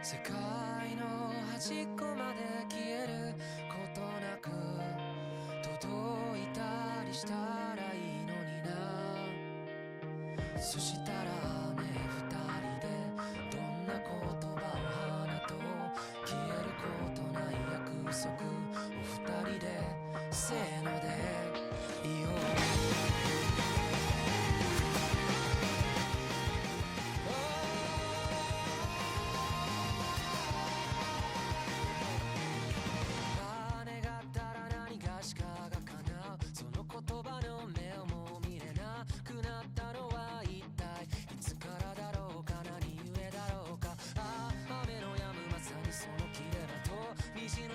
世界の端っこまで消えることなく届いたりしたらいいのにな。そしたらね、二人でどんな言葉を花と消えることない約束を二人でせーので言おう。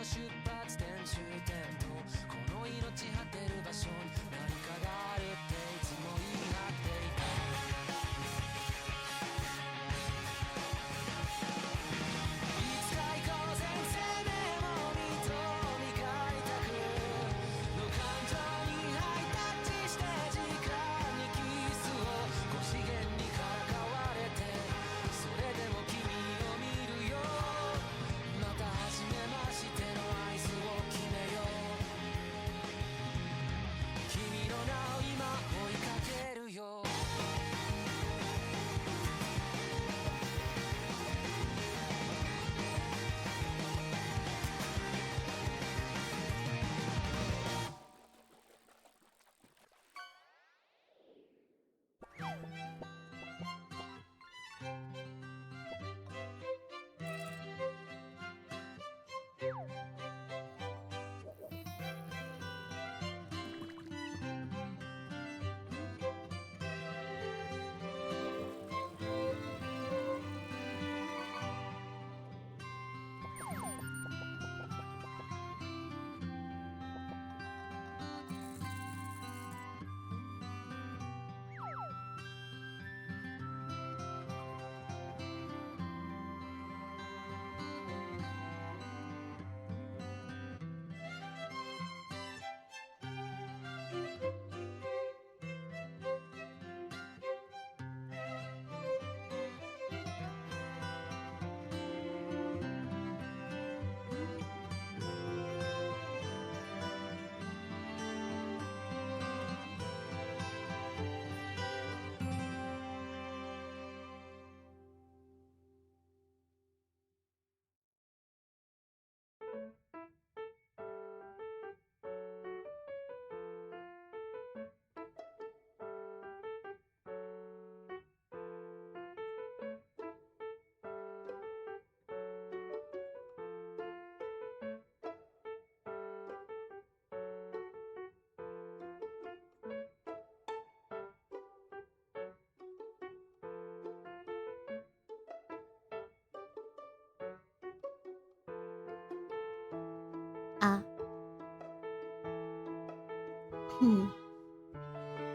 出発点終点とこの命果てる場所に何かがあるっていつも言い張っていた。いつか行こうぜ生命も身と磨いたくの感情にハイタッチして時間にキスを5次元にからかわれてそれでも君を見るよ。また初めまして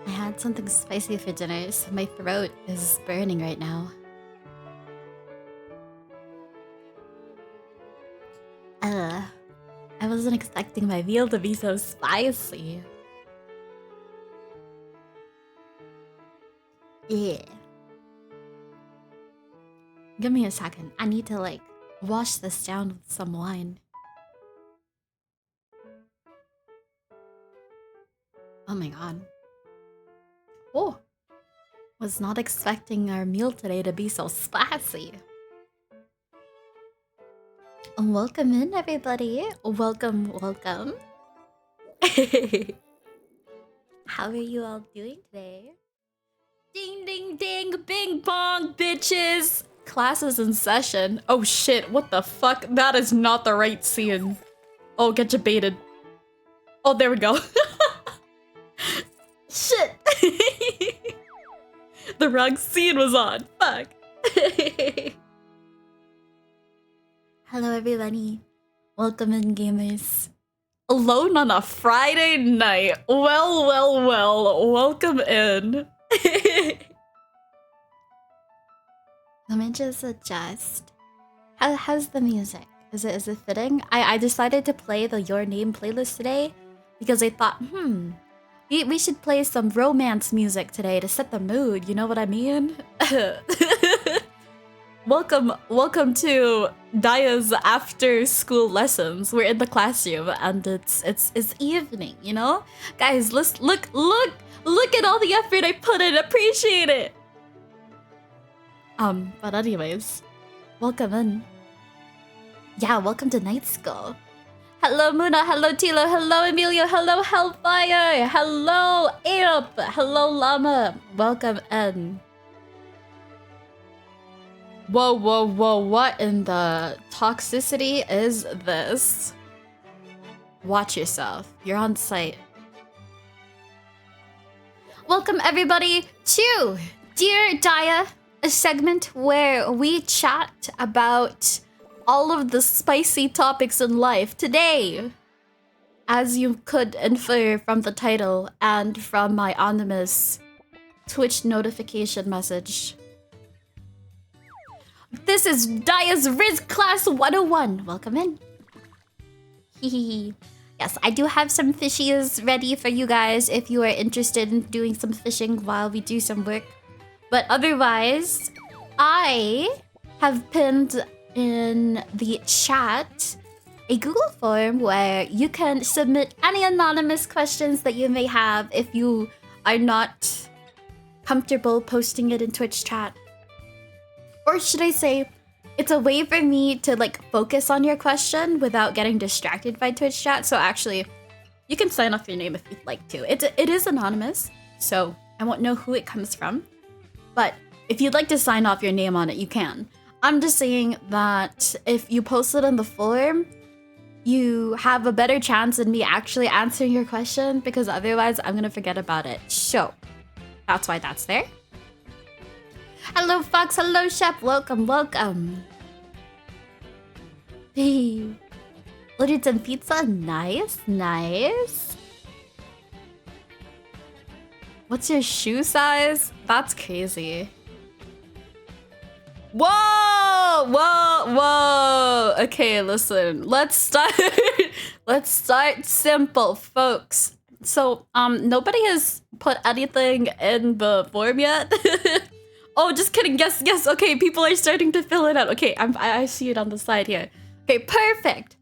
I had something spicy for dinner, so my throat is burning right now. I wasn't expecting my meal to be so spicy. Yeah. Give me a second. I need to, like, wash this down with some wine. Oh my god. Oh. Was not expecting our meal today to be so spicy. Welcome in, everybody. Welcome, welcome. How are you all doing today? Ding, ding, ding, bing, bong, bitches. Class is in session. Oh shit, what the fuck? That is not the right scene. Oh, get debated. Oh, there we go. Shit. The wrong scene was on. Fuck. Hello, everybody. Welcome in, gamers. Alone on a Friday night. Well, well, well. Welcome in. Let me just adjust. How's the music? Is it fitting? I decided to play the Your Name playlist today because I thought, We should play some romance music today to set the mood, you know what I mean? Welcome to Dia's after school lessons. We're in the classroom and it's evening, you know? Guys, let's look at all the effort I put in, appreciate it. But anyways, welcome in. Yeah, welcome to night school. Hello Muna, hello Tilo, hello Emilio, hello Hellfire, hello Amp, hello Llama, welcome in. Whoa, what in the toxicity is this? Watch yourself, you're on site. Welcome everybody to Dear Dia, a segment where we chat about all of the spicy topics in life. Today, as you could infer from the title and from my anonymous Twitch notification message, this is Dia's Riz Class 101. Welcome in. Hehehe. Yes, I do have some fishies ready for you guys if you are interested in doing some fishing while we do some work. But otherwise, I have pinned in the chat a Google form where you can submit any anonymous questions that you may have if you are not comfortable posting it in Twitch chat. Or should I say, it's a way for me to like focus on your question without getting distracted by Twitch chat. So actually, you can sign off your name if you'd like to. It is anonymous, so I won't know who it comes from. But if you'd like to sign off your name on it, you can. I'm just saying that if you post it in the form, you have a better chance than me actually answering your question, because otherwise I'm gonna forget about it. So that's why that's there. Hello Fox, hello Shep, welcome. Hey, ordered some pizza, nice. What's your shoe size? That's crazy. Whoa! Okay, listen. Let's start simple, folks. So, nobody has put anything in the form yet. Oh, just kidding. Yes. Okay, people are starting to fill it out. Okay, I see it on the side here. Okay, perfect.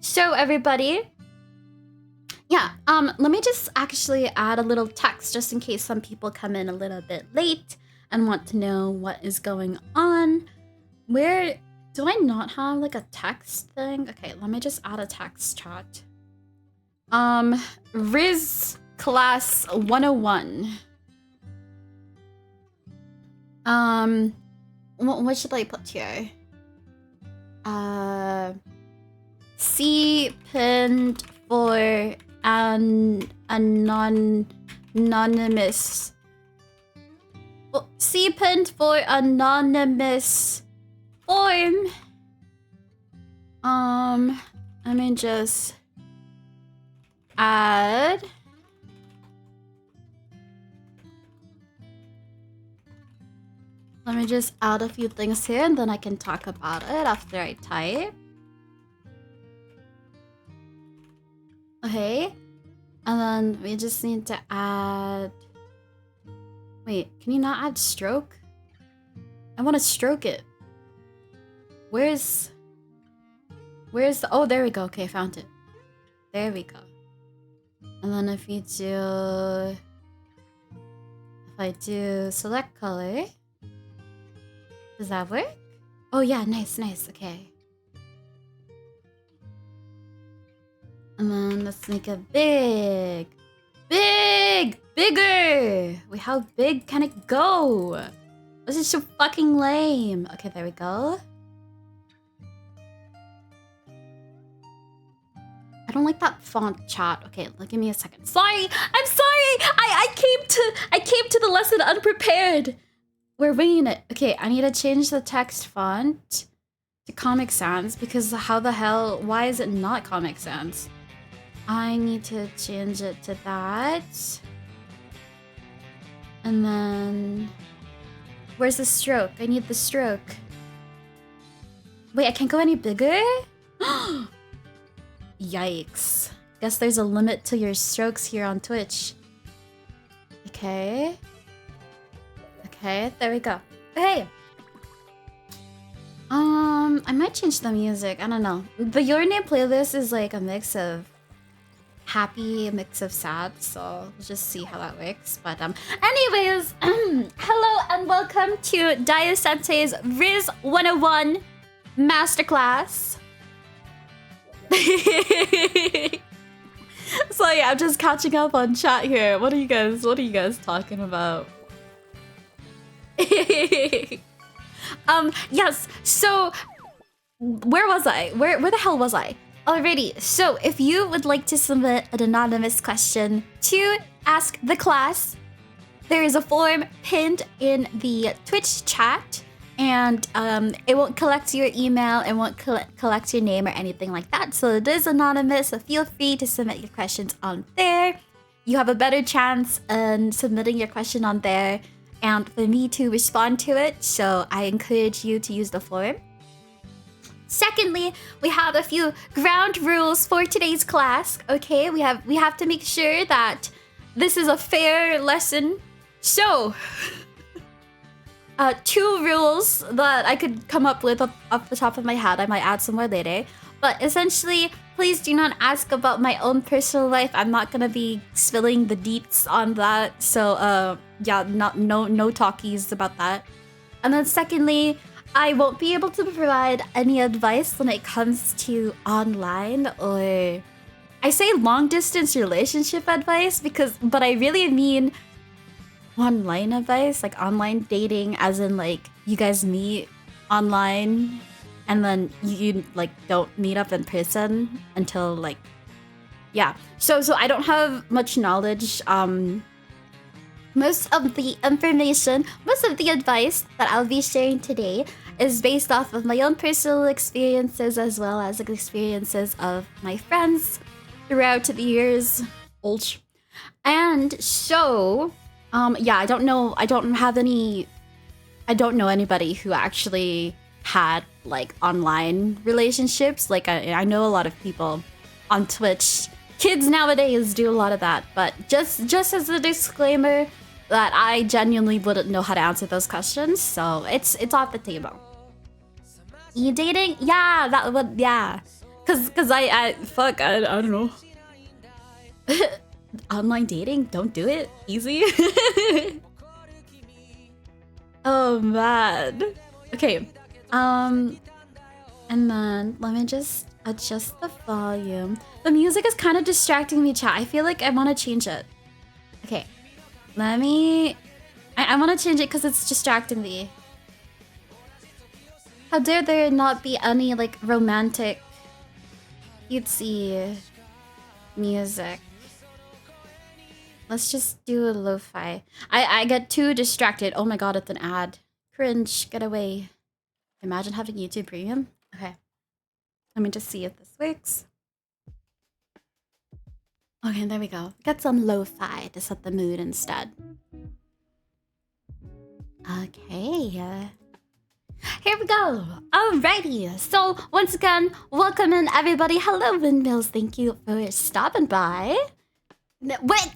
So, everybody. Yeah, let me just actually add a little text just in case some people come in a little bit late and want to know what is going on. Where do I not have like a text thing? Okay, let me just add a text chat. Riz Class 101. What should I put here? C pinned for an anonymous. Well, C pinned for anonymous form. Let me just add. Let me just add a few things here and then I can talk about it after I type. Okay. And then we just need to add... Wait, can you not add stroke? I want to stroke it. Where's the... Oh, there we go. Okay, I found it. There we go. And then if I do select color... Does that work? Oh yeah, nice. Okay. And then let's make it bigger. Wait, how big can it go? This is so fucking lame. Okay, there we go. I don't like that font chat. Okay, give me a second. Sorry, I'm sorry. I came to the lesson unprepared. We're winging it. Okay, I need to change the text font to Comic Sans because how the hell? Why is it not Comic Sans? I need to change it to that. And then... Where's the stroke? I need the stroke. Wait, I can't go any bigger? Yikes. Guess there's a limit to your strokes here on Twitch. Okay. Okay, there we go. Hey! I might change the music. I don't know. The Your Name playlist is like a mix of happy, a mix of sad, so we'll just see how that works. But anyways, hello and welcome to Dia Sensei's Riz 101 Masterclass. So yeah, I'm just catching up on chat here. What are you guys talking about? Yes, so where was I? Where the hell was I? Alrighty, so if you would like to submit an anonymous question to ask the class, there is a form pinned in the Twitch chat, and it won't collect your email, it won't collect your name or anything like that, so it is anonymous, so feel free to submit your questions on there. You have a better chance in submitting your question on there and for me to respond to it, so I encourage you to use the form. Secondly, we have a few ground rules for today's class. Okay, we have to make sure that this is a fair lesson. So, 2 rules that I could come up with off the top of my head. I might add some more later. But essentially, please do not ask about my own personal life. I'm not gonna be spilling the deets on that. So, yeah, no talkies about that. And then secondly, I won't be able to provide any advice when it comes to online or I say long distance relationship advice but I really mean online advice, like online dating, as in like you guys meet online and then you like don't meet up in person until like, yeah. So I don't have much knowledge. Most of the advice that I'll be sharing today is based off of my own personal experiences as well as the experiences of my friends throughout the years. And so, yeah, I don't know anybody who actually had like online relationships. Like I know a lot of people on Twitch. Kids nowadays do a lot of that, but just as a disclaimer that I genuinely wouldn't know how to answer those questions, so it's off the table. E-dating? Yeah, that would, yeah. Cause I don't know. Online dating? Don't do it. Easy. Oh man. Okay. And then let me just adjust the volume. The music is kind of distracting me, chat. I feel like I want to change it. Okay. Let me... I want to change it because it's distracting me. How dare there not be any, like, romantic cutesy music. Let's just do a lo-fi. I get too distracted. Oh my god, it's an ad. Cringe, get away. Imagine having YouTube Premium. Okay. Let me just see if this works. Okay, there we go. Got some lo-fi to set the mood instead. Okay. Here we go. Alrighty. So, once again, welcome in everybody. Hello, Windmills. Thank you for stopping by. Wait.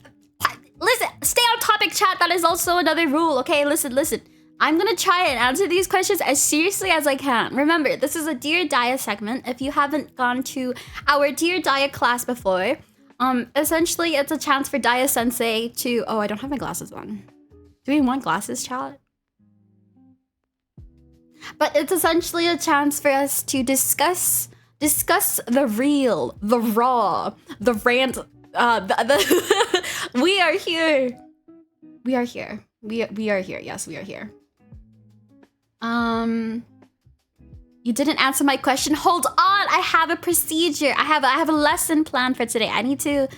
Listen. Stay on topic, chat. That is also another rule. Okay, listen. I'm gonna try and answer these questions as seriously as I can. Remember, this is a Dear Dia segment. If you haven't gone to our Dear Dia class before, essentially it's a chance for Dia Sensei to... Oh, I don't have my glasses on. Do we want glasses, chat? But it's essentially a chance for us to discuss the real, the raw, the rant. We are here. We are here. We are here. Yes, we are here. You didn't answer my question. Hold on. I have a procedure. I have a lesson plan for today. I need to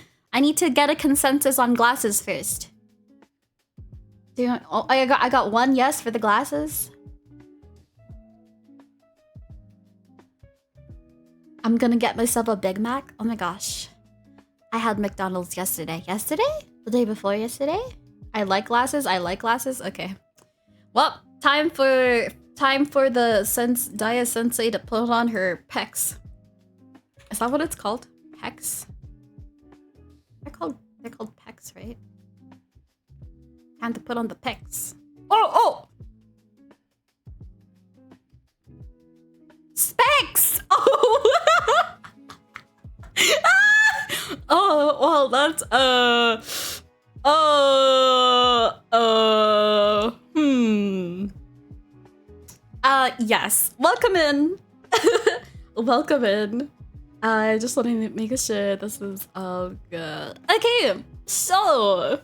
get a consensus on glasses first. I got one yes for the glasses. I'm gonna get myself a Big Mac. Oh my gosh. I had McDonald's yesterday. Yesterday? The day before yesterday? I like glasses. Okay. Well, time for the Dia Sensei to put on her pecs. Is that what it's called? Pecs? They're called pecs, right? Time to put on the pics. Oh! Specs! Oh! Oh, well, that's, yes. Welcome in. Welcome in. Just letting me make sure this is all good. Okay, so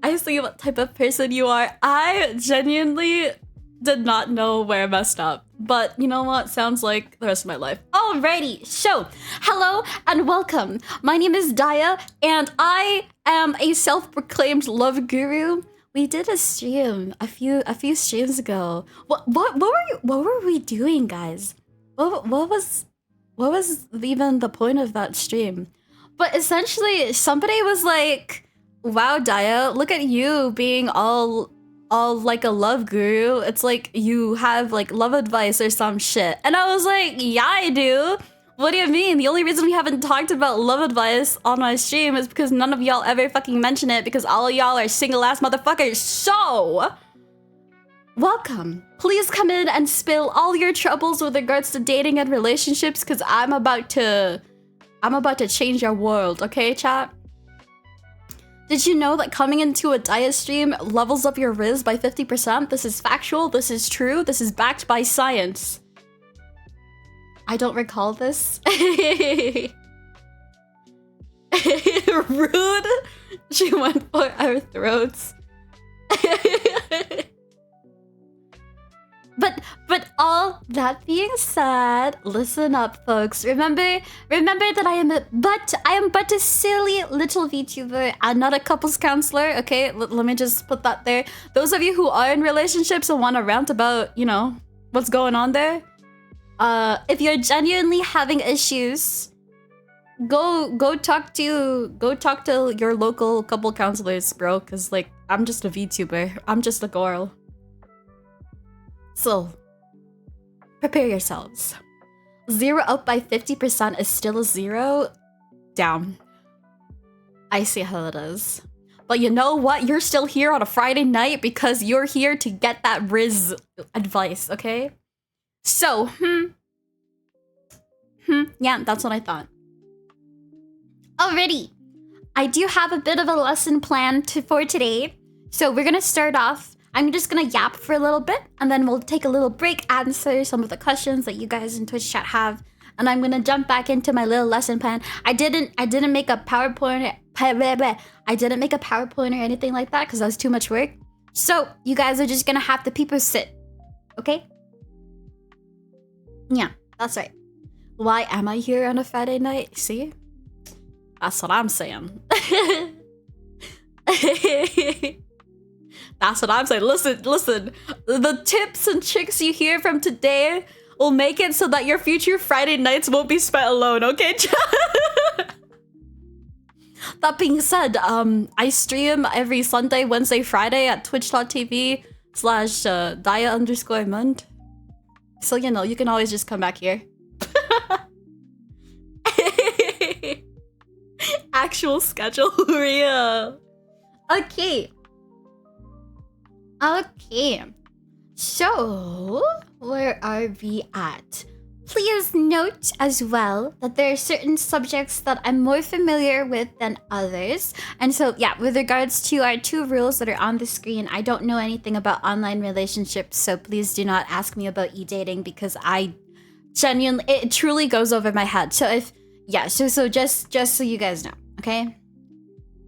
I see what type of person you are. I genuinely did not know where I messed up, but you know what? Sounds like the rest of my life. Alrighty, so hello and welcome. My name is Dia, and I am a self-proclaimed love guru. We did a stream a few streams ago. What were we doing, guys? What was even the point of that stream? But essentially, somebody was like, "Wow, Dia, look at you being all like a love guru. It's like you have like love advice or some shit." And I was like, "Yeah, I do. What do you mean? The only reason we haven't talked about love advice on my stream is because none of y'all ever fucking mention it because all of y'all are single ass motherfuckers. So, welcome. Please come in and spill all your troubles with regards to dating and relationships because I'm about to change your world, okay, chat? Did you know that coming into a Dia stream levels up your Riz by 50%? This is factual, this is true, this is backed by science. I don't recall this. Rude. She went for our throats. But all that being said, listen up, folks. Remember that I am but a silly little VTuber and not a couples counselor. Okay, let me just put that there. Those of you who are in relationships and want to rant about, you know, what's going on there, if you're genuinely having issues, go talk to your local couple counselors, bro. Cause like I'm just a VTuber. I'm just a girl. So, prepare yourselves. 0 up by 50% is still a 0 down. I see how it is. But you know what? You're still here on a Friday night because you're here to get that Riz advice, okay? So, yeah, that's what I thought. Alrighty. I do have a bit of a lesson planned for today. So we're gonna start off. I'm just gonna yap for a little bit, and then we'll take a little break, answer some of the questions that you guys in Twitch chat have, and I'm gonna jump back into my little lesson plan. I didn't make a PowerPoint. I didn't make a PowerPoint or anything like that because that was too much work. So you guys are just gonna have to people sit, okay? Yeah, that's right. Why am I here on a Friday night? See, that's what I'm saying. That's what I'm saying. Listen. The tips and tricks you hear from today will make it so that your future Friday nights won't be spent alone, okay? That being said, I stream every Sunday, Wednesday, Friday at twitch.tv/dia_mund. So, you know, you can always just come back here. Actual schedule, real. Okay. Okay, so where are we at? Please note as well that there are certain subjects that I'm more familiar with than others. And so, yeah, with regards to our 2 rules that are on the screen, I don't know anything about online relationships, so please do not ask me about e-dating because it truly goes over my head. So if, yeah, so just so you guys know, okay?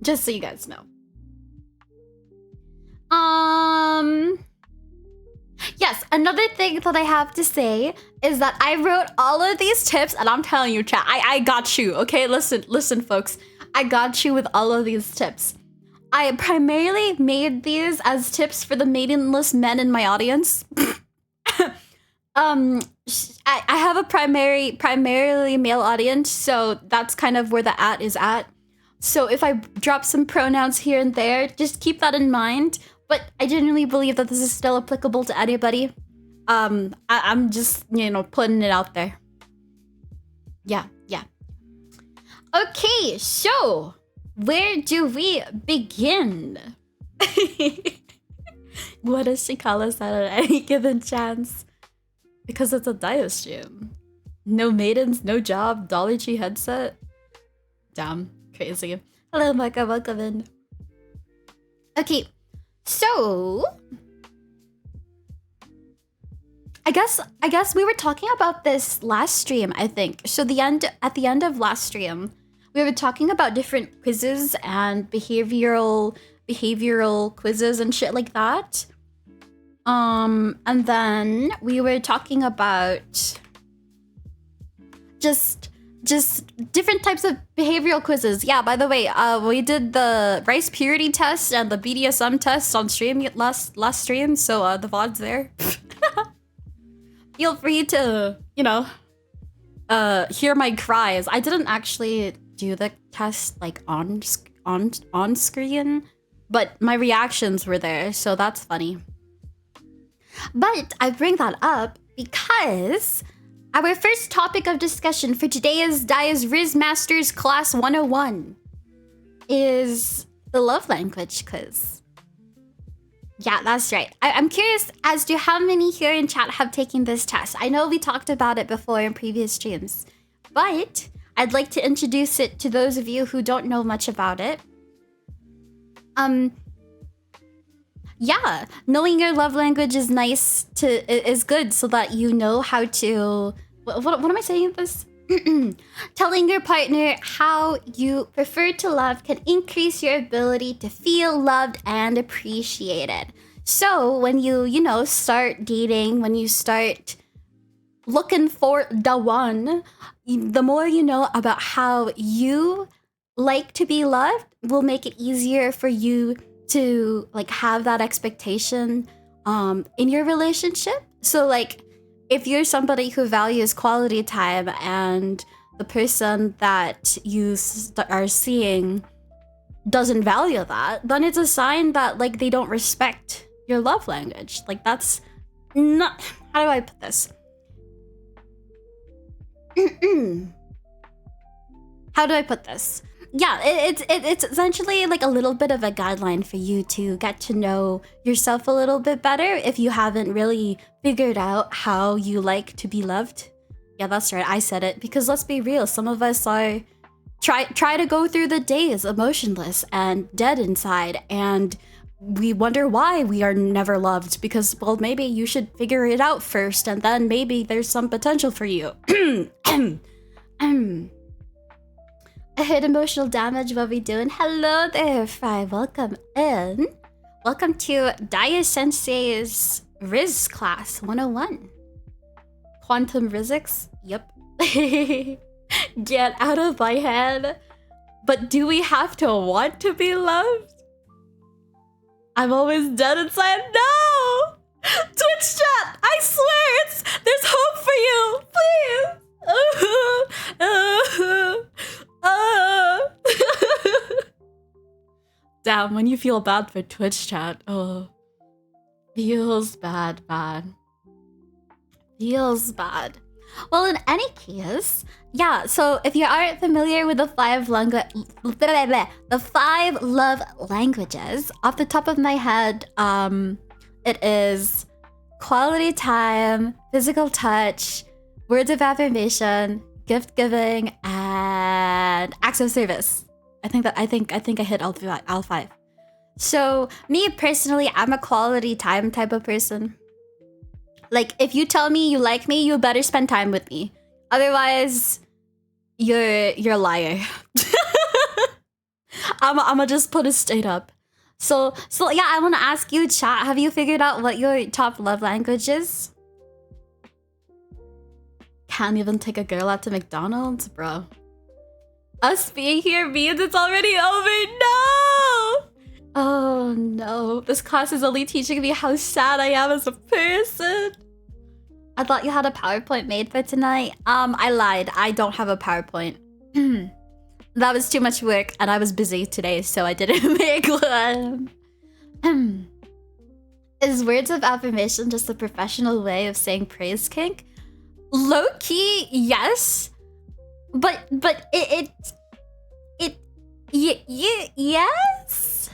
Just so you guys know. Yes, another thing that I have to say is that I wrote all of these tips, and I'm telling you, chat, I got you, okay? Listen, folks. I got you with all of these tips. I primarily made these as tips for the maidenless men in my audience. I have a primarily male audience, so that's kind of where the at is at. So if I drop some pronouns here and there, just keep that in mind. But I genuinely believe that this is still applicable to anybody. I'm just, you know, putting it out there. Yeah. Okay, so where do we begin? What does she call us at any given chance? Because it's a Dia stream. No maidens, no job, Dollar Tree headset. Damn, crazy. Hello, Micah, welcome in. Okay, so I guess we were talking about this last stream, I think. So at the end of last stream, we were talking about different quizzes and behavioral quizzes and shit like that. And then we were talking about just different types of behavioral quizzes. Yeah, by the way, we did the rice purity test and the BDSM test on stream last stream, so the VOD's there. Feel free to, hear my cries. I didn't actually do the test like on screen, but my reactions were there, so that's funny. But I bring that up because our first topic of discussion for today's Dia's Riz Masters Class 101 is the love language quiz. Yeah, that's right. I'm curious as to how many here in chat have taken this test. I know we talked about it before in previous streams, but I'd like to introduce it to those of you who don't know much about it. Yeah, knowing your love language is is good so that you know how to... What am I saying this? Telling your partner how you prefer to love can increase your ability to feel loved and appreciated. So when you start dating, when you start looking for the one, the more you know about how you like to be loved will make it easier for you to have that expectation in your relationship. So if you're somebody who values quality time and the person that you are seeing doesn't value that, then it's a sign that they don't respect your love language. That's not... How do I put this? How do I put this? Yeah, it's essentially a little bit of a guideline for you to get to know yourself a little bit better if you haven't really figured out how you like to be loved. Yeah, that's right, I said it, because let's be real, some of us are try to go through the days emotionless and dead inside, and we wonder why we are never loved, because, well, maybe you should figure it out first, and then maybe there's some potential for you. I heard emotional damage. What we doing? Hello there, Fry. Welcome in. Welcome to Dia Sensei's Riz Class 101. Quantum Rizics? Yep. Get out of my head. But do we have to want to be loved? I'm always dead inside. No! Twitch chat! I swear there's hope for you! Please! Damn, when you feel bad for Twitch chat, feels bad. Feels bad. Well, in any case, yeah, so if you aren't familiar with the five love languages, off the top of my head, it is quality time, physical touch, words of affirmation, gift giving, and acts of service. I think I hit all five. So me personally, I'm a quality time type of person. If you tell me you like me, you better spend time with me. Otherwise, you're a liar. I'ma just put it straight up. So yeah, I wanna ask you, chat, have you figured out what your top love language is? Can't even take a girl out to McDonald's, bro. Us being here means it's already over. No! Oh no. This class is only teaching me how sad I am as a person. I thought you had a PowerPoint made for tonight. I lied. I don't have a PowerPoint. That was too much work and I was busy today, so I didn't make one. Is words of affirmation just a professional way of saying praise kink? Low-key, yes. But Yes.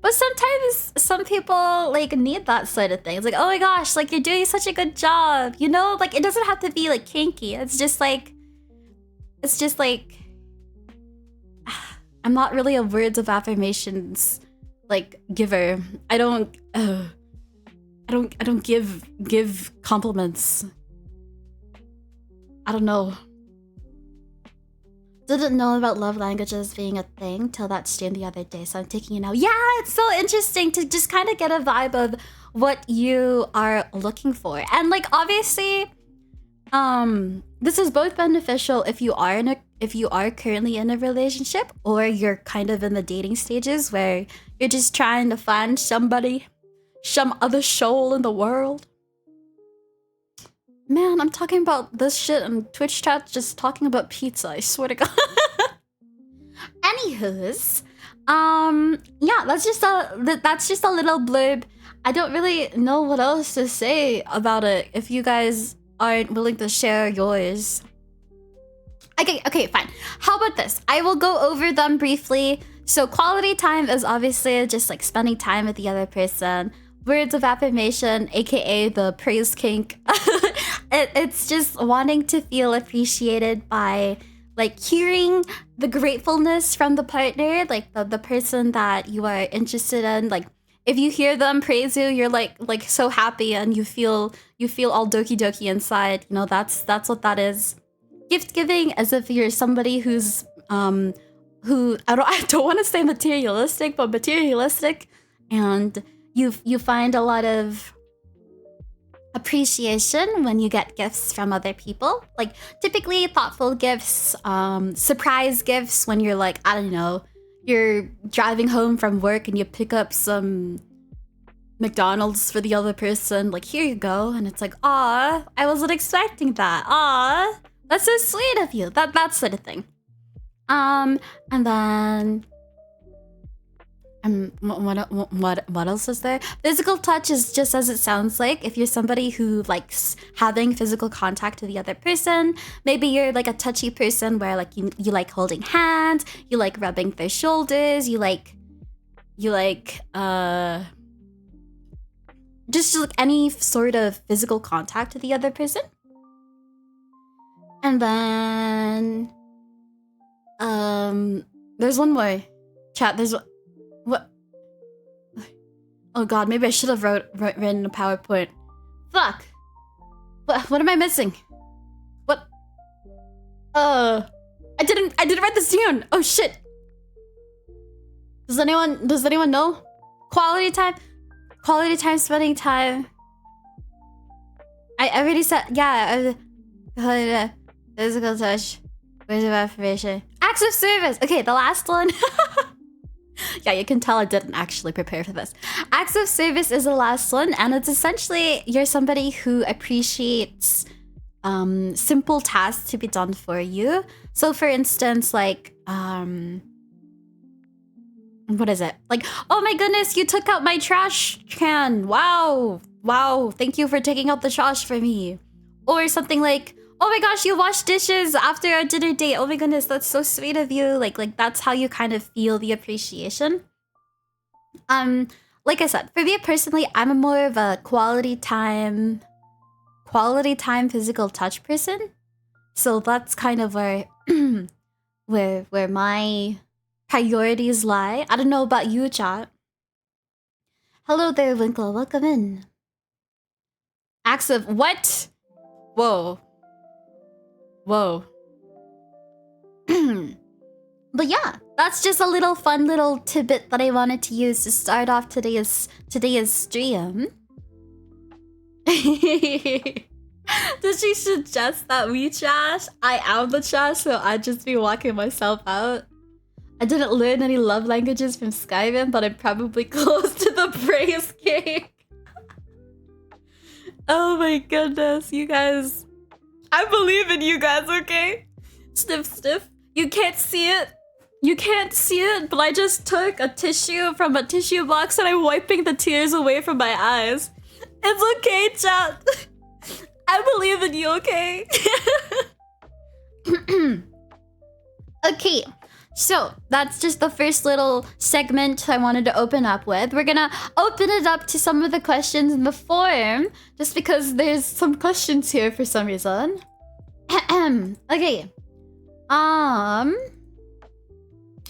But sometimes some people like need that sort of thing. It's like, oh my gosh, like you're doing such a good job. You know, like it doesn't have to be like kinky. It's just like I'm not really a words of affirmations like giver. I don't give compliments. I don't know. Didn't know about love languages being a thing till that stream the other day, so I'm taking it now. Yeah, it's so interesting to just kind of get a vibe of what you are looking for. And like obviously, this is both beneficial if you are currently in a relationship or you're kind of in the dating stages where you're just trying to find somebody, some other soul in the world. Man, I'm talking about this shit and Twitch chat just talking about pizza, I swear to God. Anywho's, yeah, that's just a little blurb. I don't really know what else to say about it if you guys aren't willing to share yours. Okay, fine. How about this? I will go over them briefly. So quality time is obviously just like spending time with the other person. Words of affirmation, aka the praise kink. It's just wanting to feel appreciated by like hearing the gratefulness from the partner, like the person that you are interested in. Like if you hear them praise you, you're like so happy and you feel all doki doki inside. You know, that's what that is. Gift giving as if you're somebody who's who I don't want to say materialistic, but materialistic, and you find a lot of appreciation when you get gifts from other people. Like typically thoughtful gifts, surprise gifts when you're like, I don't know, you're driving home from work and you pick up some McDonald's for the other person, like here you go, and it's like, aw, I wasn't expecting that. Aw, that's so sweet of you. That sort of thing. And then what else is there? Physical touch is just as it sounds like. If you're somebody who likes having physical contact with the other person, maybe you're like a touchy person where like you like holding hands, you like rubbing their shoulders, you like just like any sort of physical contact with the other person. And then there's one more. Chat, there's what? Oh god, maybe I should have written a PowerPoint. Fuck. What am I missing? What? I didn't write this down. Oh shit. Does anyone know? Quality time, spending time. I already said, yeah. Physical touch, words of affirmation, acts of service. Okay, the last one. Yeah, you can tell I didn't actually prepare for this. Acts of service is the last one, and it's essentially you're somebody who appreciates simple tasks to be done for you. So for instance, like what is it? Like, oh my goodness, you took out my trash can. Wow, thank you for taking out the trash for me. Or something like, oh my gosh, you washed dishes after our dinner date. Oh my goodness, that's so sweet of you. Like that's how you kind of feel the appreciation. Like I said, for me personally, I'm more of a quality time physical touch person. So that's kind of where where my priorities lie. I don't know about you, chat. Hello there, Winkle. Welcome in. Acts of what? Whoa. But yeah, that's just a little fun little tidbit that I wanted to use to start off today's stream. Did she suggest that we trash? I am the trash, so I'd just be walking myself out. I didn't learn any love languages from Skyrim, but I'm probably close to the praise cake. Oh my goodness, you guys. I believe in you guys, okay? Sniff. You can't see it. But I just took a tissue from a tissue box and I'm wiping the tears away from my eyes. It's okay, chat. I believe in you, okay? Okay, So that's just the first little segment I wanted to open up with. We're gonna open it up to some of the questions in the forum, just because there's some questions here for some reason. Okay.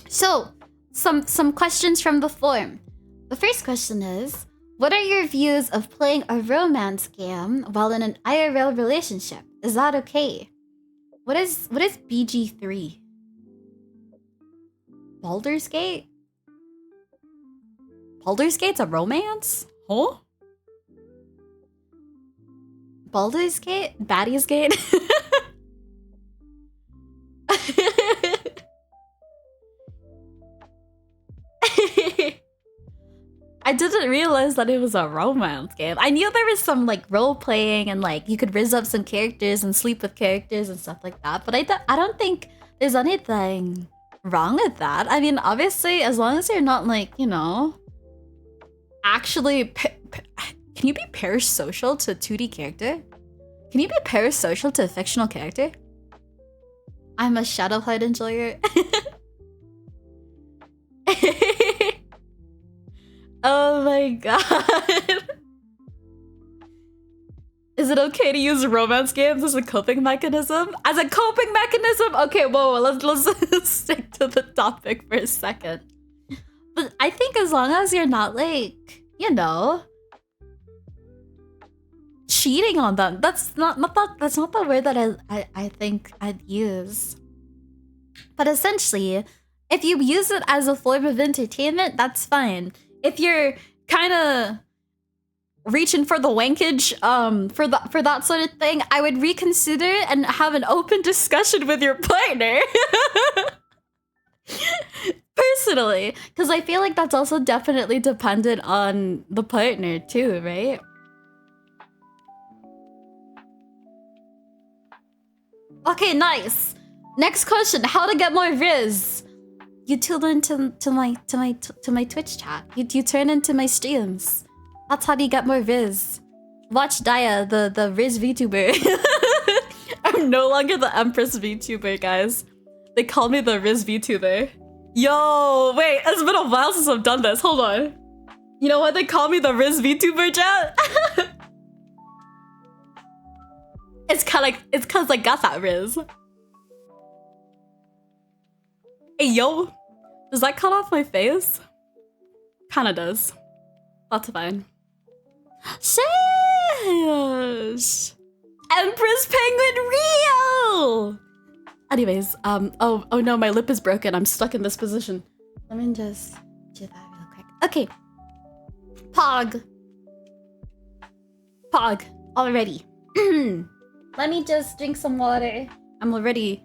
So some questions from the forum. The first question is, what are your views of playing a romance game while in an IRL relationship? Is that okay? What is BG3? Baldur's Gate? Baldur's Gate's a romance? Huh? Baldur's Gate? Baddie's Gate? I didn't realize that it was a romance game. I knew there was some like role playing and like you could rizz up some characters and sleep with characters and stuff like that. But I don't think there's anything wrong with that. I mean, obviously, as long as you're not like, you know, actually, can you be parasocial to a 2D character? Can you be parasocial to a fictional character? I'm a Shadowheart enjoyer. Oh my god. Is it okay to use romance games as a coping mechanism? As a coping mechanism? Okay, whoa, let's stick to the topic for a second. But I think as long as you're not like, you know, cheating on them. That's not the word that I think I'd use. But essentially, if you use it as a form of entertainment, that's fine. If you're kind of reaching for the wankage, for that sort of thing, I would reconsider and have an open discussion with your partner. Personally, because I feel like that's also definitely dependent on the partner too, right? Okay, nice. Next question: how to get more Riz? You tune into my Twitch chat. You turn into my streams. That's how you get more Riz. Watch Dia, the Riz VTuber. I'm no longer the Empress VTuber, guys. They call me the Riz VTuber. Yo, wait, it's been a while since I've done this. Hold on. You know what they call me, the Riz VTuber, chat? It's cause I got that Riz. Hey, yo. Does that cut off my face? Kinda does. That's fine. Sheesh! Empress Penguin Rio! Anyways, oh no, my lip is broken. I'm stuck in this position. Let me just do that real quick. Okay. Pog, already. Let me just drink some water. I'm already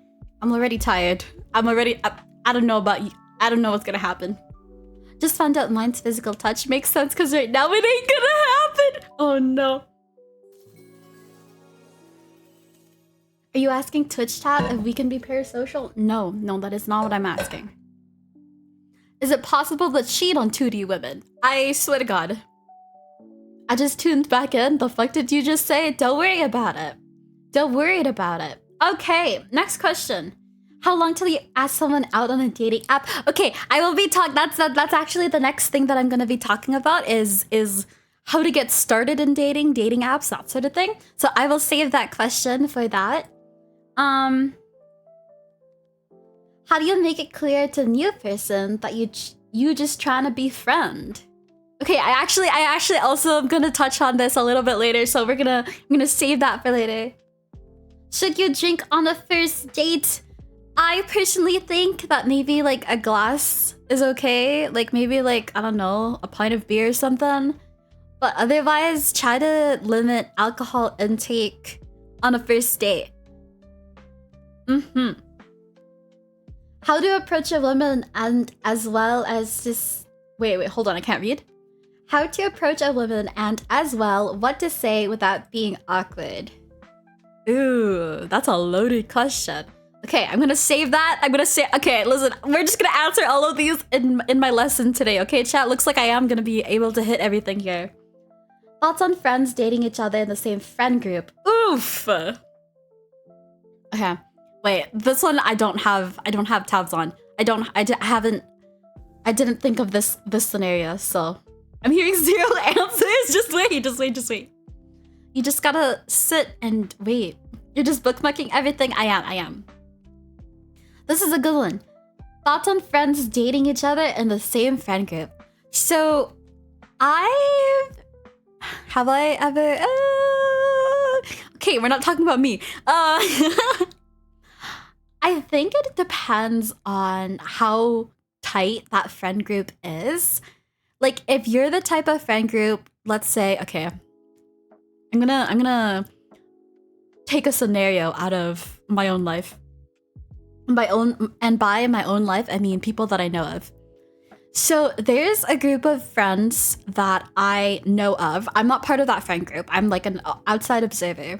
tired. I don't know about you. I don't know what's gonna happen. Just found out mine's physical touch makes sense because right now it ain't gonna happen. Oh no. Are you asking Twitch chat if we can be parasocial? No, that is not what I'm asking. Is it possible to cheat on 2D women? I swear to God. I just tuned back in. The fuck did you just say? Don't worry about it. Don't worry about it. Okay, next question. How long till you ask someone out on a dating app? Okay, I will be that's actually the next thing that I'm gonna be talking about is how to get started in dating apps, that sort of thing. So I will save that question for that. How do you make it clear to a new person that you just trying to befriend? Okay, I actually also am gonna touch on this a little bit later, so I'm gonna save that for later. Should you drink on a first date? I personally think that maybe like a glass is okay. Like maybe like, I don't know, a pint of beer or something. But otherwise, try to limit alcohol intake on a first date. How to approach a woman and as well as just... Wait, hold on, I can't read. How to approach a woman and as well what to say without being awkward. Ooh, that's a loaded question. Okay, I'm gonna save that. Okay, listen, we're just gonna answer all of these in my lesson today, okay, chat? Looks like I am gonna be able to hit everything here. Thoughts on friends dating each other in the same friend group? Oof! Okay, wait, this one I don't have tabs on. I didn't think of this scenario, so I'm hearing 0 answers. Just wait. You just gotta sit and wait. You're just bookmarking everything. I am. This is a good one. Thoughts on friends dating each other in the same friend group. So, have I ever? Okay, we're not talking about me. I think it depends on how tight that friend group is. Like, if you're the type of friend group, let's say, okay, I'm gonna take a scenario out of my own life. By my own life, I mean people that I know of. So there's a group of friends that I know of. I'm not part of that friend group. I'm like an outside observer.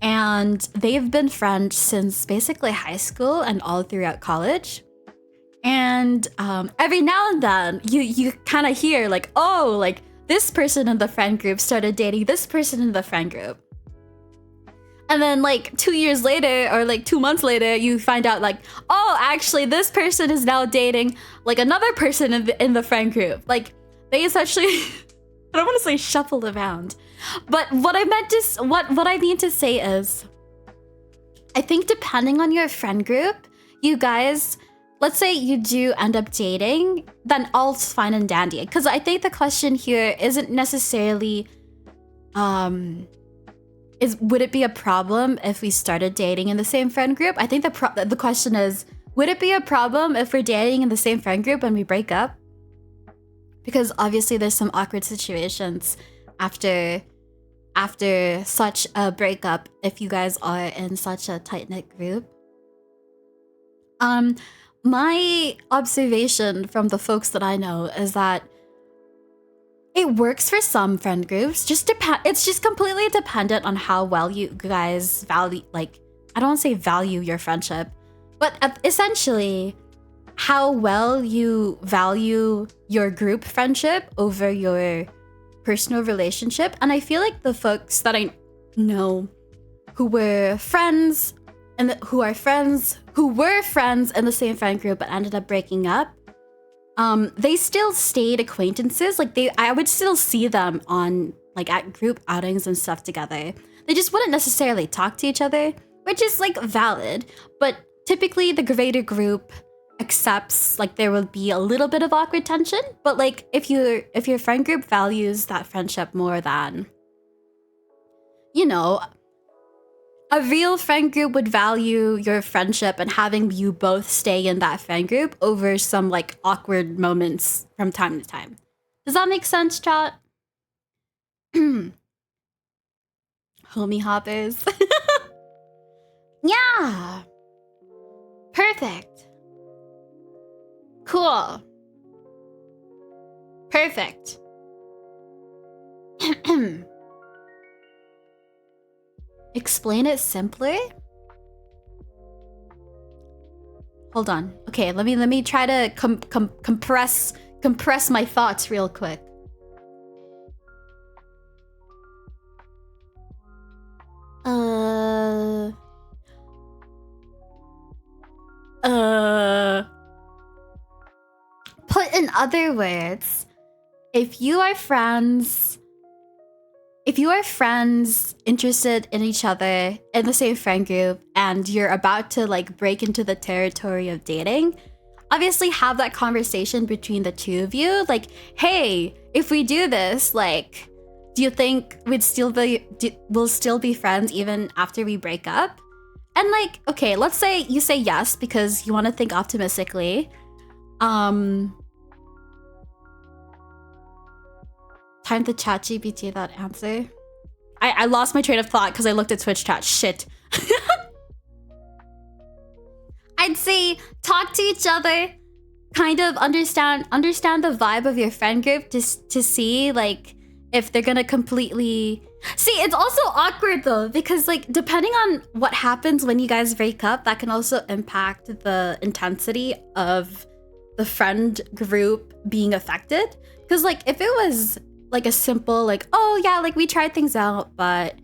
And they've been friends since basically high school and all throughout college. And every now and then, you kind of hear like, oh, like this person in the friend group started dating this person in the friend group. And then like 2 years later or like 2 months later, you find out like, oh, actually this person is now dating like another person in the friend group. Like they essentially, I don't want to say shuffled around, but what I mean to say is, I think depending on your friend group, you guys, let's say you do end up dating, then all's fine and dandy. Because I think the question here isn't necessarily, would it be a problem if we started dating in the same friend group? I think the question is, would it be a problem if we're dating in the same friend group and we break up? Because obviously there's some awkward situations after such a breakup if you guys are in such a tight-knit group. My observation from the folks that I know is that it works for some friend groups. It's just completely dependent on how well you guys value, like, I don't want to say value your friendship, but essentially how well you value your group friendship over your personal relationship. And I feel like the folks that I know who were friends who were friends in the same friend group but ended up breaking up, they still stayed acquaintances. Like I would still see them on like at group outings and stuff together. They just wouldn't necessarily talk to each other, which is like valid. But typically the greater group accepts like there will be a little bit of awkward tension. But like if your friend group values that friendship more than, you know, a real friend group would value your friendship and having you both stay in that friend group over some like awkward moments from time to time. Does that make sense, chat? Homie hoppers. Yeah. Perfect. Cool. Perfect. Explain it simpler? Hold on. Okay, let me try to compress my thoughts real quick. Put in other words, if you are friends interested in each other in the same friend group and you're about to like break into the territory of dating, obviously have that conversation between the two of you. Like, hey, if we do this, like, do you think we'll still be friends even after we break up? And like, okay, let's say you say yes because you want to think optimistically. Time to chat GPT that answer. I lost my train of thought because I looked at Twitch chat. Shit. I'd say talk to each other, kind of understand the vibe of your friend group to see like if they're gonna completely... See, it's also awkward though, because like depending on what happens when you guys break up, that can also impact the intensity of the friend group being affected. Because like if it was like a simple like, oh yeah, like we tried things out, but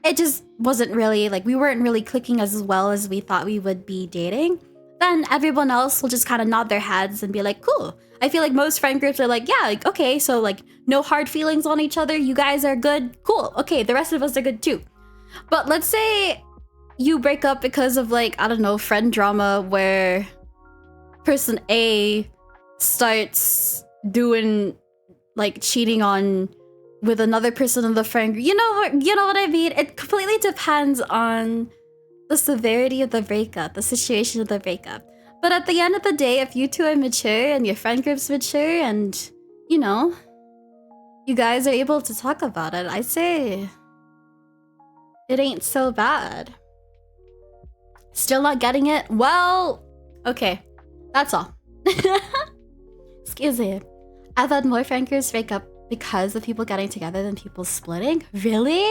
it just wasn't really like, we weren't really clicking as well as we thought we would be dating, then everyone else will just kind of nod their heads and be like, cool. I feel like most friend groups are like, yeah, like, okay, so like no hard feelings on each other. You guys are good. Cool. Okay, the rest of us are good too. But let's say you break up because of like, I don't know, friend drama where person A starts doing like cheating on with another person in the friend group. You know what I mean? It completely depends on the severity of the breakup, the situation of the breakup. But at the end of the day, if you two are mature and your friend group's mature and, you know, you guys are able to talk about it, I say it ain't so bad. Still not getting it? Well, okay. That's all. Excuse me. I've had more friend groups break up because of people getting together than people splitting. Really?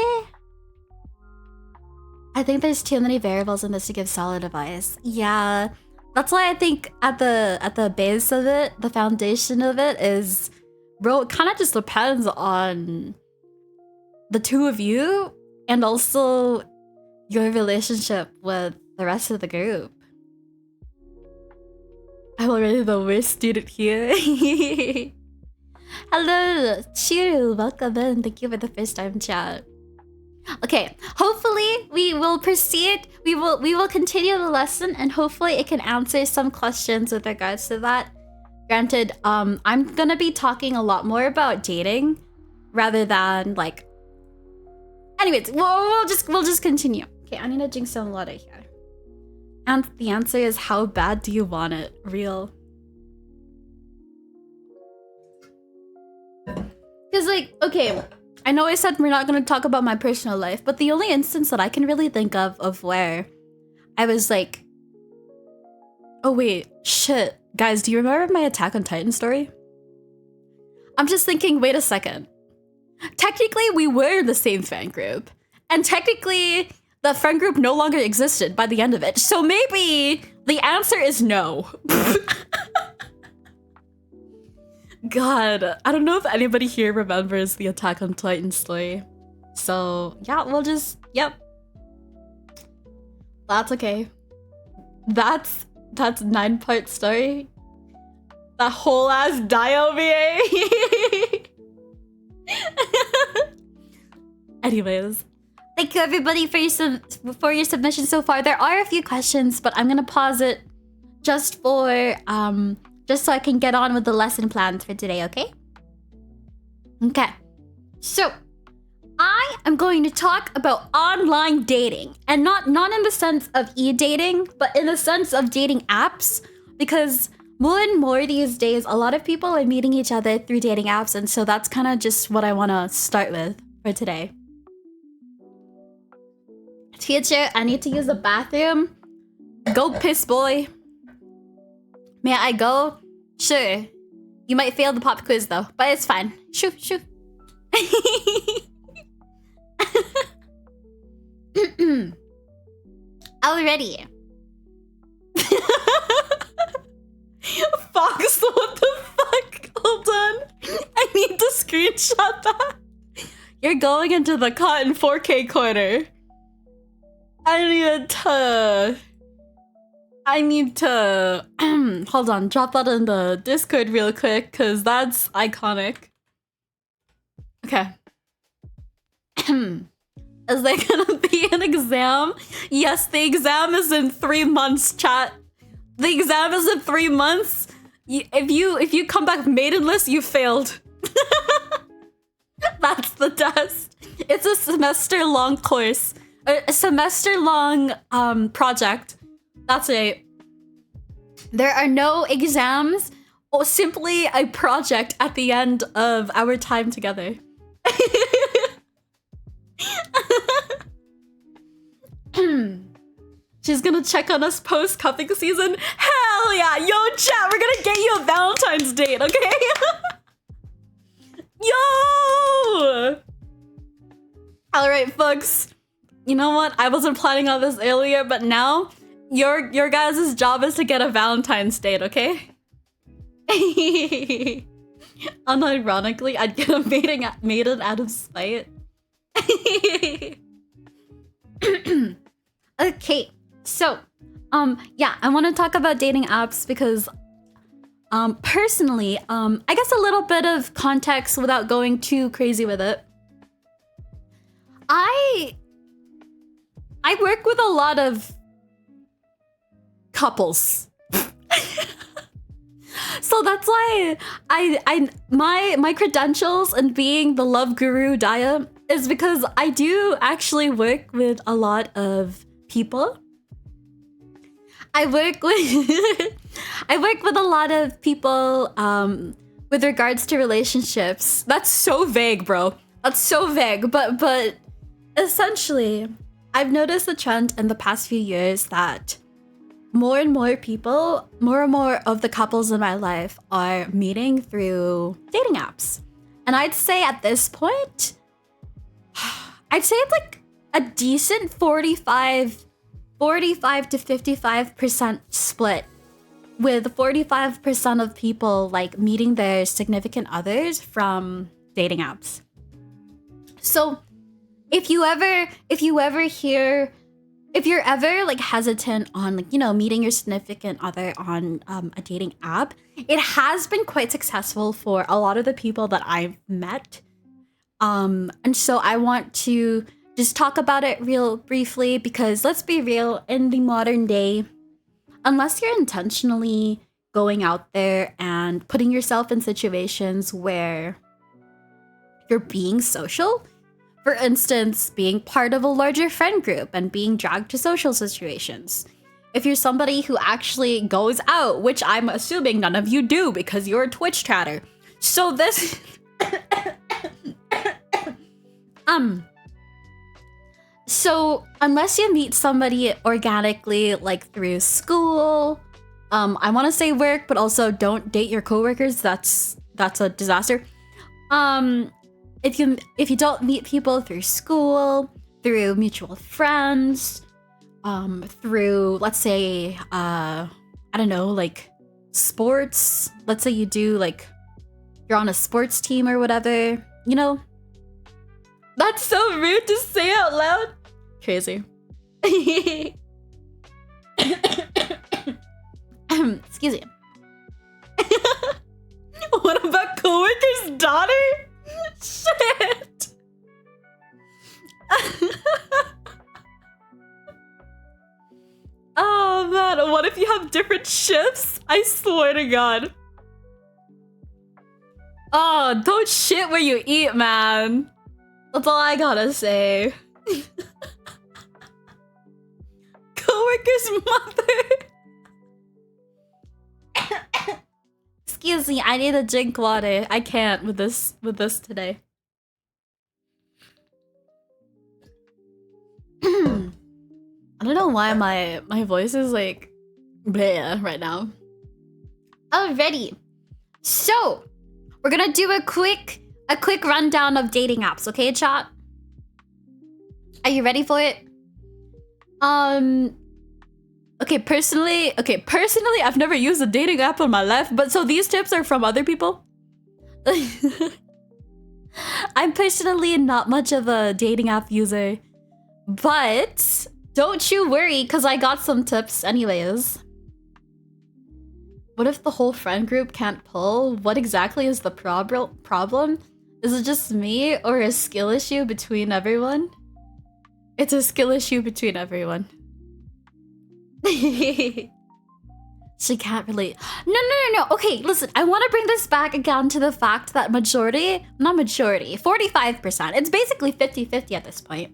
I think there's too many variables in this to give solid advice. Yeah. That's why I think at the base of it, the foundation of it is, bro, it kind of just depends on the two of you and also your relationship with the rest of the group. I'm already the worst student here. Hello, Chiru, welcome in. Thank you for the first time chat. Okay, hopefully we will proceed. We will continue the lesson and hopefully it can answer some questions with regards to that. Granted, I'm gonna be talking a lot more about dating rather than like. Anyways, we'll just continue. Okay, I need to drink some water here. And the answer is, how bad do you want it? Real. Because like, okay, I know I said we're not going to talk about my personal life, but the only instance that I can really think of where I was like, oh wait, shit. Guys, do you remember my Attack on Titan story? I'm just thinking, wait a second. Technically, we were in the same fan group. And technically, the friend group no longer existed by the end of it. So maybe the answer is no. God, I don't know if anybody here remembers the Attack on Titan story. So yeah, we'll just, yep. That's okay. That's 9-part story. That whole ass DIA OVA. Anyways, thank you everybody for your submission so far. There are a few questions, but I'm gonna pause it just for just so I can get on with the lesson plans for today, okay? Okay. So, I am going to talk about online dating, and not in the sense of e-dating, but in the sense of dating apps, because more and more these days, a lot of people are meeting each other through dating apps, and so that's kind of just what I want to start with for today. Teacher, I need to use the bathroom. Go piss, boy. May I go? Sure. You might fail the pop quiz though, but it's fine. Shoo, shoo. Already. Fox, what the fuck? Hold on. I need to screenshot that. You're going into the cotton 4K corner. I need to hold on, drop that in the Discord real quick, cause that's iconic. Okay. Is there gonna be an exam? Yes, the exam is in 3 months, chat. The exam is in 3 months. If you come back maidenless, you failed. That's the test. It's a semester-long course. A semester-long project. That's it. There are no exams or simply a project at the end of our time together. She's gonna check on us post cuffing season. Hell yeah! Yo, chat, we're gonna get you a Valentine's date, okay? Yo! Alright, folks. You know what? I wasn't planning on this earlier, but now your guys' job is to get a Valentine's date, okay? Unironically, I'd get a maiden out of spite. Okay, so Yeah, I want to talk about dating apps because personally, I guess a little bit of context without going too crazy with it. I work with a lot of couples. So that's why my credentials in being the love guru Dia is because I do actually work with a lot of people. I work with a lot of people with regards to relationships. That's so vague, bro. That's so vague. But essentially, I've noticed a trend in the past few years that more and more people, more and more of the couples in my life are meeting through dating apps. And I'd say at this point, I'd say it's like a decent 45 to 55% split, with 45% of people like meeting their significant others from dating apps. So if you're ever like hesitant on like, you know, meeting your significant other on a dating app, it has been quite successful for a lot of the people that I've met. And so I want to just talk about it real briefly because let's be real, in the modern day, unless you're intentionally going out there and putting yourself in situations where you're being social, for instance, being part of a larger friend group and being dragged to social situations. If you're somebody who actually goes out, which I'm assuming none of you do because you're a Twitch chatter. So this... So unless you meet somebody organically, like through school, I want to say work, but also don't date your coworkers. That's a disaster. If you don't meet people through school, through mutual friends, through, let's say, I don't know, like sports. Let's say you do like, you're on a sports team or whatever, you know? That's so rude to say out loud. Crazy. Excuse me. What about coworker's daughter? Shit. Oh man, what if you have different shifts? I swear to God. Oh, don't shit where you eat, man. That's all I gotta say. Coworker's mother. Excuse me, I need to drink water. I can't with this today. I don't know why my voice is like bleh right now. Alrighty. So, we're gonna do a quick rundown of dating apps, okay, chat? Are you ready for it? Okay, personally, I've never used a dating app in my life, but so these tips are from other people. I'm personally not much of a dating app user, but don't you worry, because I got some tips anyways. What if the whole friend group can't pull? What exactly is the problem? Is it just me or a skill issue between everyone? It's a skill issue between everyone. She can't relate. No. Okay, listen, I want to bring this back again to the fact that 45%. It's basically 50-50 at this point.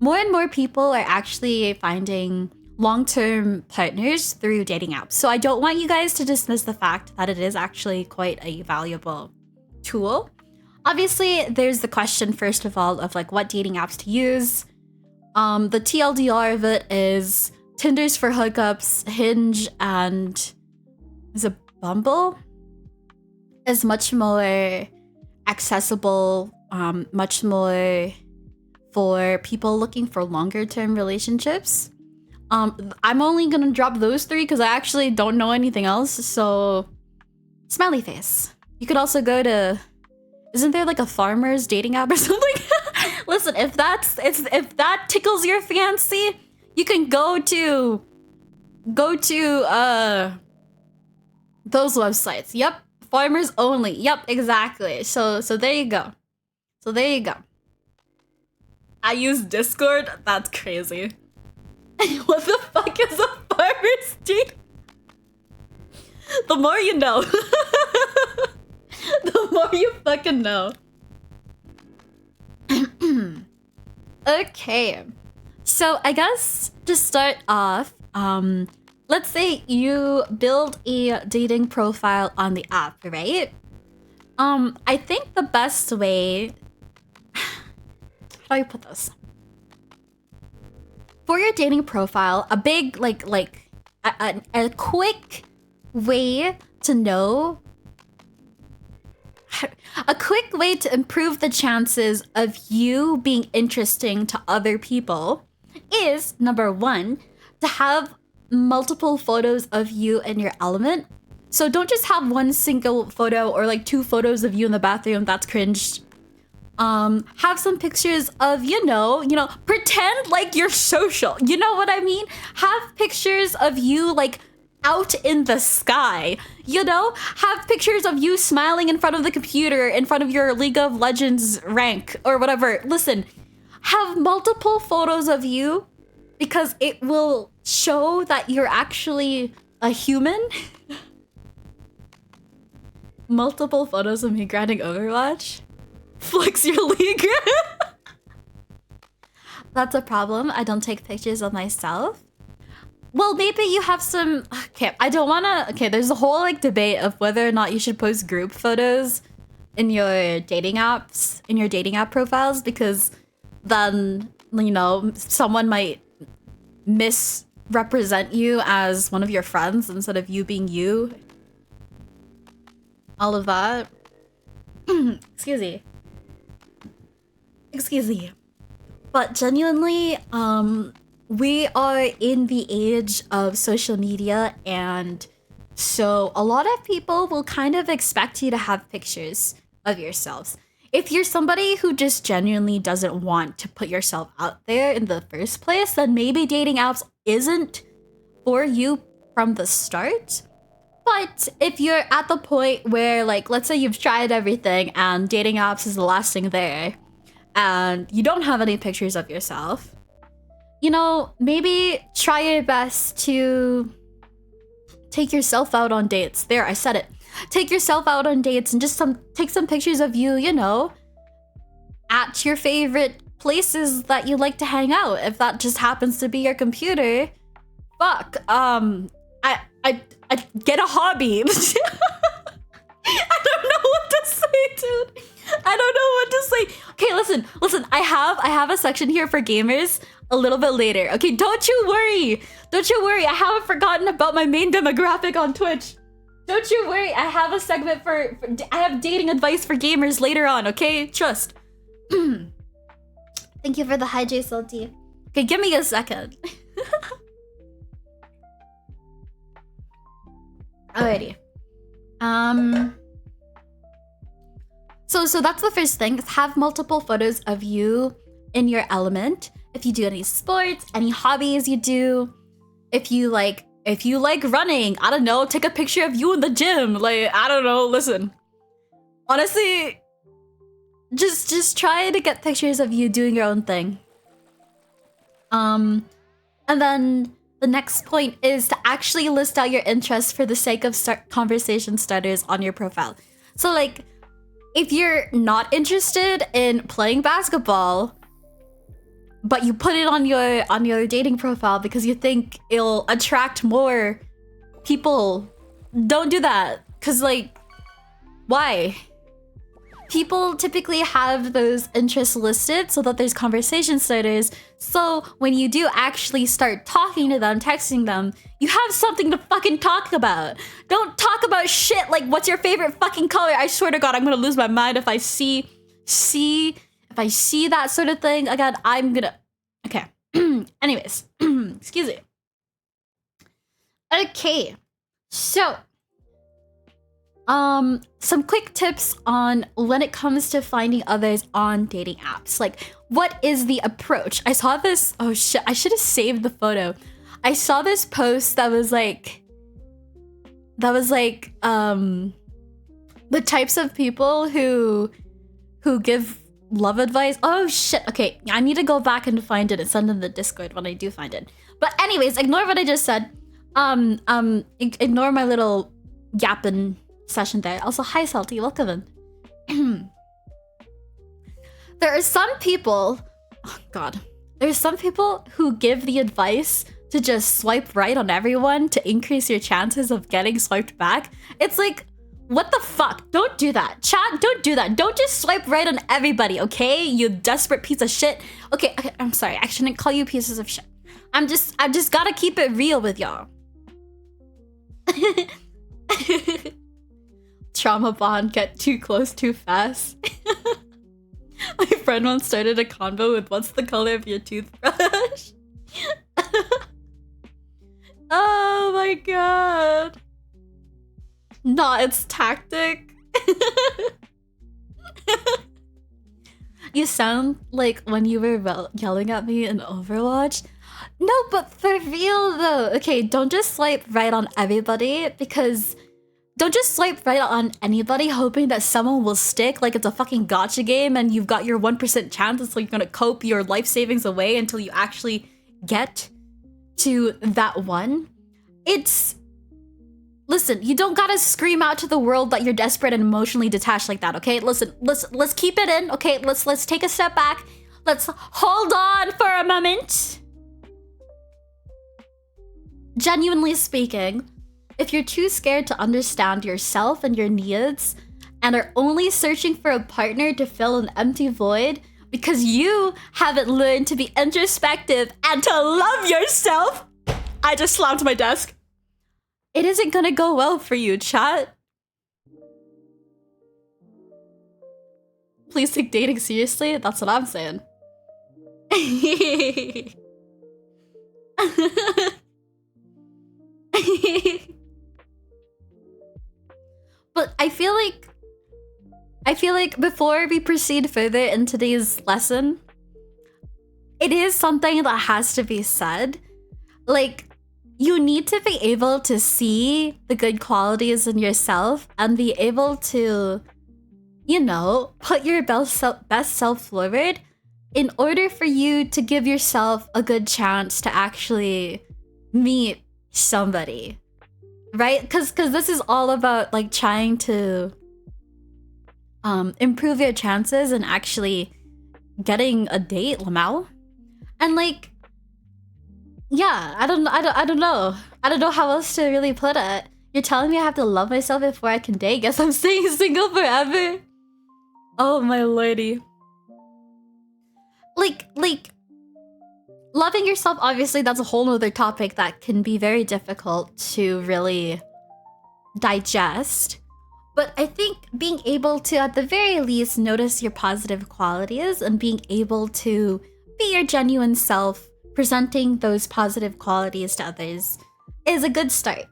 More and more people are actually finding long-term partners through dating apps. So I don't want you guys to dismiss the fact that it is actually quite a valuable tool. Obviously, there's the question, first of all, of like what dating apps to use. The TLDR of it is Tinder's for hookups, Hinge, and is it Bumble? Is much more accessible, much more for people looking for longer term relationships. I'm only gonna drop those three because I actually don't know anything else. So, smiley face. You could also go to, isn't there like a farmer's dating app or something? Listen, if that tickles your fancy, you can go to go to those websites. Yep. Farmers only. Yep, exactly. So there you go. So there you go. I use Discord? That's crazy. What the fuck is a farmer's date? The more you know. The more you fucking know. Okay. So I guess to start off, let's say you build a dating profile on the app, right? I think the best way... How do I put this? For your dating profile, a big, a quick way to know... A quick way to improve the chances of you being interesting to other people is, number one, to have multiple photos of you in your element. So don't just have one single photo or like 2 photos of you in the bathroom. That's cringe. Have some pictures of, pretend like you're social. You know what I mean? Have pictures of you like out in the sky, have pictures of you smiling in front of the computer, in front of your League of Legends rank or whatever. Listen, have multiple photos of you because it will show that you're actually a human. Multiple photos of me grinding Overwatch. Flex your league. That's a problem. I don't take pictures of myself. Well, maybe you have some... Okay, I don't want to... Okay, there's a whole debate of whether or not you should post group photos in your dating apps, in your dating app profiles, because then, someone might misrepresent you as one of your friends instead of you being you. All of that. Excuse me. Excuse me. But genuinely, we are in the age of social media, and so a lot of people will kind of expect you to have pictures of yourselves. If you're somebody who just genuinely doesn't want to put yourself out there in the first place, then maybe dating apps isn't for you from the start. But if you're at the point where, let's say you've tried everything and dating apps is the last thing there, and you don't have any pictures of yourself, maybe try your best to take yourself out on dates. There, I said it. Take yourself out on dates and just take some pictures of you, at your favorite places that you like to hang out. If that just happens to be your computer, fuck. I get a hobby. I don't know what to say, dude. I don't know what to say. Okay, listen. I have a section here for gamers a little bit later. Okay, don't you worry. I haven't forgotten about my main demographic on Twitch. Don't you worry. I have a segment I have dating advice for gamers later on. Okay, trust. Thank you for the hi, J Salty. Okay, give me a second. Alrighty. So that's the first thing. Is have multiple photos of you in your element. If you do any sports, any hobbies you do, if you like running, I don't know, take a picture of you in the gym. I don't know, listen. Honestly, just try to get pictures of you doing your own thing. And then the next point is to actually list out your interests for the sake of conversation starters on your profile. So if you're not interested in playing basketball, but you put it on your dating profile because you think it'll attract more people, don't do that. Cause why? People typically have those interests listed so that there's conversation starters. So when you do actually start talking to them, texting them, you have something to fucking talk about. Don't talk about shit like what's your favorite fucking color. I swear to God, I'm gonna lose my mind if I see that sort of thing again. I'm gonna... Okay. Anyways. Excuse me. Okay. So... some quick tips on when it comes to finding others on dating apps. What is the approach? I saw this. Oh shit, I should have saved the photo. I saw this post that was like the types of people who give love advice. Oh shit. Okay, I need to go back and find it and send in the Discord when I do find it. But anyways, ignore what I just said. Ignore my little yapping session there. Also, hi Salty, welcome in. There are some people, oh god, there's some people who give the advice to just swipe right on everyone to increase your chances of getting swiped back. It's like, what the fuck? Don't do that. Chat, don't do that. Don't just swipe right on everybody, okay? You desperate piece of shit. Okay, I'm sorry. I shouldn't call you pieces of shit. I've just gotta keep it real with y'all. Trauma bond, get too close too fast. My friend once started a convo with what's the color of your toothbrush? Oh my god. Nah, it's tactic. You sound like when you were yelling at me in Overwatch. No, but for real though. Okay, don't just swipe right on everybody, because don't just swipe right on anybody hoping that someone will stick like it's a fucking gacha game and you've got your 1% chance. It's like you're gonna cope your life savings away until you actually get to that one. Listen, you don't gotta scream out to the world that you're desperate and emotionally detached like that, okay? Listen, let's keep it in, okay? Let's take a step back. Let's hold on for a moment. Genuinely speaking, if you're too scared to understand yourself and your needs and are only searching for a partner to fill an empty void because you haven't learned to be introspective and to love yourself, I just slammed my desk. It isn't gonna go well for you, chat. Please take dating seriously. That's what I'm saying. But I feel like before we proceed further in today's lesson, it is something that has to be said. Like, you need to be able to see the good qualities in yourself and be able to, you know, put your best self forward in order for you to give yourself a good chance to actually meet somebody, right? Because this is all about like trying to improve your chances and actually getting a date, Lamau. And like, yeah, I don't know how else to really put it. You're telling me I have to love myself before I can date? Guess I'm staying single forever. Oh my lordy. Like loving yourself, obviously that's a whole nother topic that can be very difficult to really digest. But I think being able to, at the very least, notice your positive qualities and being able to be your genuine self, presenting those positive qualities to others, is a good start.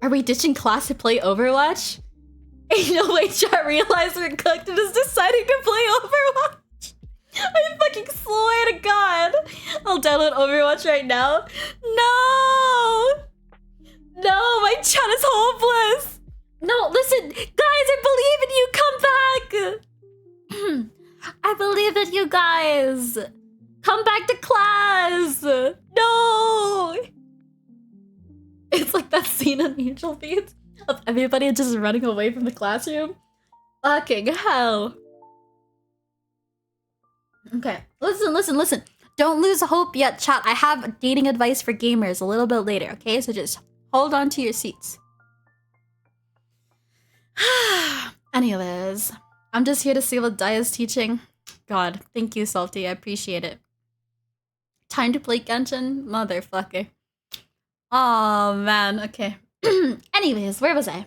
Are we ditching class to play Overwatch? Ain't no way chat realized we're cooked and is deciding to play Overwatch. I fucking swear to God. I'll download Overwatch right now. No! No, my chat is hopeless. No, listen, guys, I believe in you. Come back. I believe in you guys. Come back to class. No. It's like that scene in Angel Beats of everybody just running away from the classroom. Fucking hell. Okay, listen. Don't lose hope yet, chat. I have dating advice for gamers a little bit later, okay? So just hold on to your seats. Anyways, I'm just here to see what Dia is teaching. God, thank you, Salty. I appreciate it. Time to play Genshin? Motherfucker. Oh man, okay. Anyways, where was I?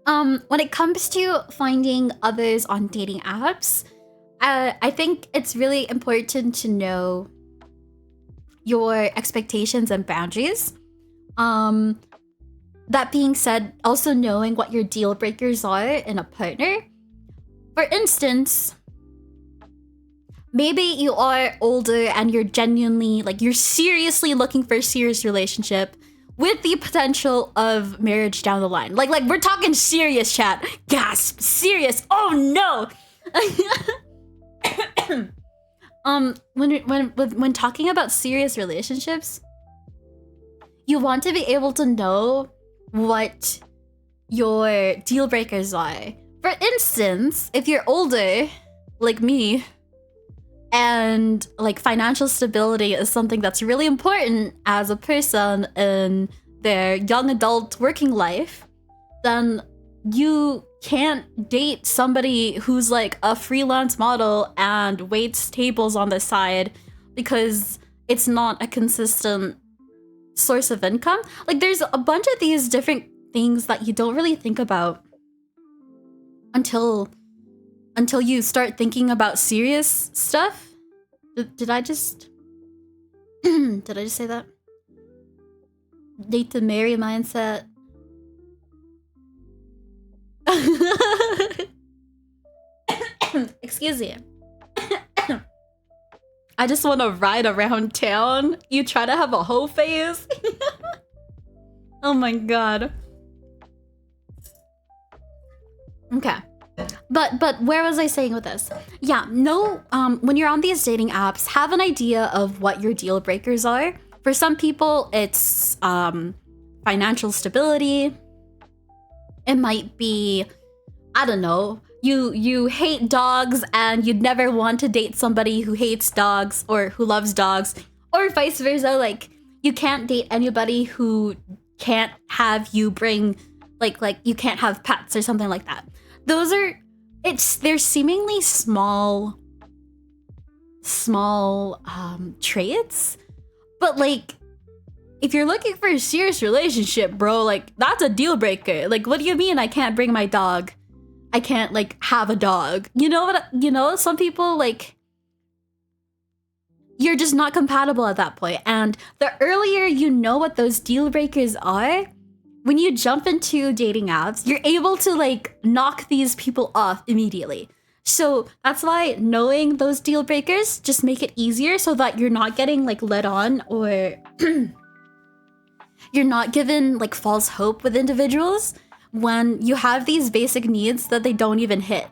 When it comes to finding others on dating apps, I think it's really important to know your expectations and boundaries. That being said, also knowing what your deal breakers are in a partner. For instance, maybe you are older and you're genuinely, like, you're seriously looking for a serious relationship with the potential of marriage down the line. Like we're talking serious, chat. Gasp, serious. Oh no. When talking about serious relationships, you want to be able to know what your deal breakers are. For instance, if you're older, like me, and like financial stability is something that's really important as a person in their young adult working life, then you can't date somebody who's like a freelance model and waits tables on the side because it's not a consistent source of income. Like there's a bunch of these different things that you don't really think about until you start thinking about serious stuff. Did I just say that? Date to marry mindset. Excuse me. I just want to ride around town. You try to have a whole phase. Oh my god. Okay. But where was I saying with this? Yeah, no, when you're on these dating apps, have an idea of what your deal breakers are. For some people, it's financial stability. It might be, I don't know, you hate dogs and you'd never want to date somebody who hates dogs or who loves dogs, or vice versa. Like you can't date anybody who can't have you bring, like you can't have pets or something like that. Those are, they're seemingly small traits, but like if you're looking for a serious relationship, bro, like that's a deal breaker. Like what do you mean I can't bring my dog? I can't like have a dog. You know what? You know, some people, like, you're just not compatible at that point. And the earlier you know what those deal breakers are, when you jump into dating apps, you're able to like knock these people off immediately. So that's why knowing those deal breakers just make it easier so that you're not getting like led on, or you're not given like false hope with individuals when you have these basic needs that they don't even hit.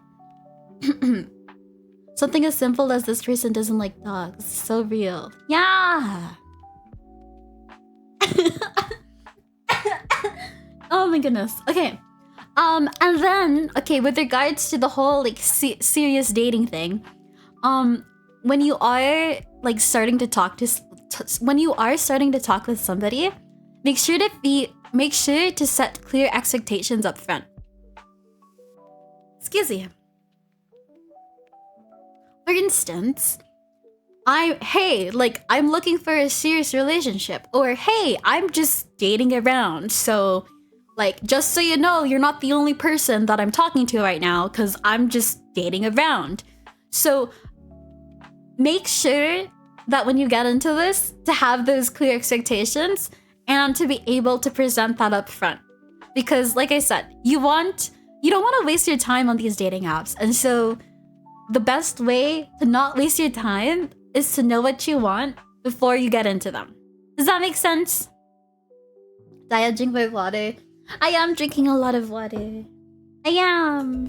Something as simple as this person doesn't like dogs. So real. Yeah. Oh my goodness. Okay. And then, okay, with regards to the whole like serious dating thing, when you are like starting to talk to with somebody, make sure to set clear expectations up front. Excuse me. For instance, I'm looking for a serious relationship, or hey, I'm just dating around. So like, just so you know, you're not the only person that I'm talking to right now, because I'm just dating around. So make sure that when you get into this, to have those clear expectations and to be able to present that up front. Because like I said, you don't want to waste your time on these dating apps. And so the best way to not waste your time is to know what you want before you get into them. Does that make sense? Dia, drink my water. I am drinking a lot of water. I am.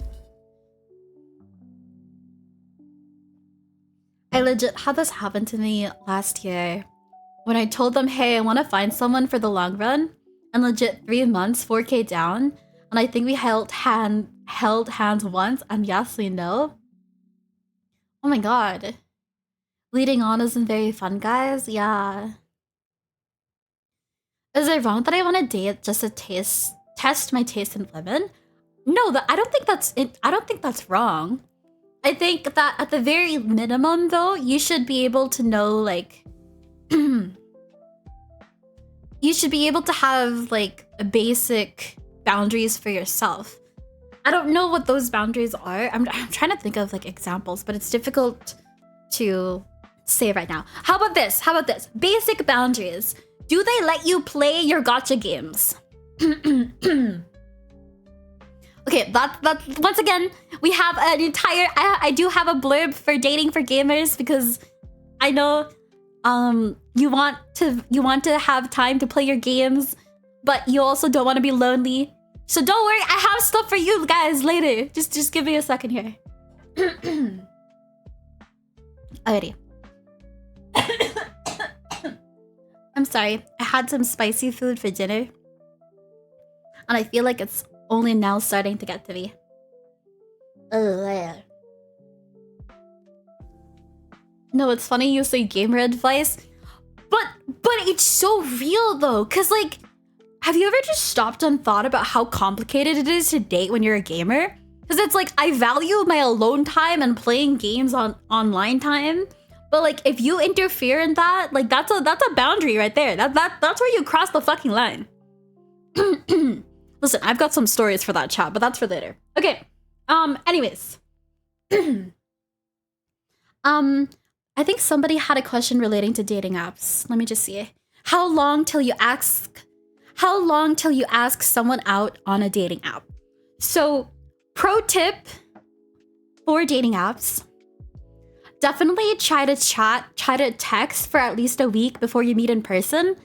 I legit had this happen to me last year when I told them, hey, I want to find someone for the long run, and legit 3 months, 4K down, and I think we held hands once, and yes, we know. Oh my god. Leading on isn't very fun, guys. Yeah. Is it wrong that I want to date just to test my taste in women? No, I don't think that's it. I don't think that's wrong. I think that at the very minimum, though, you should be able to know, like, you should be able to have like basic boundaries for yourself. I don't know what those boundaries are. I'm trying to think of like examples, but it's difficult to say right now. How about this? Basic boundaries. Do they let you play your gacha games? Okay, that once again, we have an entire I do have a blurb for dating for gamers because I know you want to have time to play your games, but you also don't want to be lonely. So don't worry, I have stuff for you guys later. Just give me a second here. Alrighty. I'm sorry. I had some spicy food for dinner. And I feel like it's only now starting to get to me. Ugh. No, it's funny you say gamer advice. But it's so real though. Cause like, have you ever just stopped and thought about how complicated it is to date when you're a gamer? Cause it's like, I value my alone time and playing games on online time. But like, if you interfere in that, like that's a boundary right there. That's where you cross the fucking line. Listen, I've got some stories for that chat, but that's for later. Okay. Anyways. I think somebody had a question relating to dating apps. Let me just see. How long till you ask someone out on a dating app? So, pro tip for dating apps. Definitely try to text for at least a week before you meet in person.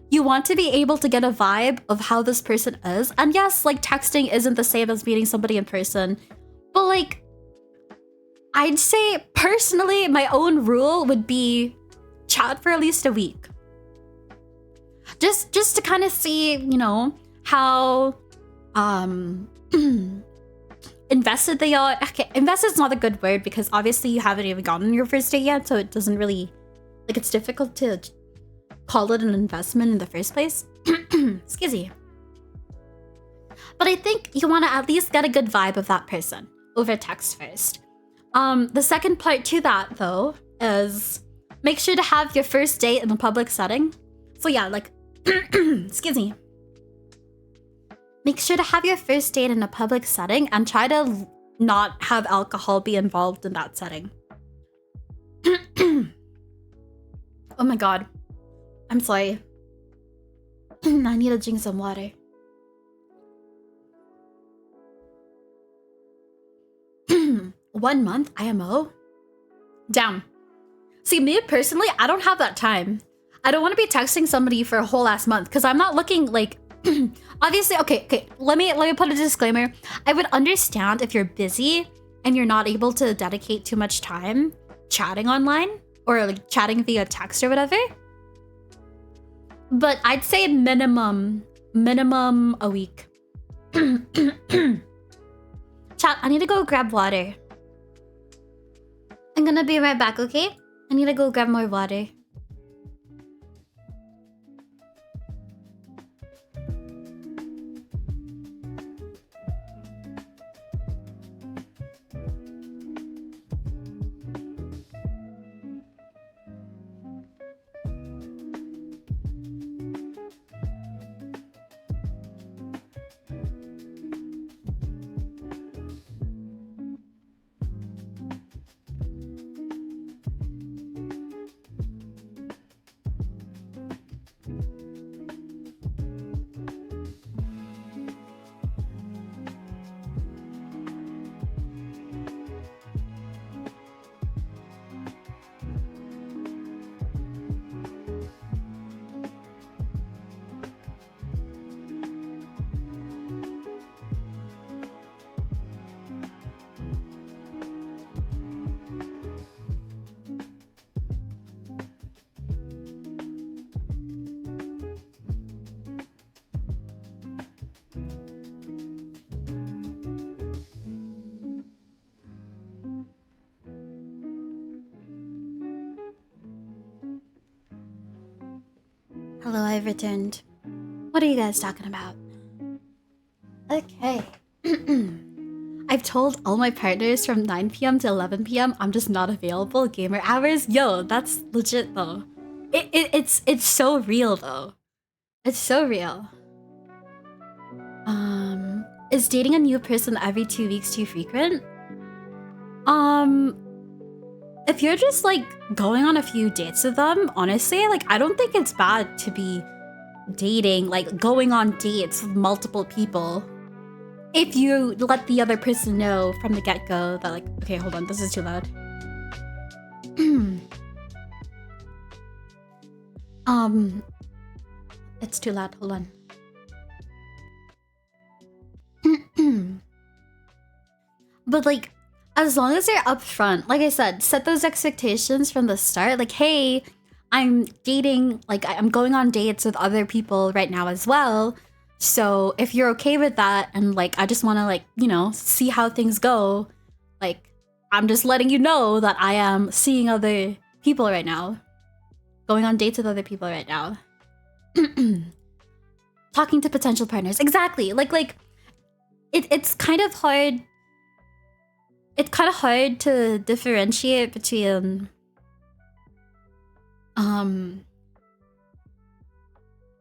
You want to be able to get a vibe of how this person is. And yes, like texting isn't the same as meeting somebody in person. But like, I'd say personally, my own rule would be chat for at least a week. Just to kind of see, you know, how invested they are. Okay, invested is not a good word because obviously you haven't even gotten your first date yet, so it doesn't really, like, it's difficult to call it an investment in the first place. Excuse me. But I think you want to at least get a good vibe of that person over text first. The second part to that though is make sure to have your first date in a public setting. So yeah, like, excuse me. Make sure to have your first date in a public setting and try to not have alcohol be involved in that setting. Oh my god. I'm sorry. I need to drink some water. 1 month IMO? Damn. See, me personally, I don't have that time. I don't want to be texting somebody for a whole ass month because I'm not looking like... Obviously, okay. Let me put a disclaimer. I would understand if you're busy and you're not able to dedicate too much time chatting online or like chatting via text or whatever. But I'd say minimum a week. Chat, I need to go grab water. I'm gonna be right back, okay? I need to go grab more water. Hello, I've returned. What are you guys talking about? Okay. I've told all my partners from 9 p.m. to 11 p.m. I'm just not available gamer hours. Yo, that's legit though. It's so real though. It's so real. Is dating a new person every 2 weeks too frequent? If you're just like going on a few dates with them, honestly, like I don't think it's bad to be dating, like going on dates with multiple people. if you let the other person know from the get-go that, like, okay, hold on, this is too loud. It's too loud, hold on. But like, as long as you're upfront, like I said, set those expectations from the start. Like, hey, I'm dating, like I'm going on dates with other people right now as well. So if you're okay with that, and like I just want to, like, you know, see how things go, like I'm just letting you know that I am seeing other people right now, going on dates with other people right now, talking to potential partners. Exactly. Like it's kind of hard. It's kind of hard to differentiate between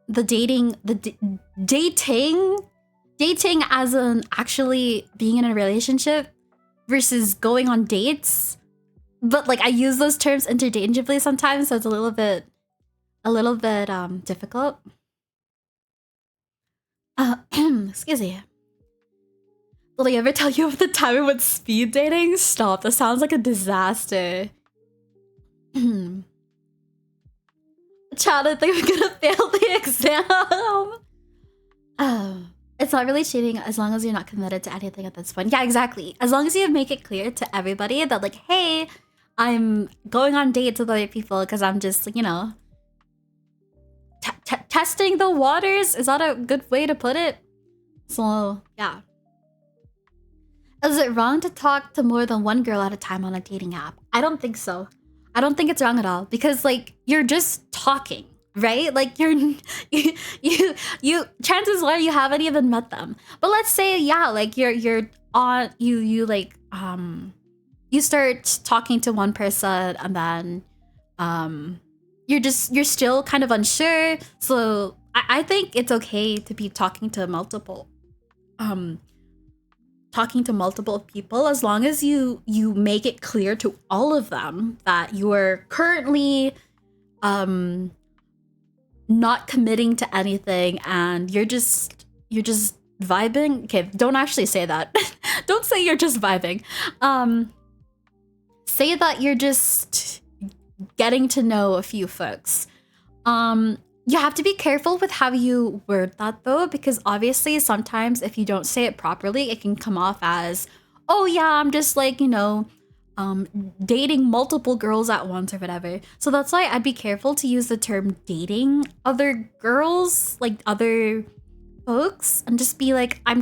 the dating as in actually being in a relationship versus going on dates. But like I use those terms interchangeably sometimes, so it's a little bit difficult. Excuse me. Did I ever tell you of the time I went speed dating? Stop, that sounds like a disaster. Chad, I think I'm gonna fail the exam. It's not really cheating as long as you're not committed to anything at this point. Yeah, exactly. As long as you make it clear to everybody that, like, hey, I'm going on dates with other people because I'm just, you know, testing the waters. Is that a good way to put it? So, yeah. Is it wrong to talk to more than one girl at a time on a dating app? I don't think so. I don't think it's wrong at all, because like you're just talking, right? Like you chances are you haven't even met them. But let's say, yeah, like you're on you you start talking to one person, and then you're still kind of unsure. So I think it's okay to be talking to multiple people, as long as you make it clear to all of them that you are currently not committing to anything, and you're just vibing. Okay, don't actually say that. Don't say you're just vibing. Say that you're just getting to know a few folks. You have to be careful with how you word that, though, because obviously sometimes if you don't say it properly, it can come off as, oh yeah, I'm just like, you know, dating multiple girls at once or whatever. So that's why I'd be careful to use the term dating other girls, like other folks, and just be like, okay,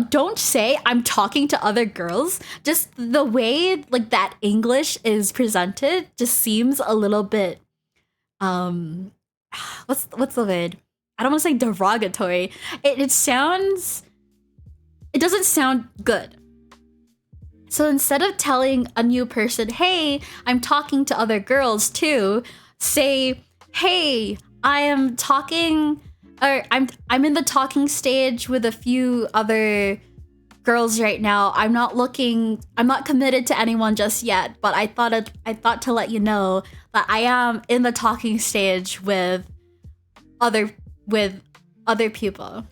don't say I'm talking to other girls. Just the way like that English is presented just seems a little bit what's the word? I don't want to say derogatory. It doesn't sound good. So instead of telling a new person, hey, I'm talking to other girls too, say, hey, I am talking, or I'm in the talking stage with a few other girls right now. I'm not committed to anyone just yet, but I thought to let you know that I am in the talking stage with other people.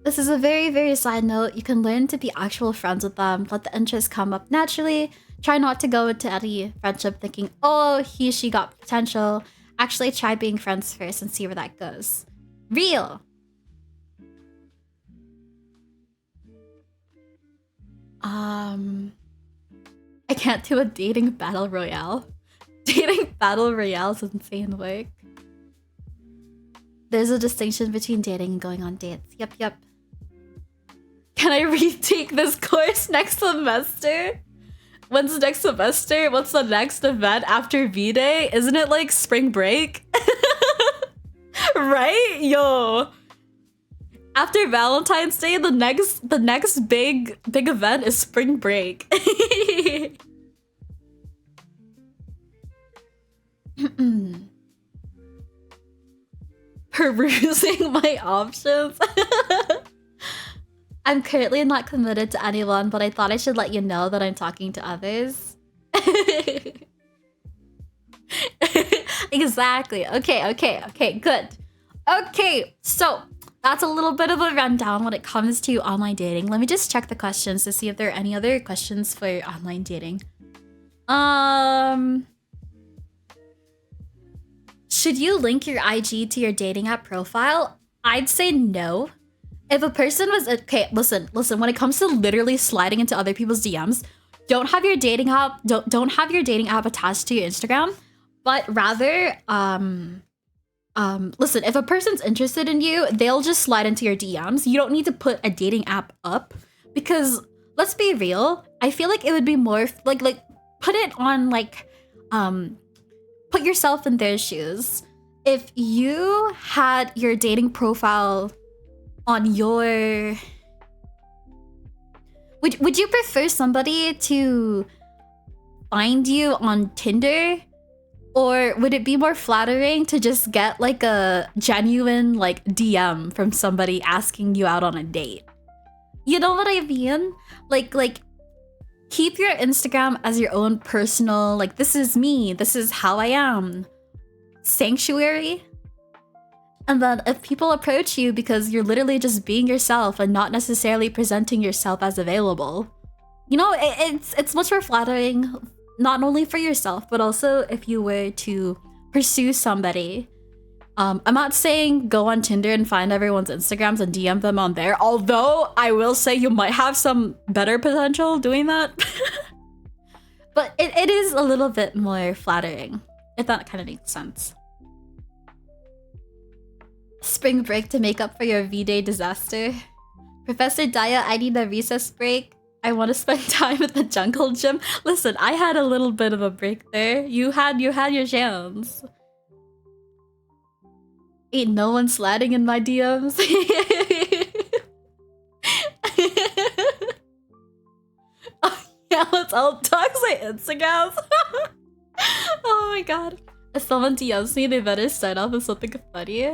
This is a very, very side note. You can learn to be actual friends with them. Let the interest come up naturally. Try not to go into any friendship thinking, oh, she got potential. Actually, try being friends first and see where that goes. Real. I can't do a dating battle royale. Dating battle royale is insane work. There's a distinction between dating and going on dates. Yep. Can I retake this course next semester? When's the next semester? What's the next event after V-Day? Isn't it like spring break? Right? Yo. After Valentine's Day, the next big event is spring break. Perusing my options. I'm currently not committed to anyone, but I thought I should let you know that I'm talking to others. Exactly. Okay, good. Okay, so that's a little bit of a rundown when it comes to online dating. Let me just check the questions to see if there are any other questions for online dating. Should you link your IG to your dating app profile? I'd say no. If a person was okay, listen, when it comes to literally sliding into other people's DMs, don't have your dating app attached to your Instagram, but rather listen, if a person's interested in you, they'll just slide into your DMs. You don't need to put a dating app up because let's be real, I feel like it would be more like put it on put yourself in their shoes. If you had your dating profile on your... Would you prefer somebody to find you on Tinder? Or would it be more flattering to just get like a genuine like DM from somebody asking you out on a date? You know what I mean? Like keep your Instagram as your own personal, like, this is me, this is how I am sanctuary. And then if people approach you because you're literally just being yourself and not necessarily presenting yourself as available, you know, it's much more flattering, not only for yourself, but also if you were to pursue somebody. I'm not saying go on Tinder and find everyone's Instagrams and DM them on there, although I will say you might have some better potential doing that. But it is a little bit more flattering, if that kind of makes sense. Spring break to make up for your V-Day disaster. Professor Dia, I need a recess break. I want to spend time at the jungle gym. Listen, I had a little bit of a break there. You had your chance. Ain't no one sliding in my DMs. Oh, yeah, let's all talk my Instagrams. Oh my god. If someone DMs me, they better start off with something funny.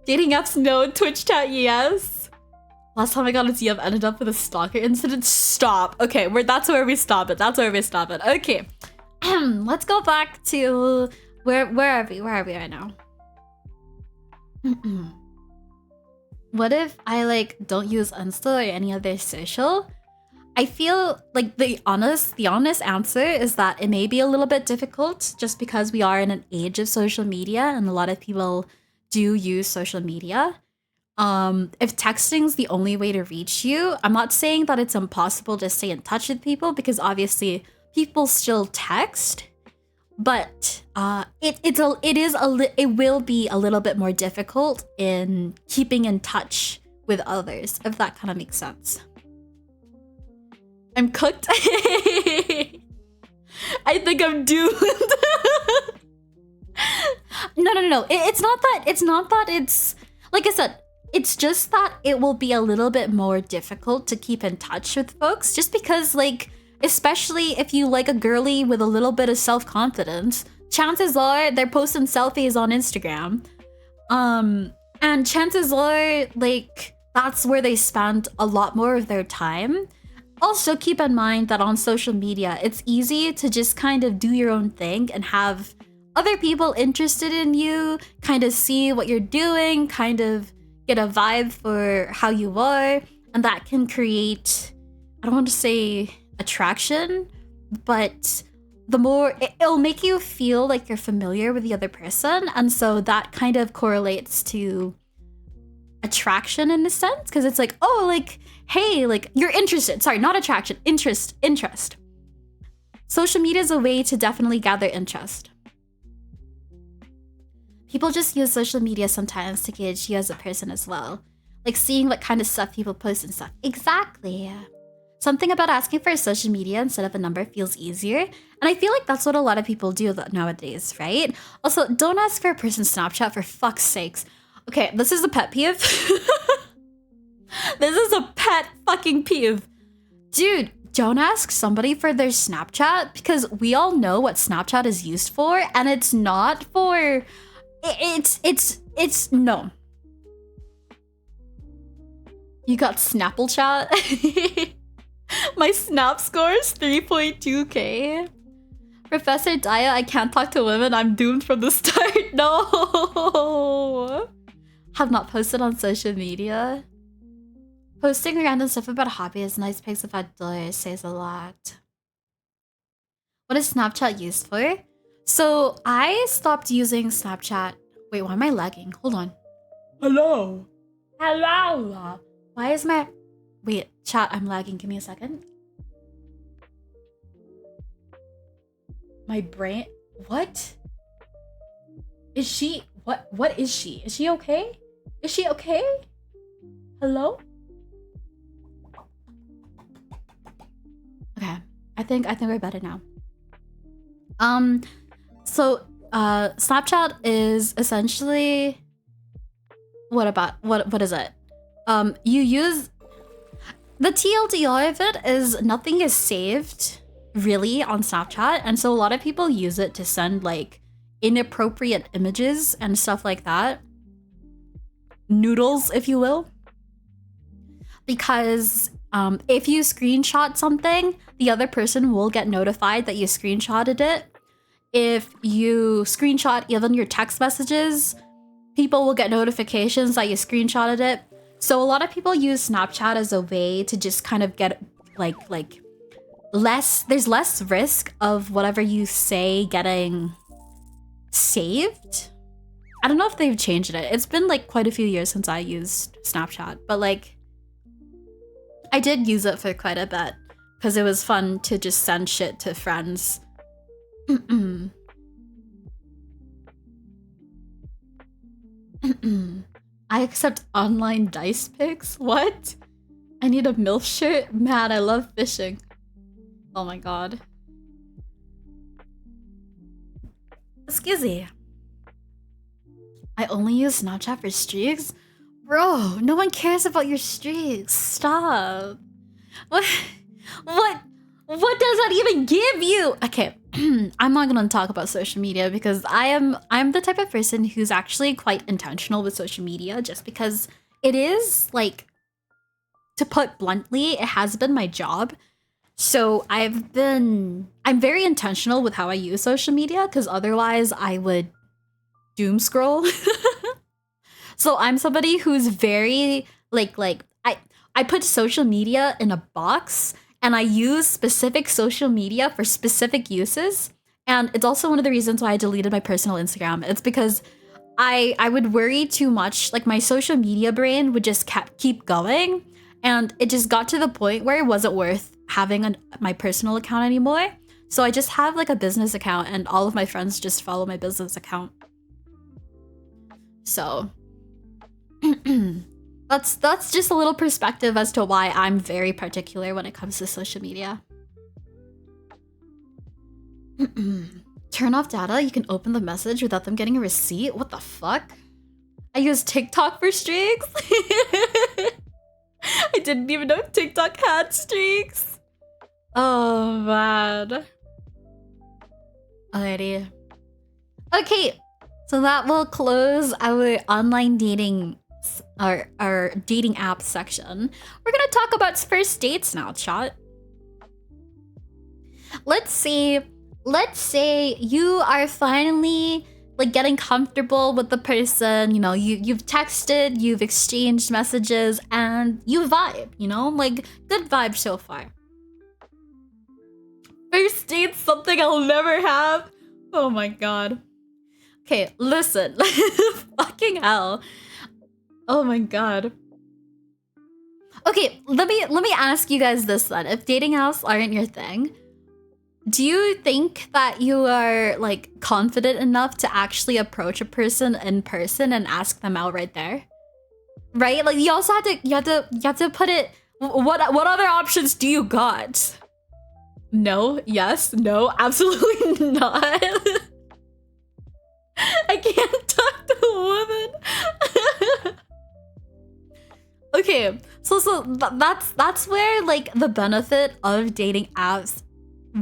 Dating apps, no. Twitch chat, yes. Last time I got a DM ended up with a stalker incident. Stop. Okay, that's where we stop it. Okay. Let's go back to where are we right now? What if I don't use Insta or any other social? I feel like the honest answer is that it may be a little bit difficult just because we are in an age of social media and a lot of people do use social media. If texting's the only way to reach you, I'm not saying that it's impossible to stay in touch with people because obviously people still text. But it will be a little bit more difficult in keeping in touch with others, if that kind of makes sense. I'm cooked. I think I'm doomed. No. It's not that it's like I said. It's just that it will be a little bit more difficult to keep in touch with folks, just because especially if you like a girly with a little bit of self-confidence, chances are they're posting selfies on Instagram. And chances are, that's where they spend a lot more of their time. Also, keep in mind that on social media, it's easy to just kind of do your own thing and have other people interested in you, kind of see what you're doing, kind of get a vibe for how you are. And that can create, I don't want to say attraction, but the more it'll make you feel like you're familiar with the other person, and so that kind of correlates to attraction in a sense, because it's like, oh, hey, you're interested. Sorry, not attraction, interest. Social media is a way to definitely gather interest. People just use social media sometimes to gauge you as a person as well, seeing what kind of stuff people post and stuff. Exactly. Something about asking for a social media instead of a number feels easier. And I feel like that's what a lot of people do nowadays, right? Also, don't ask for a person's Snapchat, for fuck's sakes. Okay, this is a pet peeve. This is a pet fucking peeve. Dude, don't ask somebody for their Snapchat because we all know what Snapchat is used for, and it's not for... It's no. You got Snapple chat? My snap score is 3.2k. Professor Dia, I can't talk to women. I'm doomed from the start. No. Have not posted on social media. Posting random stuff about hobbies, nice pics of outdoors says a lot. What is Snapchat used for? So I stopped using Snapchat. Wait, why am I lagging? Hold on. Hello. Hello. Why is my... Wait, chat, I'm lagging. Give me a second. My brain... What? Is she... What is she? Is she okay? Is she okay? Hello? Okay. I think we're better now. So Snapchat is essentially what is it? You use the TLDR of it is nothing is saved really on Snapchat, and so a lot of people use it to send like inappropriate images and stuff like that. Noodles, if you will. Because if you screenshot something, the other person will get notified that you screenshotted it. If you screenshot even your text messages, people will get notifications that you screenshotted it. So a lot of people use Snapchat as a way to just kind of get like there's less risk of whatever you say getting saved. I don't know if they've changed it. It's been like quite a few years since I used Snapchat, but like I did use it for quite a bit because it was fun to just send shit to friends. I accept online dice picks? What? I need a MILF shirt? Man, I love fishing. Oh my god. Excuse me. I only use Snapchat for streaks? Bro, no one cares about your streaks. Stop. What does that even give you? Okay, I'm not gonna talk about social media because I'm the type of person who's actually quite intentional with social media, just because it is, like, to put bluntly, it has been my job. So I'm very intentional with how I use social media because otherwise I would doom scroll. So I'm somebody who's very I put social media in a box and I use specific social media for specific uses. And it's also one of the reasons why I deleted my personal Instagram. It's because I would worry too much. Like my social media brain would just keep going. And it just got to the point where it wasn't worth having my personal account anymore. So I just have like a business account and all of my friends just follow my business account. So that's just a little perspective as to why I'm very particular when it comes to social media. Turn off data, you can open the message without them getting a receipt? What the fuck? I use TikTok for streaks? I didn't even know TikTok had streaks. Oh man. Alrighty. Okay, so that will close our online dating, our dating app section. We're gonna talk about first dates now, chat. Let's say you are finally like getting comfortable with the person, you know, you've texted, you've exchanged messages, and you vibe, you know, like good vibe so far. First date's something I'll never have. Oh my god. Okay, listen. Fucking hell. Oh my god. Okay, let me ask you guys this then. If dating apps aren't your thing, do you think that you are like confident enough to actually approach a person in person and ask them out right there? Right? Like you also have to put it. What other options do you got? No, yes, no, absolutely not. I can't talk to a woman. Okay, so that's where like the benefit of dating apps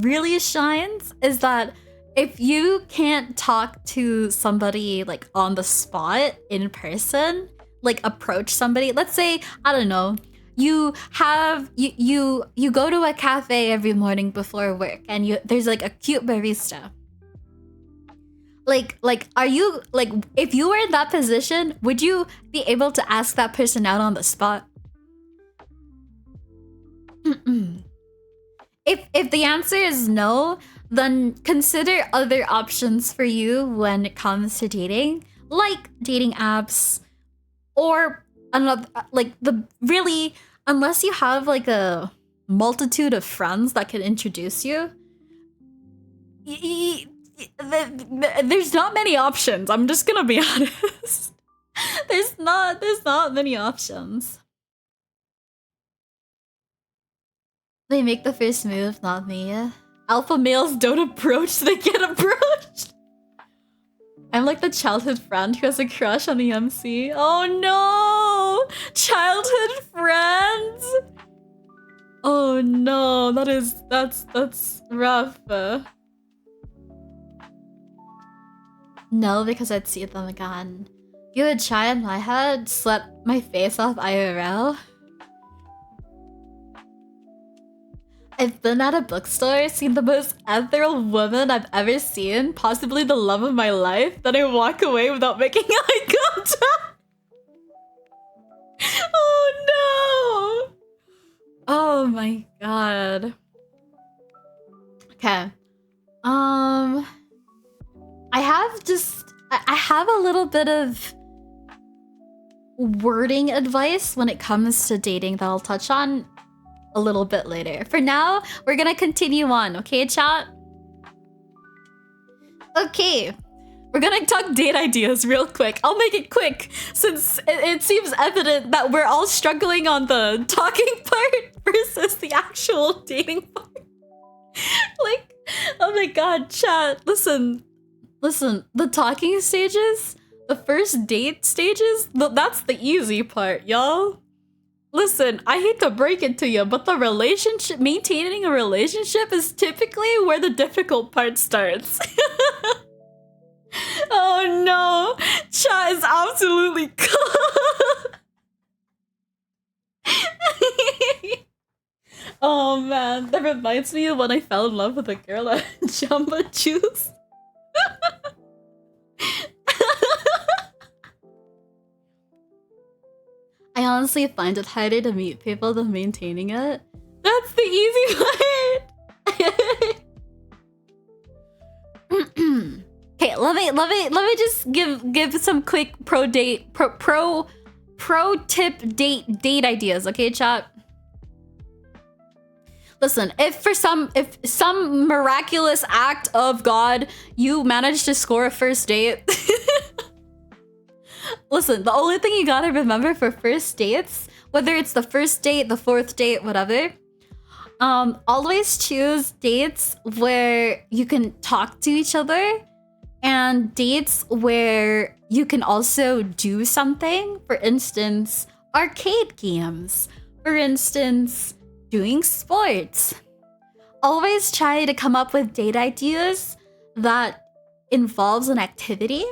really shines, is that if you can't talk to somebody like on the spot in person, like approach somebody, let's say, I don't know, you go to a cafe every morning before work, and there's like a cute barista. Like are you like, if you were in that position, would you be able to ask that person out on the spot? If the answer is no, then consider other options for you when it comes to dating, like dating apps, or another, like the really, unless you have like a multitude of friends that can introduce you, there's not many options. I'm just gonna be honest. There's not many options. They make the first move, not me. Alpha males don't approach, they get approached. I'm like the childhood friend who has a crush on the MC. Oh no! Childhood friends? Oh no, that's rough. No, because I'd see them again. You would try in my head, slept my face off IRL. I've been at a bookstore, seen the most ethereal woman I've ever seen, possibly the love of my life, then I walk away without making eye contact. Oh no! Oh my god. Okay. I have a little bit of wording advice when it comes to dating that I'll touch on a little bit later. For now, we're gonna continue on, okay, chat? Okay, we're gonna talk date ideas real quick. I'll make it quick, since it seems evident that we're all struggling on the talking part versus the actual dating part. Like, oh my god, chat, listen, the talking stages, the first date stages, that's the easy part, y'all. Listen, I hate to break it to you, but the relationship, maintaining a relationship is typically where the difficult part starts. Oh no, chat is absolutely Oh man, that reminds me of when I fell in love with a girl at Jamba Juice. I honestly find it harder to meet people than maintaining it. That's the easy part. Okay, let me just give some quick pro tip date ideas, okay, chat? Listen, if some miraculous act of God you manage to score a first date, listen, the only thing you gotta remember for first dates, whether it's the first date, the fourth date, whatever, always choose dates where you can talk to each other and dates where you can also do something. For instance, arcade games. For instance, doing sports. Always try to come up with date ideas that involves an activity.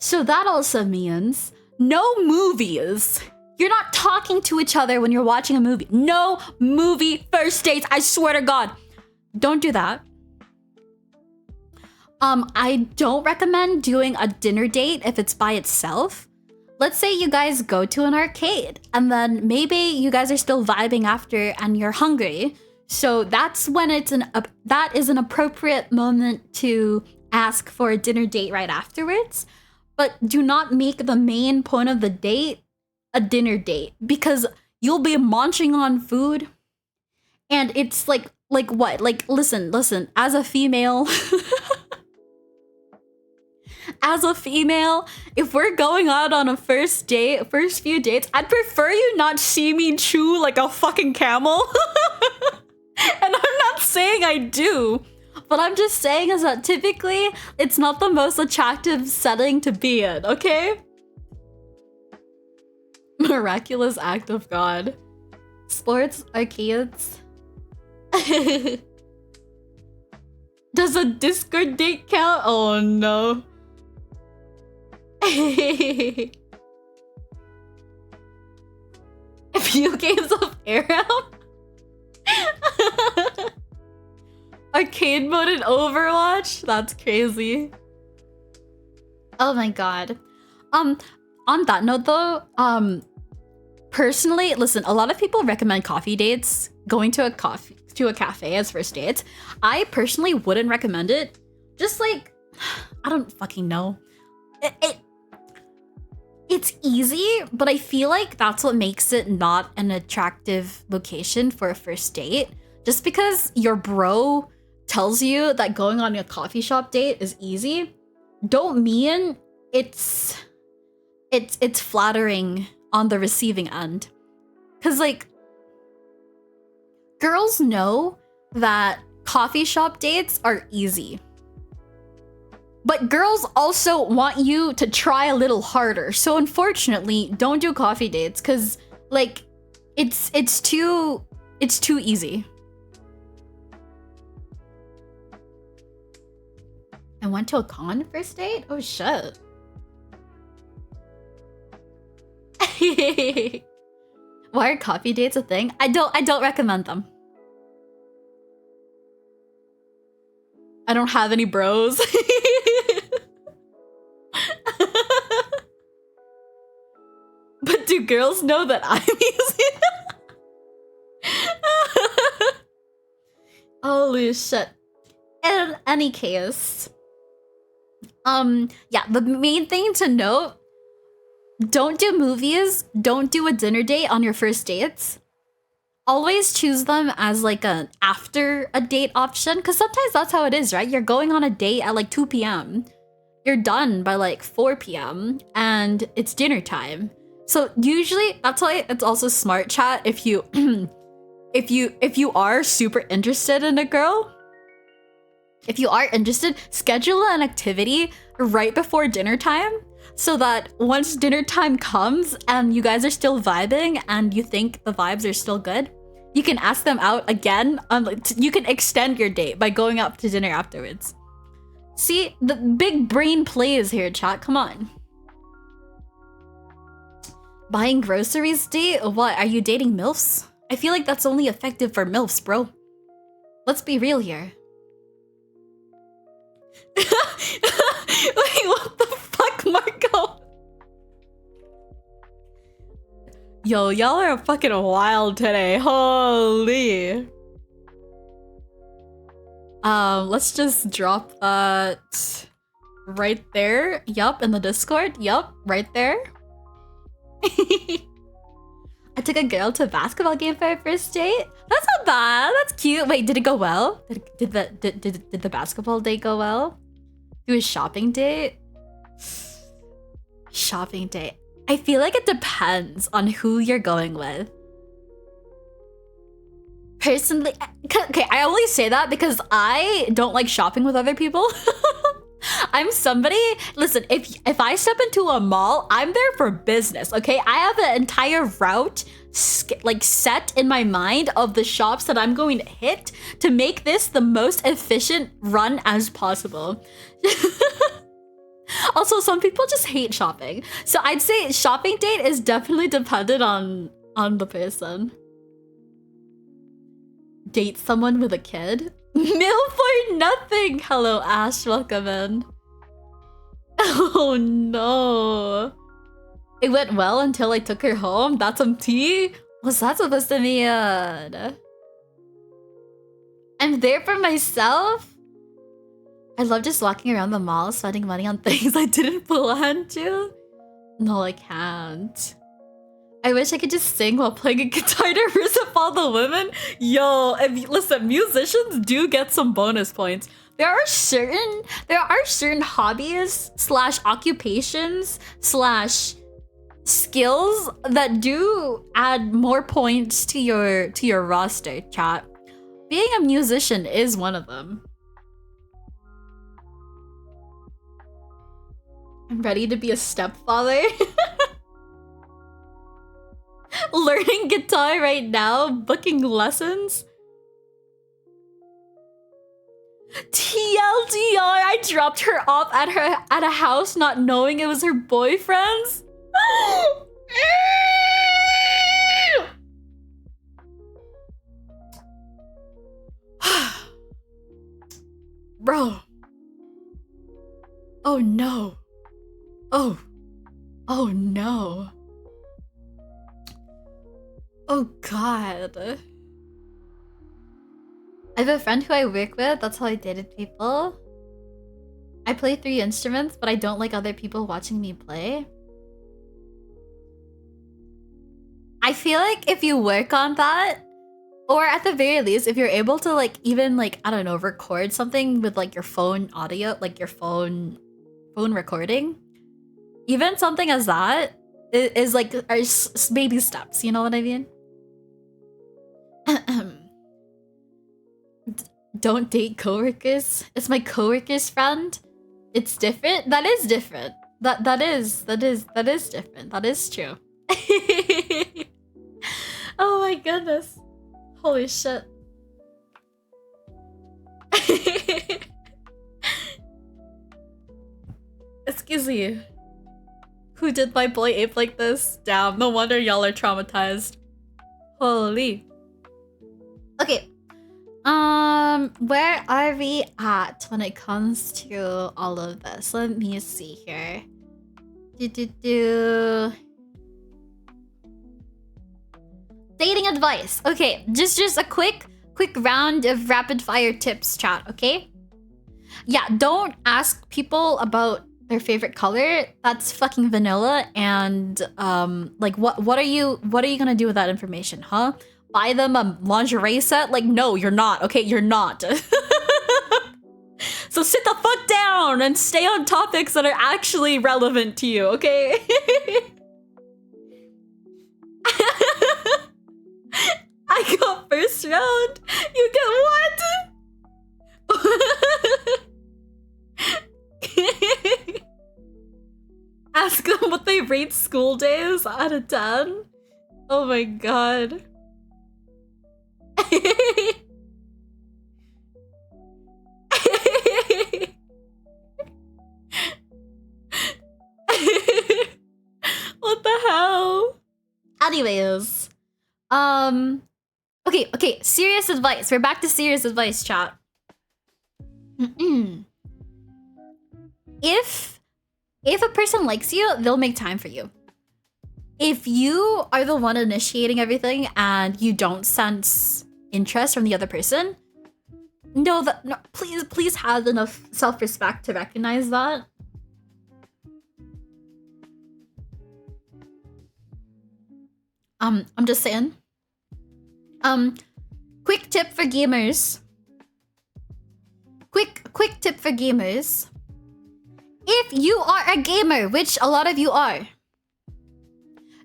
So that also means no movies. You're not talking to each other when you're watching a movie. No movie first dates, I swear to God. Don't do that. I don't recommend doing a dinner date if it's by itself. Let's say you guys go to an arcade and then maybe you guys are still vibing after and you're hungry. So that's when that is an appropriate moment to ask for a dinner date right afterwards. But do not make the main point of the date a dinner date, because you'll be munching on food and it's like what? Like, listen, as a female, if we're going out on a first few dates, I'd prefer you not see me chew like a fucking camel. And I'm not saying I do, but I'm just saying is that typically it's not the most attractive setting to be in, okay? Miraculous act of God. Sports, arcades. Does a Discord date count? Oh no. If Few games of Aram? Arcade mode in Overwatch? That's crazy. Oh my god. On that note though, personally, listen, a lot of people recommend coffee dates, going to a cafe as first dates. I personally wouldn't recommend it. Just like, I don't fucking know. It's easy, but I feel like that's what makes it not an attractive location for a first date. Just because your bro tells you that going on a coffee shop date is easy, don't mean it's flattering on the receiving end. Cause like, girls know that coffee shop dates are easy. But girls also want you to try a little harder. So unfortunately, don't do coffee dates cause like it's too easy. I went to a con first date? Oh shit. Why are coffee dates a thing? I don't recommend them. I don't have any bros. But do girls know that I'm using it? Holy shit. In any case, yeah, the main thing to note, don't do movies, don't do a dinner date on your first dates. Always choose them as like an after a date option, because sometimes that's how it is, right? You're going on a date at like 2 p.m. You're done by like 4 p.m. and it's dinner time. So usually that's why it's also smart, chat, if you if you are super interested in a girl, if you are interested, schedule an activity right before dinner time so that once dinner time comes and you guys are still vibing and you think the vibes are still good, you can ask them out again. You can extend your date by going out to dinner afterwards. See, the big brain plays here, chat. Come on. Buying groceries date? What, are you dating MILFs? I feel like that's only effective for MILFs, bro. Let's be real here. Wait, what the fuck, Marco? Yo, y'all are fucking wild today. Holy. Let's just drop that right there. Yup, in the Discord. Yup, right there. I took a girl to a basketball game for our first date. That's not bad. That's cute. Wait, did it go well? Did the basketball date go well? Do a shopping date? Shopping date. I feel like it depends on who you're going with. Personally, okay, I only say that because I don't like shopping with other people. I'm somebody, listen, if I step into a mall, I'm there for business, okay? I have an entire route like set in my mind of the shops that I'm going to hit to make this the most efficient run as possible. Also, some people just hate shopping. So I'd say shopping date is definitely dependent on the person. Date someone with a kid? Meal for nothing! Hello, Ash, welcome in. Oh no. It went well until I took her home. That's some tea? What's that supposed to mean? I'm there for myself? I love just walking around the mall, spending money on things I didn't plan to. No, I can't. I wish I could just sing while playing a guitar to rip up all the women. Yo, listen, musicians do get some bonus points. There are certain hobbies / occupations / skills that do add more points to your roster, chat. Being a musician is one of them. I'm ready to be a stepfather. Learning guitar right now, booking lessons. TLDR, I dropped her off at a house not knowing it was her boyfriend's. Bro. Oh no. Oh. Oh no. Oh god. I have a friend who I work with, that's how I dated people. I play 3 instruments, but I don't like other people watching me play. I feel like if you work on that, or at the very least, if you're able to like even like, I don't know, record something with like your phone audio, like your phone recording, even something as that is like baby steps, you know what I mean? Don't date coworkers. It's my coworker's friend. It's different. That is different. That is different. That is true. Oh my goodness. Holy shit. Excuse me. Who did my boy ape like this? Damn, no wonder y'all are traumatized. Holy. Okay. Where are we at when it comes to all of this? Let me see here. Dating advice. Okay, just a quick round of rapid fire tips, chat, okay? Yeah, don't ask people about their favorite color. That's fucking vanilla. And like what are you gonna do with that information, huh? Buy them a lingerie set? Like, no, you're not. Okay, you're not. So sit the fuck down and stay on topics that are actually relevant to you, okay? I got first round. You get what? Ask them what they rate school days out of 10. Oh my god. What the hell? Anyways, okay, serious advice. We're back to serious advice, chat. If a person likes you, they'll make time for you. If you are the one initiating everything and you don't sense interest from the other person, no, please have enough self-respect to recognize that. I'm just saying. Quick tip for gamers. Quick tip for gamers. If you are a gamer, which a lot of you are,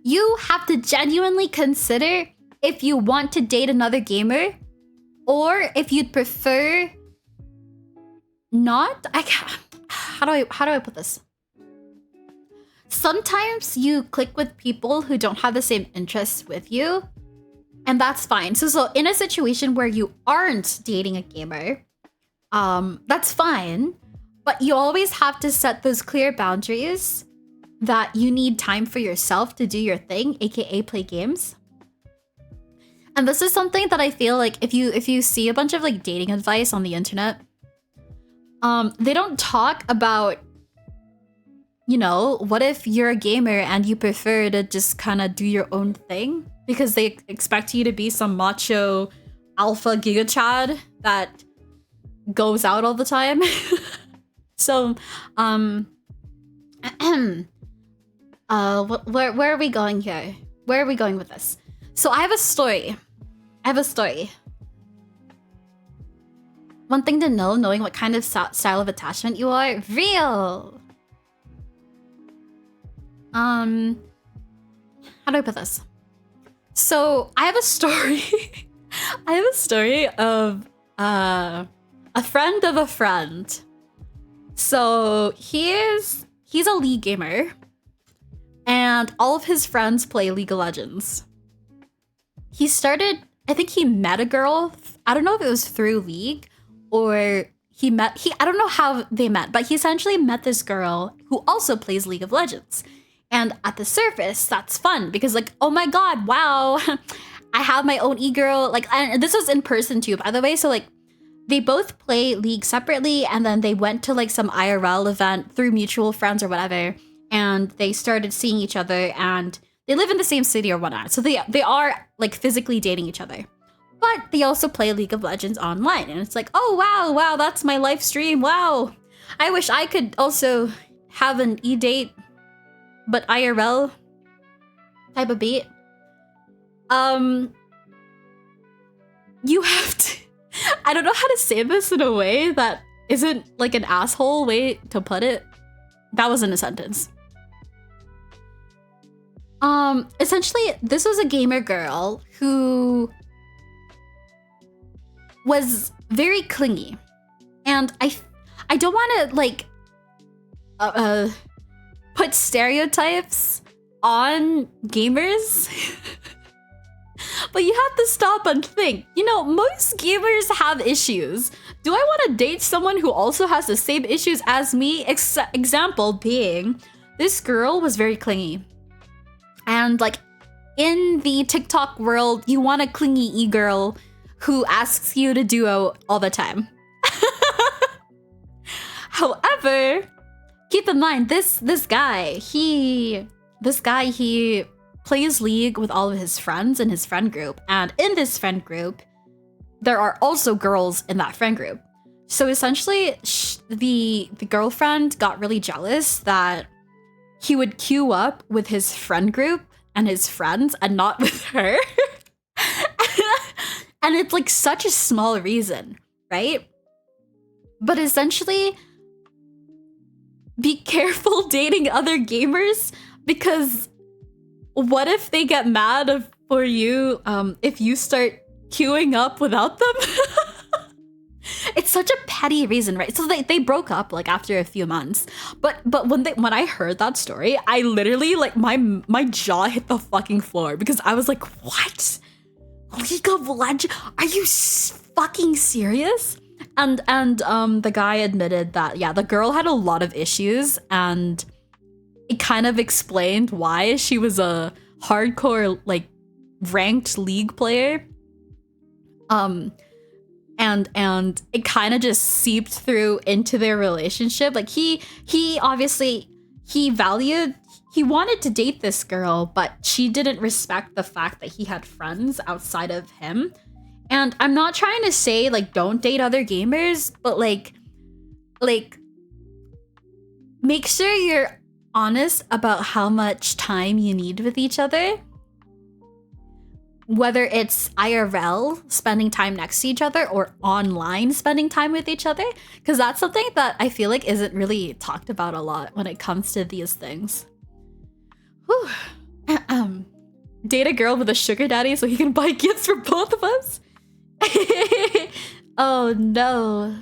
you have to genuinely consider if you want to date another gamer or if you'd prefer not. How do I put this? Sometimes you click with people who don't have the same interests with you, and that's fine. So in a situation where you aren't dating a gamer, that's fine, but you always have to set those clear boundaries that you need time for yourself to do your thing, aka play games. And this is something that I feel like if you see a bunch of like dating advice on the internet, they don't talk about, you know, what if you're a gamer and you prefer to just kind of do your own thing because they expect you to be some macho alpha giga chad that goes out all the time. So, where are we going here? Where are we going with this? So I have a story. One thing to know, knowing what kind of style of attachment you are, real. How do I put this? So I have a story. I have a story of a friend of a friend. So he's a League gamer, and all of his friends play League of Legends. He started, I think he met a girl. I don't know if it was through League or I don't know how they met, but he essentially met this girl who also plays League of Legends. And at the surface, that's fun because like, oh my god, wow, I have my own e-girl. Like, and this was in person too, by the way. So like, they both play League separately, and then they went to like some IRL event through mutual friends or whatever, and they started seeing each other, and they live in the same city or whatnot. So they are like physically dating each other. But they also play League of Legends online, and it's like, oh wow, that's my live stream. Wow. I wish I could also have an e-date, but IRL type of beat. You have to, I don't know how to say this in a way that isn't like an asshole way to put it. That wasn't a sentence. Essentially, this was a gamer girl who was very clingy. And I don't want to like put stereotypes on gamers. But you have to stop and think. You know, most gamers have issues. Do I want to date someone who also has the same issues as me? Example being, this girl was very clingy. And like in the TikTok world, you want a clingy e-girl who asks you to duo all the time. However, keep in mind this guy, he plays League with all of his friends in his friend group, and in this friend group, there are also girls in that friend group. So essentially, the girlfriend got really jealous that he would queue up with his friend group and his friends and not with her. And it's like such a small reason, right? But essentially, be careful dating other gamers, because what if they get mad for you if you start queuing up without them? It's such a petty reason, right? So they broke up like after a few months. But when I heard that story, I literally like my jaw hit the fucking floor, because I was like, what? League of Legends? Are you fucking serious? And the guy admitted that, yeah, the girl had a lot of issues, and it kind of explained why she was a hardcore, like, ranked League player. And it kind of just seeped through into their relationship. Like, he obviously, he wanted to date this girl, but she didn't respect the fact that he had friends outside of him. And I'm not trying to say, like, don't date other gamers, but, like, make sure you're honest about how much time you need with each other. Whether it's IRL, spending time next to each other, or online spending time with each other. Because that's something that I feel like isn't really talked about a lot when it comes to these things. Whew. Date a girl with a sugar daddy so he can buy gifts for both of us? Oh no.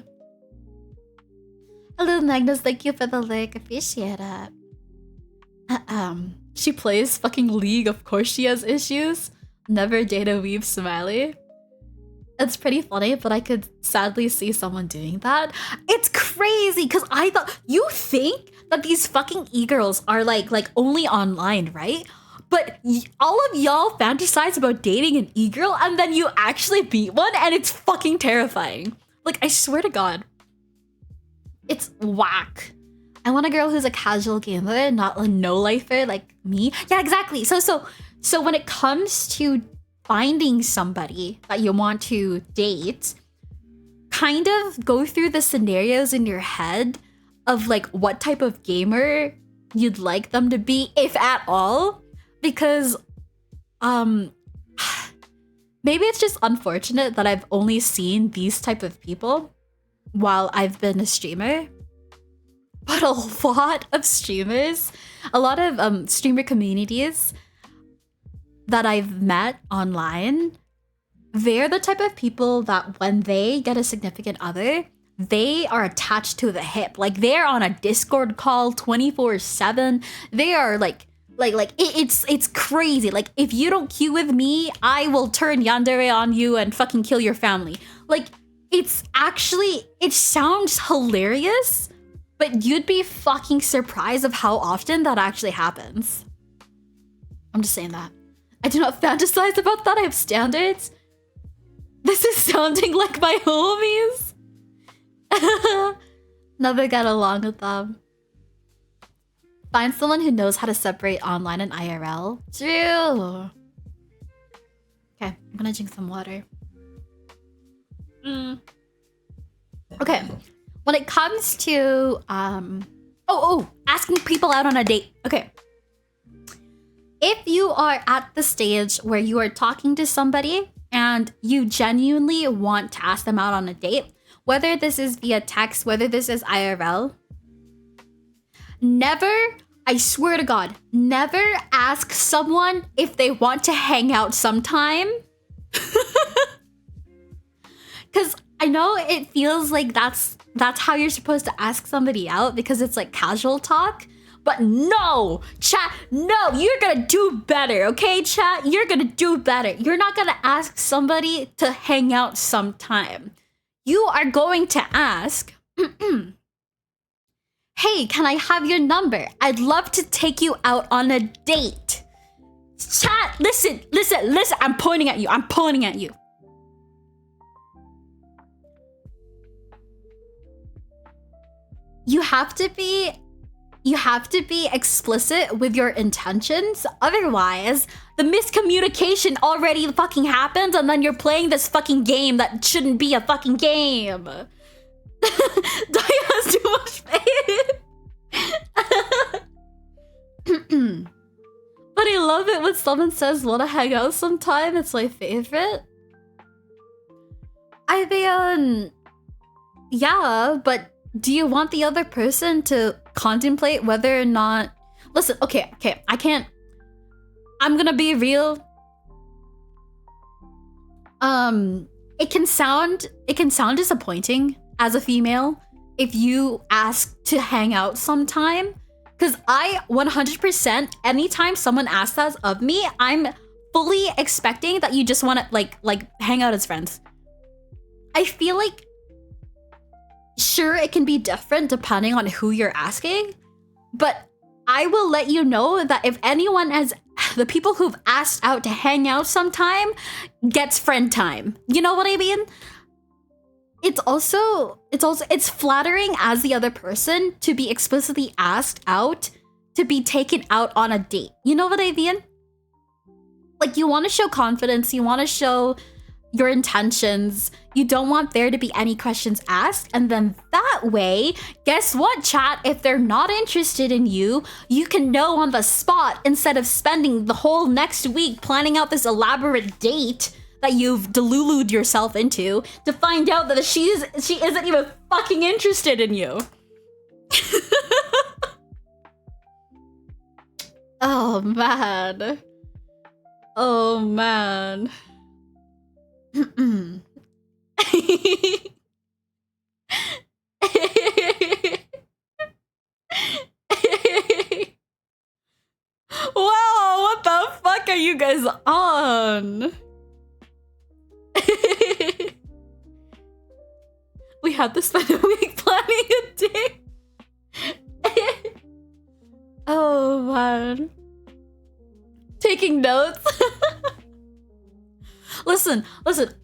Hello Magnus, thank you for the like, appreciate it. She plays fucking League, of course she has issues. Never date a weeb smiley. It's pretty funny, but I could sadly see someone doing that. It's crazy, because I thought, you think that these fucking e-girls are like only online, right? But all of y'all fantasize about dating an e-girl, and then you actually beat one, and it's fucking terrifying. Like, I swear to God. It's whack. I want a girl who's a casual gamer, not a no-lifer like me. Yeah, exactly. So when it comes to finding somebody that you want to date, kind of go through the scenarios in your head of like what type of gamer you'd like them to be, if at all. Because maybe it's just unfortunate that I've only seen these type of people while I've been a streamer. But a lot of streamers, a lot of streamer communities that I've met online, they're the type of people that when they get a significant other, they are attached to the hip. Like, they're on a Discord call 24/7. They are it's crazy. Like, if you don't queue with me, I will turn yandere on you and fucking kill your family. Like, it's actually, it sounds hilarious, but you'd be fucking surprised of how often that actually happens. I'm just saying that. I do not fantasize about that. I have standards. This is sounding like my homies. Never get along with them. Find someone who knows how to separate online and IRL. True. Okay, I'm gonna drink some water. Okay, when it comes to asking people out on a date. Okay, if you are at the stage where you are talking to somebody and you genuinely want to ask them out on a date, whether this is via text, whether this is IRL, never, I swear to God, never ask someone if they want to hang out sometime. Because I know it feels like that's how you're supposed to ask somebody out because it's like casual talk. But no, chat, no, you're gonna do better, okay, chat? You're gonna do better. You're not gonna ask somebody to hang out sometime. You are going to ask, hey, can I have your number? I'd love to take you out on a date. Chat, listen. I'm pointing at you. You have to be explicit with your intentions. Otherwise, the miscommunication already fucking happened and then you're playing this fucking game that shouldn't be a fucking game. Dia has too much faith. But I love it when someone says, wanna hang out sometime? It's my favorite. I mean, yeah, but do you want the other person to contemplate whether or not... Listen, okay, I can't... I'm gonna be real. It can sound disappointing as a female if you ask to hang out sometime. Because I 100%, anytime someone asks that of me, I'm fully expecting that you just want to like hang out as friends. I feel like, sure, it can be different depending on who you're asking, but I will let you know that if anyone has, the people who've asked out to hang out sometime gets friend time. You know what I mean? It's flattering as the other person to be explicitly asked out to be taken out on a date. You know what I mean? Like, you want to show confidence, you want to show your intentions, you don't want there to be any questions asked, and then that way, guess what, chat? If they're not interested in you, you can know on the spot instead of spending the whole next week planning out this elaborate date that you've delulued yourself into to find out that she isn't even fucking interested in you. Oh man. Oh man. Wow, what the fuck are you guys on? We had to spend a week planning a day. Oh man. Taking notes. Listen,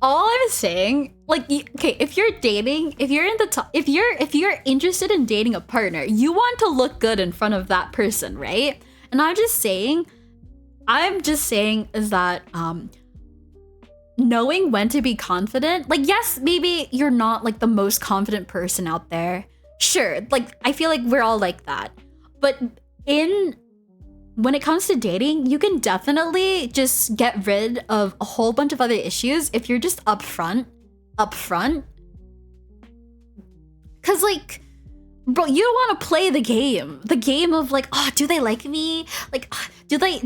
all I'm saying, like, okay, if you're dating, if you're interested in dating a partner, you want to look good in front of that person, right? And I'm just saying is that knowing when to be confident, like, yes, maybe you're not like the most confident person out there. Sure, like, I feel like we're all like that. But when it comes to dating, you can definitely just get rid of a whole bunch of other issues if you're just upfront. Cause like, bro, you don't want to play the game of like, oh, do they like me? Like, do they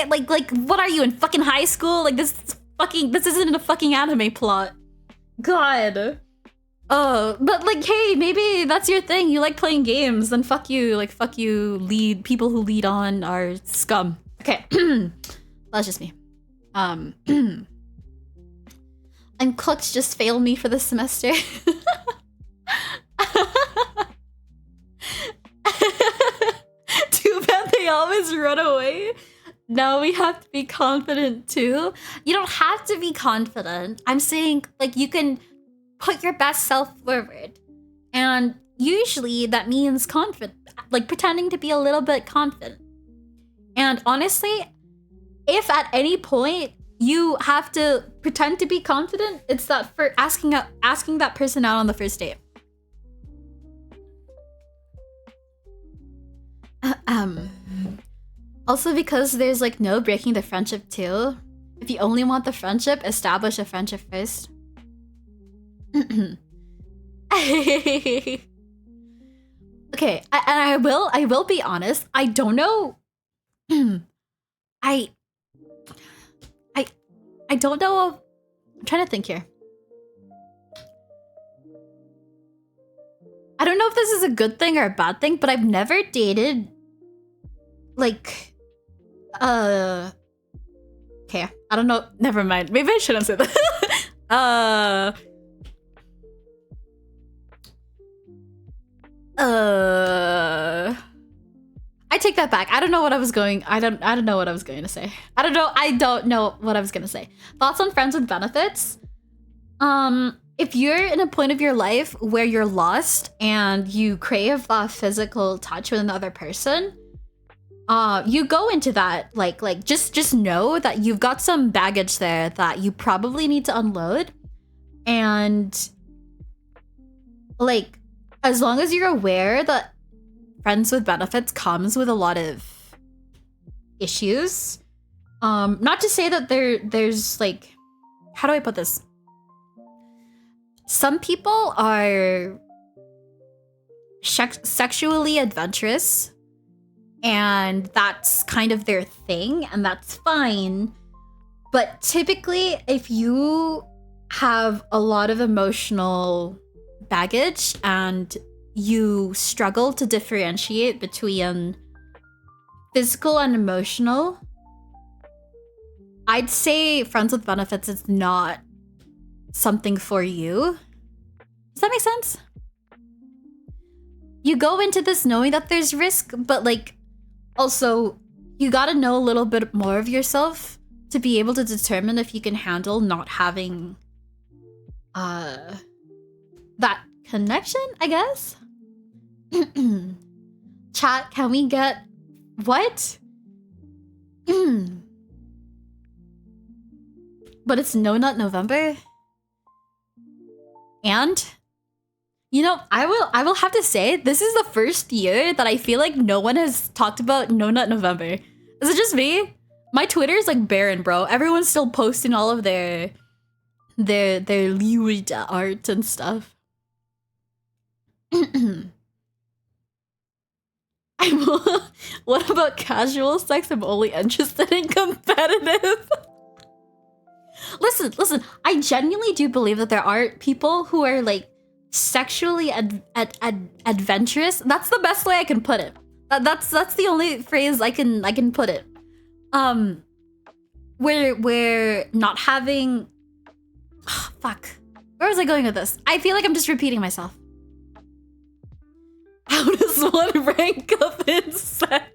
like, what are you in fucking high school? Like, this isn't a fucking anime plot. God. Oh, but like, hey, maybe that's your thing. You like playing games, then fuck you. Like, fuck you, people who lead on are scum. Okay, that's just me. And cooks just failed me for this semester. Too bad they always run away. Now we have to be confident too. You don't have to be confident. I'm saying, like, you can put your best self forward. And usually that means confident, like pretending to be a little bit confident. And honestly, if at any point you have to pretend to be confident, it's that for asking that person out on the first date. Also, because there's like no breaking the friendship too. If you only want the friendship, establish a friendship first. Okay, I will be honest. I don't know. I don't know. I'm trying to think here. I don't know if this is a good thing or a bad thing, but I've never dated like okay, I don't know. Never mind. Maybe I shouldn't say that. I take that back. I don't know what I was going. I don't know what I was going to say. I don't know what I was going to say. Thoughts on friends with benefits? If you're in a point of your life where you're lost and you crave that physical touch with another person, you go into that like just know that you've got some baggage there that you probably need to unload. And like, as long as you're aware that friends with benefits comes with a lot of issues, not to say that there's like, how do I put this? Some people are sexually adventurous and that's kind of their thing, and that's fine. But typically, if you have a lot of emotional baggage and you struggle to differentiate between physical and emotional, I'd say friends with benefits is not something for you. Does that make sense? You go into this knowing that there's risk, but like, also, you gotta know a little bit more of yourself to be able to determine if you can handle not having that connection, I guess. Chat, can we get what? But it's No Nut November. And you know, I will have to say, this is the first year that I feel like no one has talked about No Nut November. Is it just me? My Twitter is like barren, bro. Everyone's still posting all of their lewd art and stuff. What about casual sex? I'm only interested in competitive. Listen, I genuinely do believe that there are people who are like sexually adventurous. That's the best way I can put it. That's the only phrase I can put it. Where not having fuck. Where was I going with this? I feel like I'm just repeating myself. How does one rank up in sex?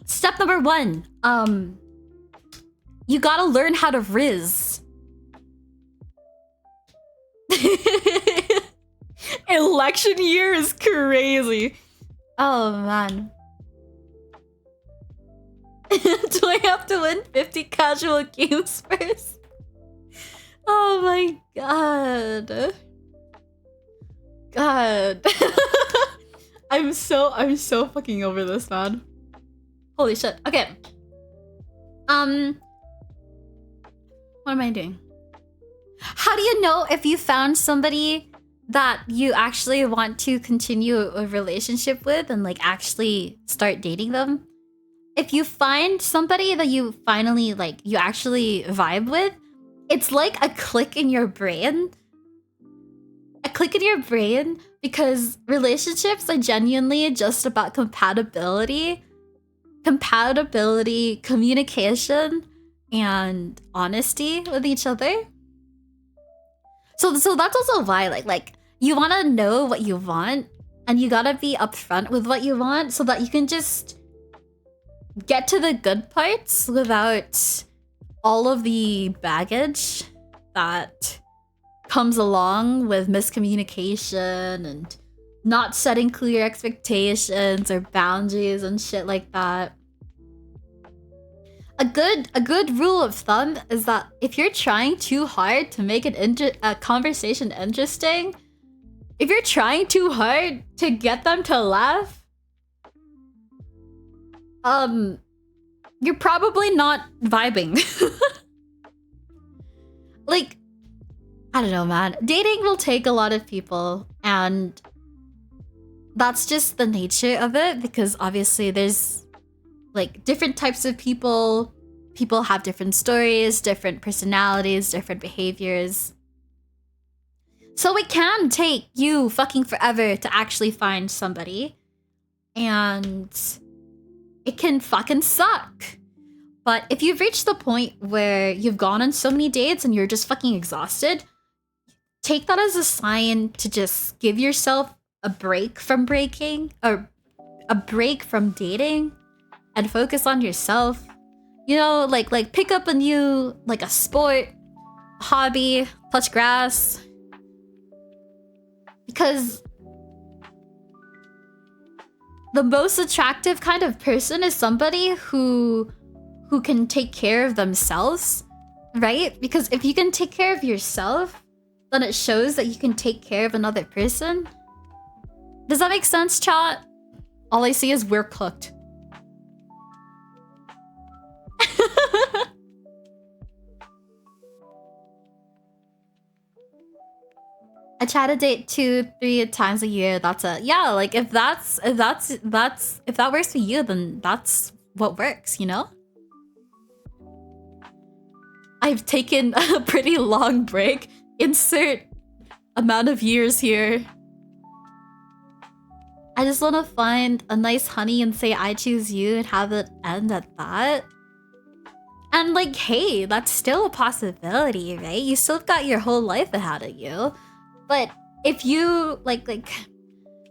Step number 1. You gotta learn how to riz. Election year is crazy. Oh man. Do I have to win 50 casual games first? Oh my god. God. I'm so fucking over this, man. Holy shit. Okay. What am I doing? How do you know if you found somebody that you actually want to continue a relationship with and like actually start dating them? If you find somebody that you finally like, you actually vibe with, it's like a click in your brain. A click in your brain, because relationships are genuinely just about compatibility, communication, and honesty with each other. So that's also why like you want to know what you want, and you gotta be upfront with what you want so that you can just get to the good parts without all of the baggage that comes along with miscommunication and not setting clear expectations or boundaries and shit like that. A good rule of thumb is that if you're trying too hard to make a conversation interesting, if you're trying too hard to get them to laugh, you're probably not vibing. Like, I don't know, man. Dating will take a lot of people, and that's just the nature of it, because obviously there's like different types of people. People have different stories, different personalities, different behaviors. So it can take you fucking forever to actually find somebody. And it can fucking suck. But if you've reached the point where you've gone on so many dates and you're just fucking exhausted, take that as a sign to just give yourself a break from breaking, or a break from dating, and focus on yourself. You know, like pick up a new, like a sport, hobby, touch grass. Because the most attractive kind of person is somebody who can take care of themselves, right? Because if you can take care of yourself, then it shows that you can take care of another person. Does that make sense, chat? All I see is we're cooked. I try to date 2-3 times a year. That's a yeah. Like if that works for you, then that's what works. You know. I've taken a pretty long break. Insert amount of years here. I just want to find a nice honey and say I choose you and have it end at that. And like, hey, that's still a possibility, right? You still got your whole life ahead of you. But if you like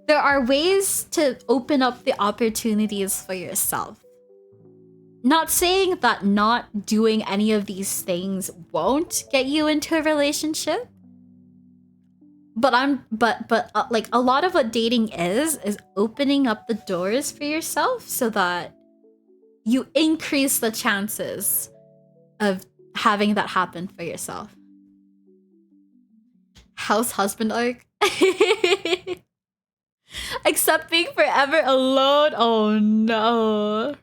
there are ways to open up the opportunities for yourself. Not saying that not doing any of these things won't get you into a relationship. But like a lot of what dating is opening up the doors for yourself so that you increase the chances of having that happen for yourself. House husband arc. Except being forever alone. Oh no.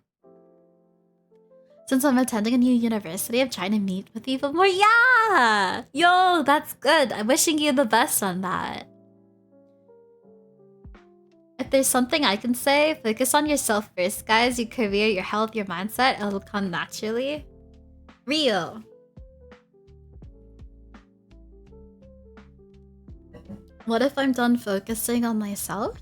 Since I'm attending a new university, I'm trying to meet with people more. Yeah! Yo, that's good. I'm wishing you the best on that. If there's something I can say, focus on yourself first, guys. Your career, your health, your mindset. It'll come naturally. Real. What if I'm done focusing on myself?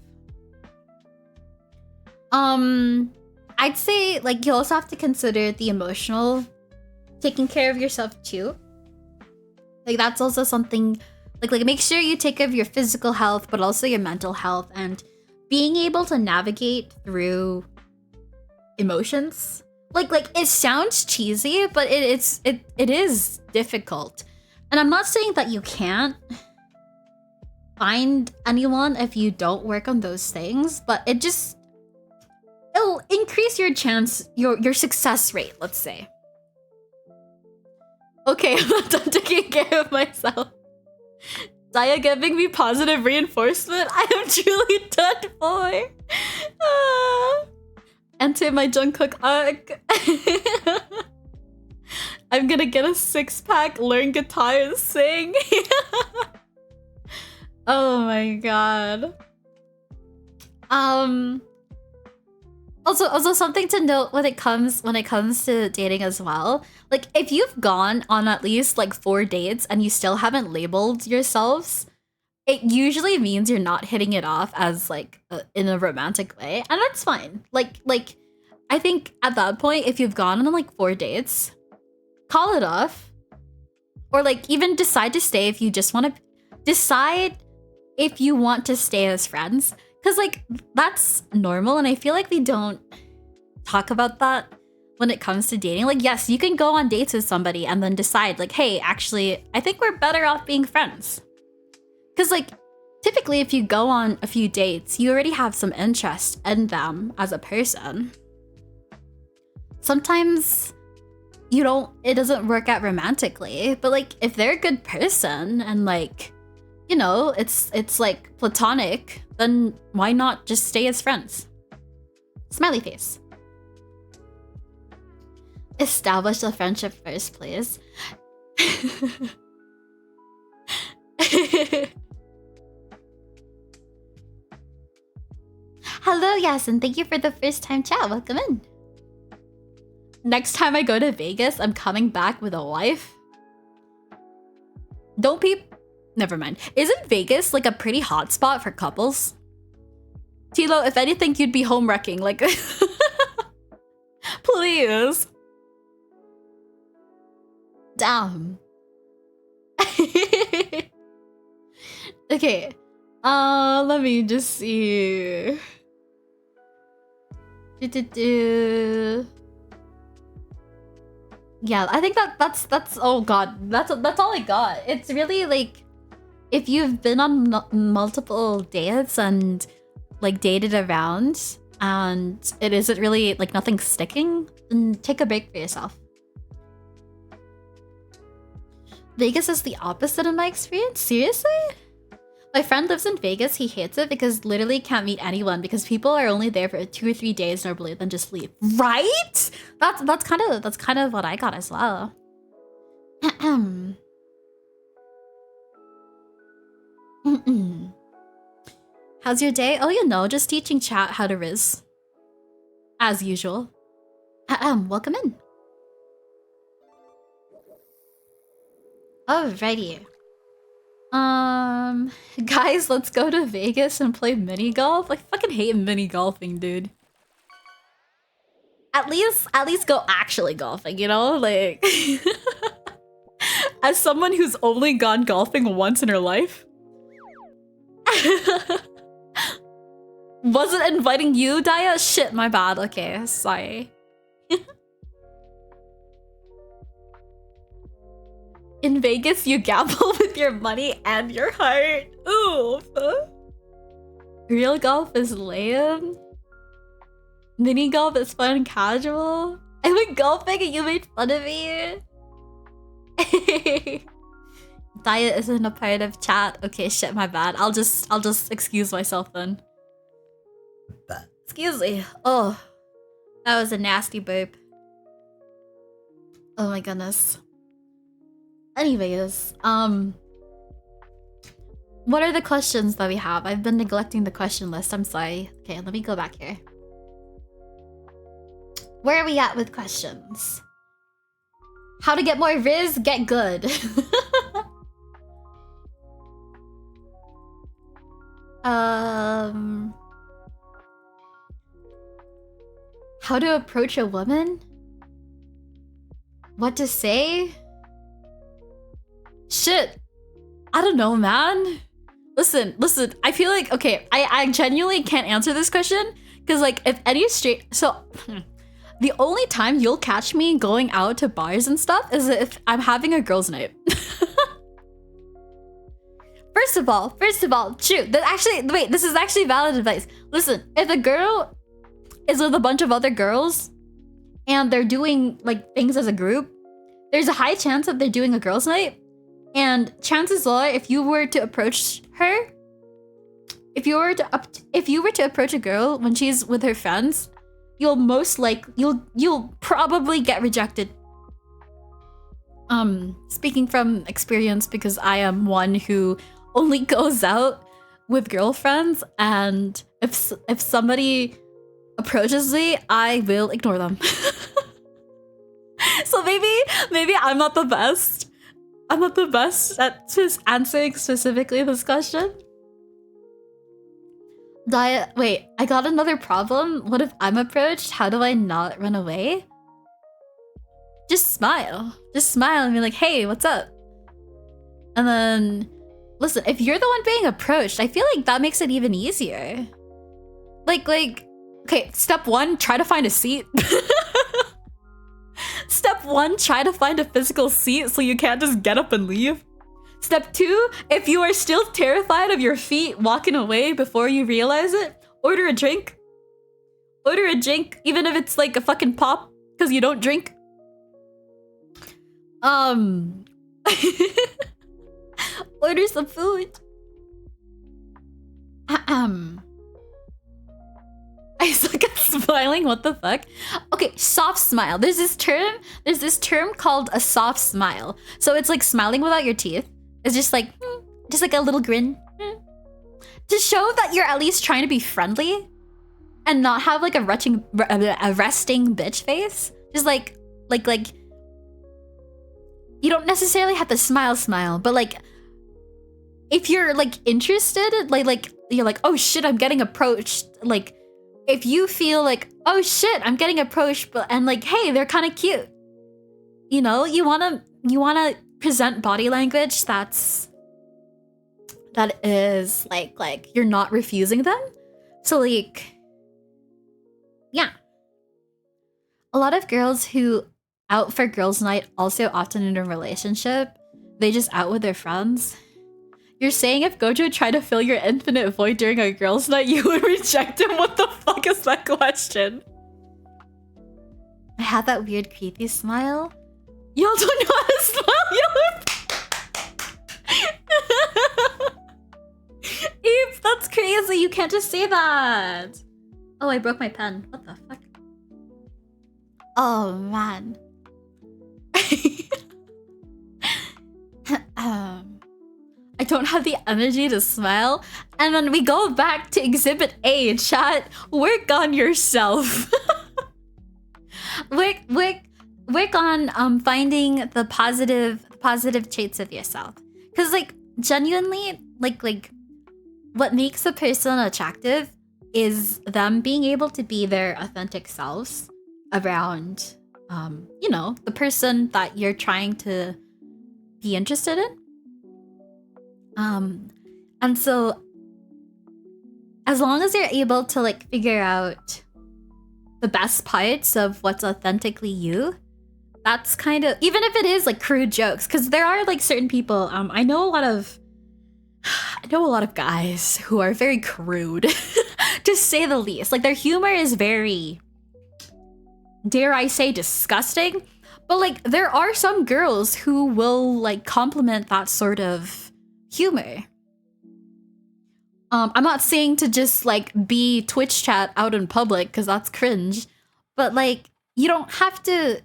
I'd say like you also have to consider the emotional, taking care of yourself too. Like that's also something like make sure you take care of your physical health, but also your mental health, and being able to navigate through emotions. Like it sounds cheesy, but it is difficult. And I'm not saying that you can't find anyone if you don't work on those things, but it'll increase your chance, your success rate, let's say. Okay, I'm not done taking care of myself. Dia giving me positive reinforcement. I am truly done for. Enter my Jungkook arc. I'm gonna get a 6-pack, learn guitar, and sing. Oh my god. Also something to note when it comes to dating as well. Like if you've gone on at least like 4 dates and you still haven't labeled yourselves, it usually means you're not hitting it off as like in a romantic way, and that's fine. Like I think at that point, if you've gone on like 4 dates, call it off, or like even decide to stay if you just want to decide if you want to stay as friends. Because, like, that's normal, and I feel like we don't talk about that when it comes to dating. Like, yes, you can go on dates with somebody and then decide, like, hey, actually, I think we're better off being friends. Because, like, typically if you go on a few dates, you already have some interest in them as a person. Sometimes it doesn't work out romantically, but like if they're a good person and like, you know, it's like platonic, then why not just stay as friends? Smiley face. Establish a friendship first, please. Hello, Yasin. Thank you for the first time chat. Welcome in. Next time I go to Vegas, I'm coming back with a wife. Don't Never mind. Isn't Vegas like a pretty hot spot for couples? Tilo, if anything, you'd be home wrecking. Like, please. Damn. Okay. Let me just see. Yeah, I think that's oh god, that's all I got. It's really like if you've been on multiple dates and like dated around and it isn't really like nothing sticking, then take a break for yourself. Vegas is the opposite in my experience. Seriously? My friend lives in Vegas. He hates it because literally can't meet anyone because people are only there for 2 or 3 days normally, then just leave. Right? That's kind of what I got as well. How's your day? Oh, you know, just teaching chat how to Riz. As usual. Welcome in. Alrighty. Guys, let's go to Vegas and play mini golf. I fucking hate mini golfing, dude. At least go actually golfing, you know? Like, as someone who's only gone golfing once in her life. Wasn't inviting you, Dia? Shit, my bad. Okay, sorry. In Vegas, you gamble with your money and your heart. Oof. Real golf is lame. Mini golf is fun and casual. I went golfing and you made fun of me. Diet isn't a part of chat. Okay, shit, my bad. I'll just excuse myself then. Excuse me. Oh, that was a nasty burp. Oh my goodness. Anyways, what are the questions that we have? I've been neglecting the question list. I'm sorry. Okay, let me go back here. Where are we at with questions? How to get more Riz? Get good. How to approach a woman? What to say? Shit. I don't know, man. Listen. I feel like, okay, I genuinely can't answer this question. Because, like, if any the only time you'll catch me going out to bars and stuff is if I'm having a girls' night. First of all, true. This is actually valid advice. Listen, if a girl is with a bunch of other girls and they're doing, like, things as a group, there's a high chance that they're doing a girls' night. And chances are, if you were to approach her, if you were to approach a girl when she's with her friends, you'll probably get rejected. Speaking from experience, because I am one who only goes out with girlfriends, and if somebody approaches me, I will ignore them. So maybe I'm not the best. I'm not the best at just answering specifically this question. Wait, I got another problem. What if I'm approached? How do I not run away? Just smile. Just smile and be like, hey, what's up? And then, listen, if you're the one being approached, I feel like that makes it even easier. Like, okay, step 1, try to find a seat. Step 1, try to find a physical seat so you can't just get up and leave. Step 2, if you are still terrified of your feet walking away before you realize it, order a drink. Order a drink, even if it's like a fucking pop, because you don't drink. Order some food. I suck at smiling, what the fuck? Okay, soft smile. There's this term called a soft smile. So it's like smiling without your teeth. It's just like a little grin. To show that you're at least trying to be friendly and not have like a resting bitch face. Just like you don't necessarily have to smile, but like if you're like interested, like you're like, oh shit, I'm getting approached. Like if you feel like, oh shit, I'm getting approached, but and like, hey, they're kind of cute. You know, you wanna present body language that is like you're not refusing them. So like, yeah. A lot of girls who out for girls' night also often in a relationship. They just out with their friends. You're saying if Gojo tried to fill your infinite void during a girls' night, you would reject him? What the fuck is that question? I have that weird creepy smile. Y'all don't know how to smile. Eep, that's crazy. You can't just say that. Oh, I broke my pen. What the fuck? Oh, man. I don't have the energy to smile. And then we go back to exhibit A, chat. Work on yourself. work on finding the positive traits of yourself. Cause like genuinely, like what makes a person attractive is them being able to be their authentic selves around you know, the person that you're trying to be interested in. And so as long as you're able to like figure out the best parts of what's authentically you, that's kind of, even if it is like crude jokes, because there are like certain people, I know a lot of guys who are very crude, to say the least. Like their humor is very, dare I say, disgusting. But like there are some girls who will like compliment that sort of humor. I'm not saying to just like be Twitch chat out in public because that's cringe, but like you don't have to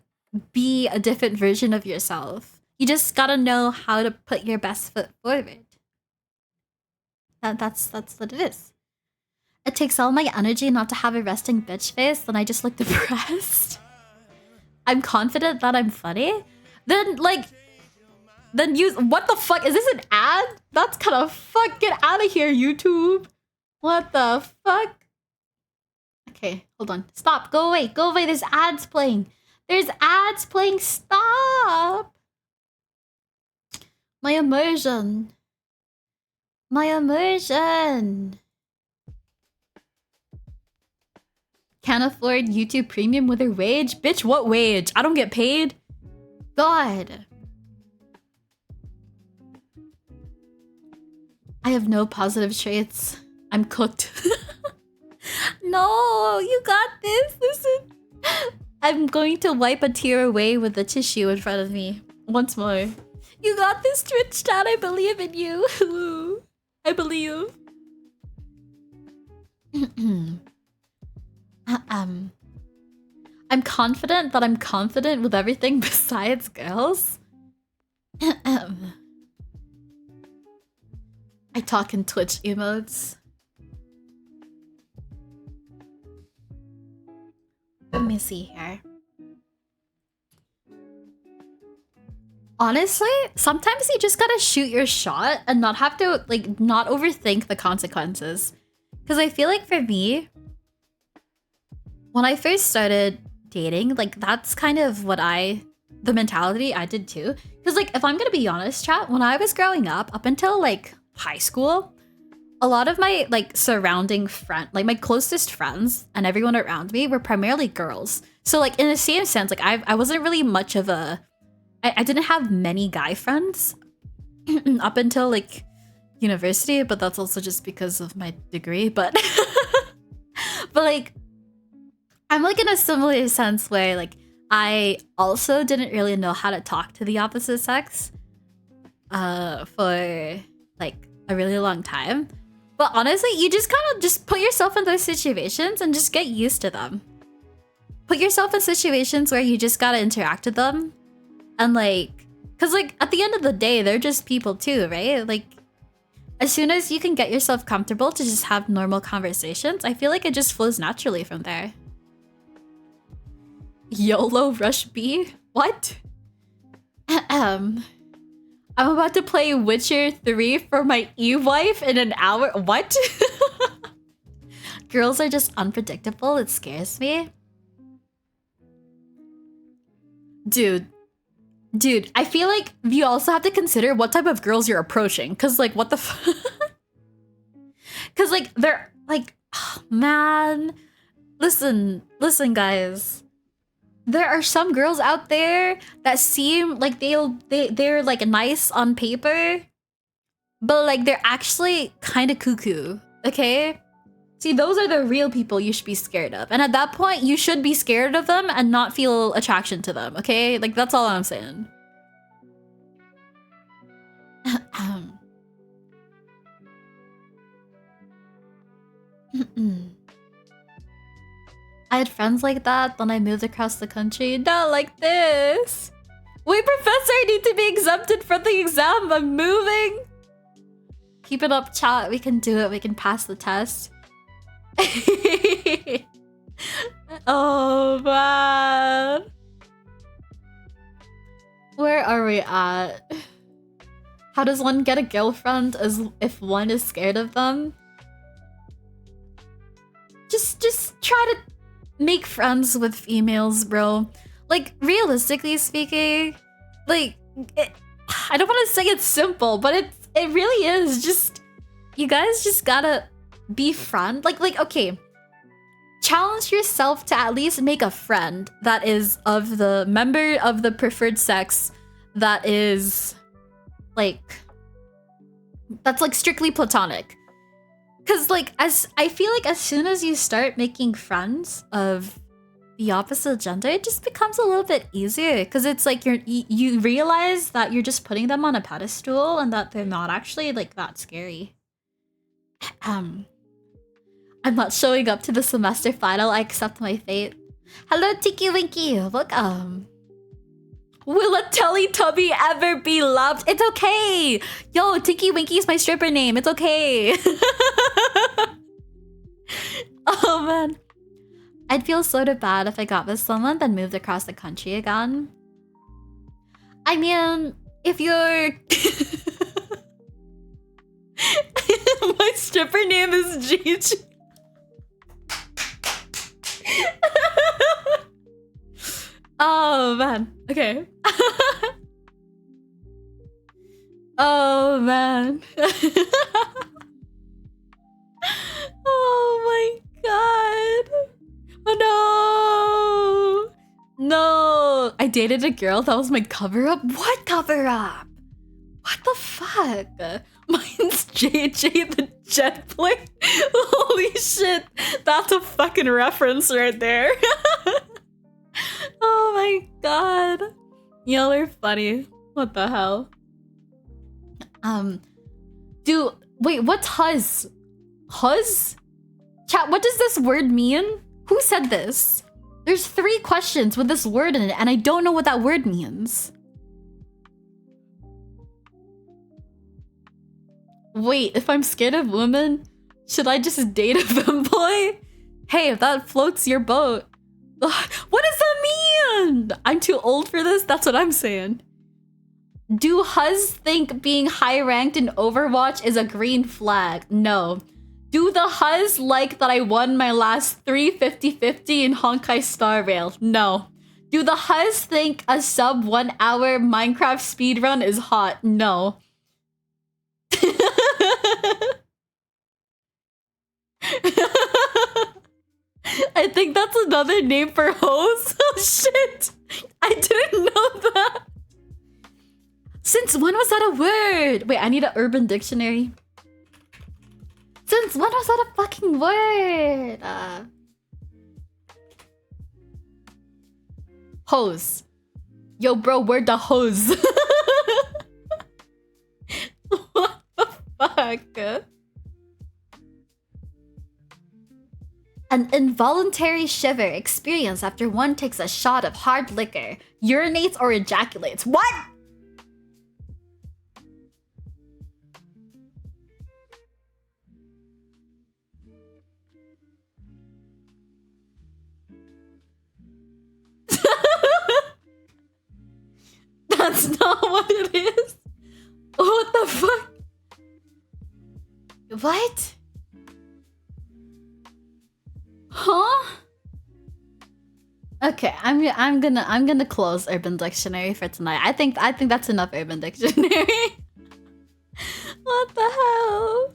be a different version of yourself. You just gotta know how to put your best foot forward. That's what it is. It takes all my energy not to have a resting bitch face, then I just look depressed. I'm confident that I'm funny. Then use, what the fuck? Is this an ad? That's kind of fuck. Get out of here, YouTube. What the fuck? Okay, hold on. Stop. Go away. Go away. There's ads playing. There's ads playing. Stop. My immersion. My immersion. Can't afford YouTube Premium with her wage? Bitch, what wage? I don't get paid. God. I have no positive traits. I'm cooked. No, you got this. Listen. I'm going to wipe a tear away with the tissue in front of me. Once more. You got this, Twitch chat. I believe in you. I believe. I'm confident that I'm confident with everything besides girls. I talk in Twitch emotes. Let me see here. Honestly, sometimes you just gotta shoot your shot and not have to, like, not overthink the consequences. Because I feel like for me, when I first started dating, like, that's kind of what the mentality I did too. Because, like, if I'm gonna be honest, chat, when I was growing up until, like, high school, a lot of my, like, surrounding like, my closest friends and everyone around me were primarily girls. So, like, in the same sense, like, I wasn't really much of I didn't have many guy friends. up until like university, but that's also just because of my degree. But but like I'm like in a similar sense where like I also didn't really know how to talk to the opposite sex for like a really long time. But honestly, you just kind of just put yourself in those situations and just get used to them. Put yourself in situations where you just gotta interact with them. And like, cause like at the end of the day, they're just people too, right? Like as soon as you can get yourself comfortable to just have normal conversations, I feel like it just flows naturally from there. YOLO Rush B? What? I'm about to play Witcher 3 for my e-wife in an hour. What? Girls are just unpredictable. It scares me. Dude, I feel like you also have to consider what type of girls you're approaching. Cause like, what the Cause like, they're like, oh, man. Listen, guys. There are some girls out there that seem like they're like nice on paper, but like they're actually kind of cuckoo, okay? See, those are the real people you should be scared of. And at that point, you should be scared of them and not feel attraction to them, okay? Like, that's all I'm saying. I had friends like that, then I moved across the country. Not like this. Wait, professor, I need to be exempted from the exam. I'm moving. Keep it up, chat. We can do it. We can pass the test. Oh, man. Where are we at? How does one get a girlfriend as if one is scared of them? Just try to make friends with females, bro. Like, realistically speaking, like, I don't want to say it's simple, but it really is. Just, you guys just gotta be friend. Like, okay. Challenge yourself to at least make a friend that is of the member of the preferred sex that is, like, that's, like, strictly platonic. Because, like, I feel like as soon as you start making friends of the opposite gender, it just becomes a little bit easier. Because it's like you realize that you're just putting them on a pedestal and that they're not actually, like, that scary. I'm not showing up to the semester final. I accept my fate. Hello, Tiki Winky. Welcome. Will a Teletubby ever be loved? It's okay. Yo, Tiki Winky is my stripper name. It's okay. Oh, man. I'd feel sort of bad if I got with someone then moved across the country again. I mean, if you're... My stripper name is Gigi. Oh, man. Okay. Oh, man. Oh, my God. Oh, no. No. I dated a girl that was my cover-up? What cover-up? What the fuck? Mine's JJ the Jet Plane. Holy shit. That's a fucking reference right there. Oh my god. Y'all are funny. What the hell? Dude, wait, what's huzz? Huzz? Chat, what does this word mean? Who said this? There's 3 questions with this word in it, and I don't know what that word means. Wait, if I'm scared of women, should I just date a femboy? Hey, if that floats your boat. What does that mean? I'm too old for this? That's what I'm saying. Do Huzz think being high ranked in Overwatch is a green flag? No. Do the Huzz like that I won my last 3 50-50 in Honkai Star Rail? No. Do the Huzz think a sub 1 hour Minecraft speedrun is hot? No. I think that's another name for hoes. Oh shit! I didn't know that. Since when was that a word? Wait, I need an urban dictionary. Since when was that a fucking word? Hose. Yo, bro, word the hose. What the fuck? An involuntary shiver experienced after one takes a shot of hard liquor, urinates, or ejaculates. What? That's not what it is. What the fuck? What? Huh? Okay, I'm gonna close Urban Dictionary for tonight. I think that's enough Urban Dictionary. What the hell?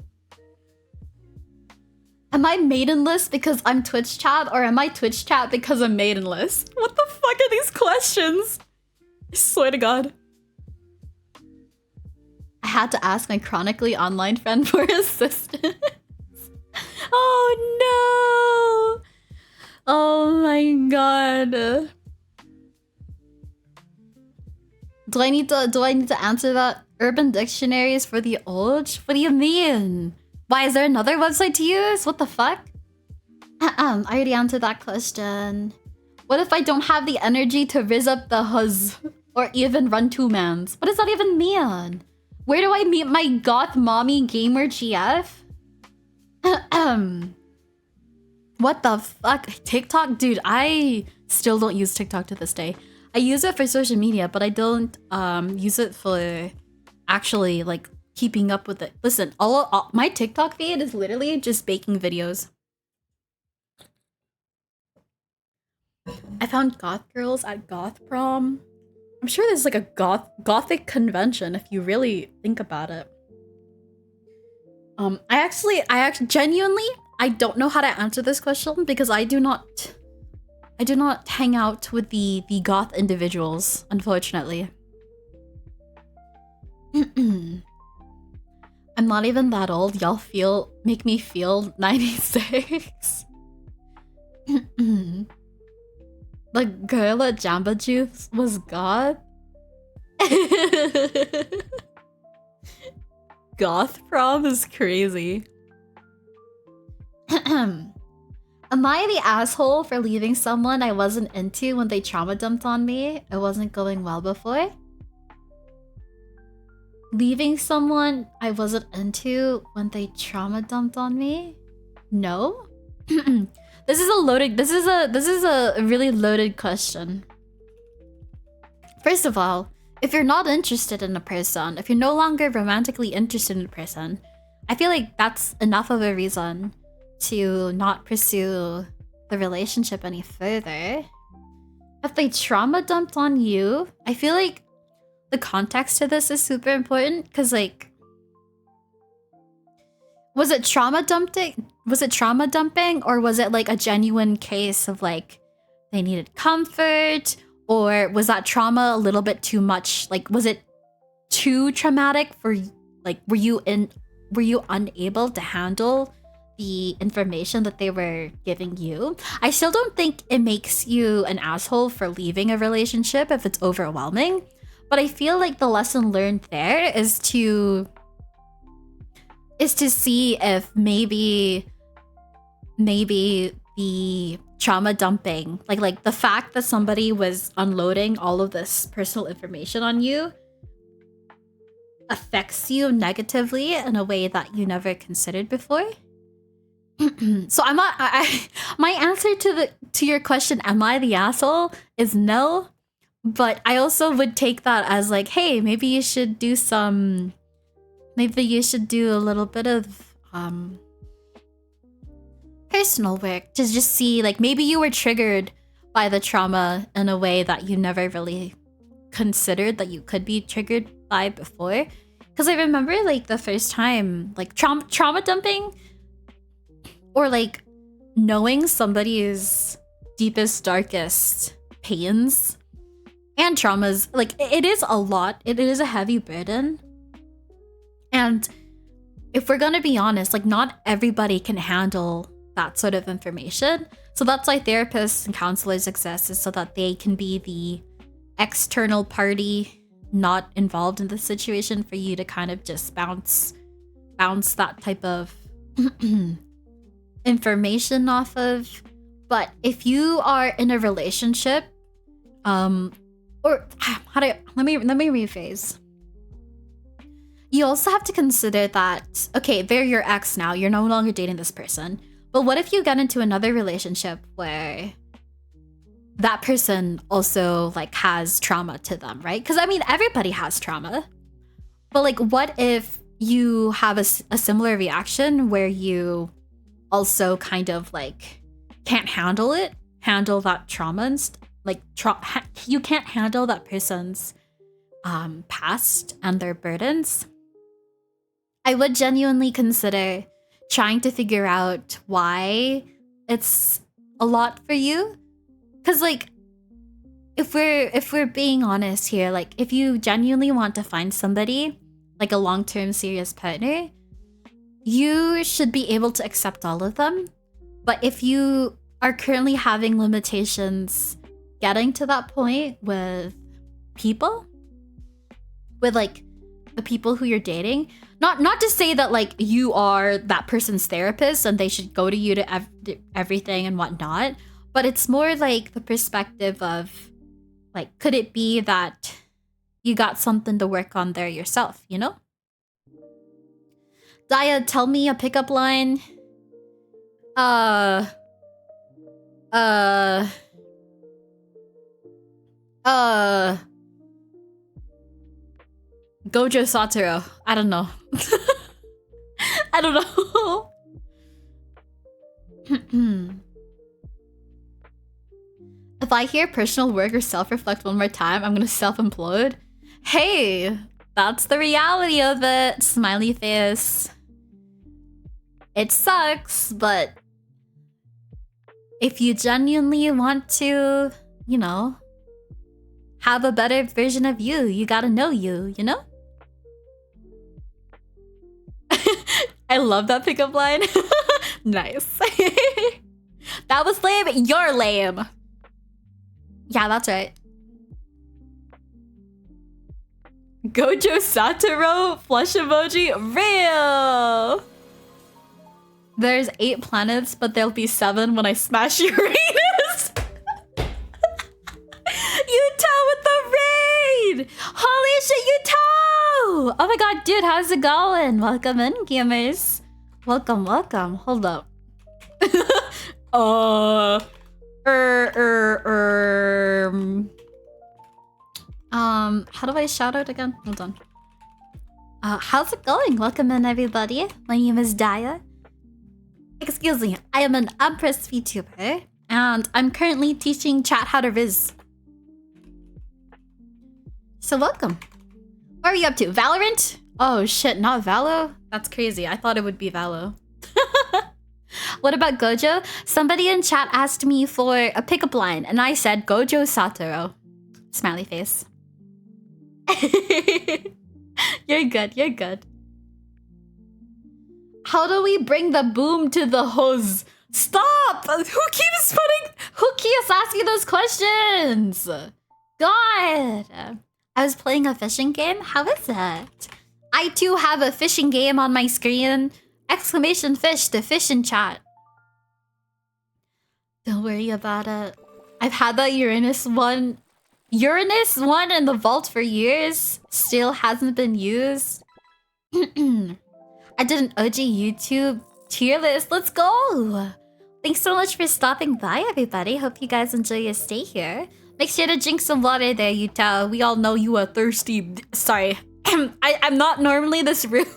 Am I maidenless because I'm Twitch chat, or am I Twitch chat because I'm maidenless? What the fuck are these questions? I swear to God. I had to ask my chronically online friend for assistance. Oh no! Oh my God. Do I need to answer that? Urban Dictionaries for the old? What do you mean? Why, is there another website to use? What the fuck? I already answered that question. What if I don't have the energy to rizz up the huzz or even run two mans? What does that even mean? Where do I meet my goth mommy gamer GF? What the fuck? TikTok? Dude, I still don't use TikTok to this day. I use it for social media, but I don't use it for actually like keeping up with it. Listen, all my TikTok feed is literally just baking videos. I found goth girls at goth prom. I'm sure there's like a gothic convention if you really think about it. I actually genuinely, I don't know how to answer this question because I do not hang out with the goth individuals, unfortunately. I'm not even that old. Y'all make me feel 96. The girl at Jamba Juice was goth? Goth prom is crazy. Am I the asshole for leaving someone I wasn't into when they trauma dumped on me? It wasn't going well before? Leaving someone I wasn't into when they trauma dumped on me? No? This is a really loaded question. First of all, if you're not interested in a person, if you're no longer romantically interested in a person, I feel like that's enough of a reason to not pursue the relationship any further. If they trauma dumped on you, I feel like the context to this is super important because, like, was it trauma dumping? Was it trauma dumping, or was it like a genuine case of like they needed comfort, or was that trauma a little bit too much? Like, was it too traumatic for like were you unable to handle the information that they were giving you? I still don't think it makes you an asshole for leaving a relationship if it's overwhelming, but I feel like the lesson learned there is to see if maybe the trauma dumping, like the fact that somebody was unloading all of this personal information on you affects you negatively in a way that you never considered before. So I'm not. My answer to your question, am I the asshole, is no. But I also would take that as like, hey, maybe you should do a little bit of personal work to just see, like, maybe you were triggered by the trauma in a way that you never really considered that you could be triggered by before. Because I remember, like, the first time, like, trauma dumping, or like knowing somebody's deepest, darkest pains and traumas. Like, it is a lot. It is a heavy burden. And if we're gonna be honest, like, not everybody can handle that sort of information. So that's why therapists and counselors exist, is so that they can be the external party not involved in the situation for you to kind of just bounce that type of information off of. But if you are in a relationship, let me rephrase. You also have to consider that, okay, they're your ex now, you're no longer dating this person. But what if you get into another relationship where that person also like has trauma to them, right? Because I mean, everybody has trauma. But like, what if you have a similar reaction where you also kind of like can't handle that trauma and you can't handle that person's past and their burdens? I would genuinely consider trying to figure out why it's a lot for you. Because like, if we're being honest here, like, if you genuinely want to find somebody, like a long-term serious partner, you should be able to accept all of them. But if you are currently having limitations getting to that point with people, with like the people who you're dating, not to say that like you are that person's therapist and they should go to you to everything and whatnot, but it's more like the perspective of like, could it be that you got something to work on there yourself, you know? Dia, tell me a pickup line. Gojo Satoru. I don't know. I don't know. If I hear personal work or self-reflect one more time, I'm gonna self-implode. Hey, that's the reality of it. Smiley face. It sucks, but if you genuinely want to, you know, have a better version of you, you gotta know you know? I love that pickup line. Nice. That was lame. You're lame. Yeah, that's right. Gojo Satoru flush emoji. Real. There's 8 planets, but there'll be 7 when I smash Uranus. Yuto with the raid! Holy shit, Yuto! Oh my god, dude, how's it going? Welcome in, gamers. Welcome. Hold up. How do I shout out again? Hold on. How's it going? Welcome in, everybody. My name is Dia. Excuse me, I am an Empress VTuber, and I'm currently teaching chat how to Riz. So welcome. What are you up to? Valorant? Oh shit, not Valo? That's crazy. I thought it would be Valo. What about Gojo? Somebody in chat asked me for a pickup line, and I said Gojo Satoru. Smiley face. You're good. How do we bring the boom to the hose? Stop! Who keeps asking those questions? God! I was playing a fishing game? How is it? I too have a fishing game on my screen. Exclamation fish to fish in chat. Don't worry about it. I've had that Uranus one in the vault for years. Still hasn't been used. I did an OG YouTube tier list. Let's go! Thanks so much for stopping by, everybody. Hope you guys enjoy your stay here. Make sure to drink some water there, Yuta. We all know you are thirsty. Sorry. I'm not normally this rude.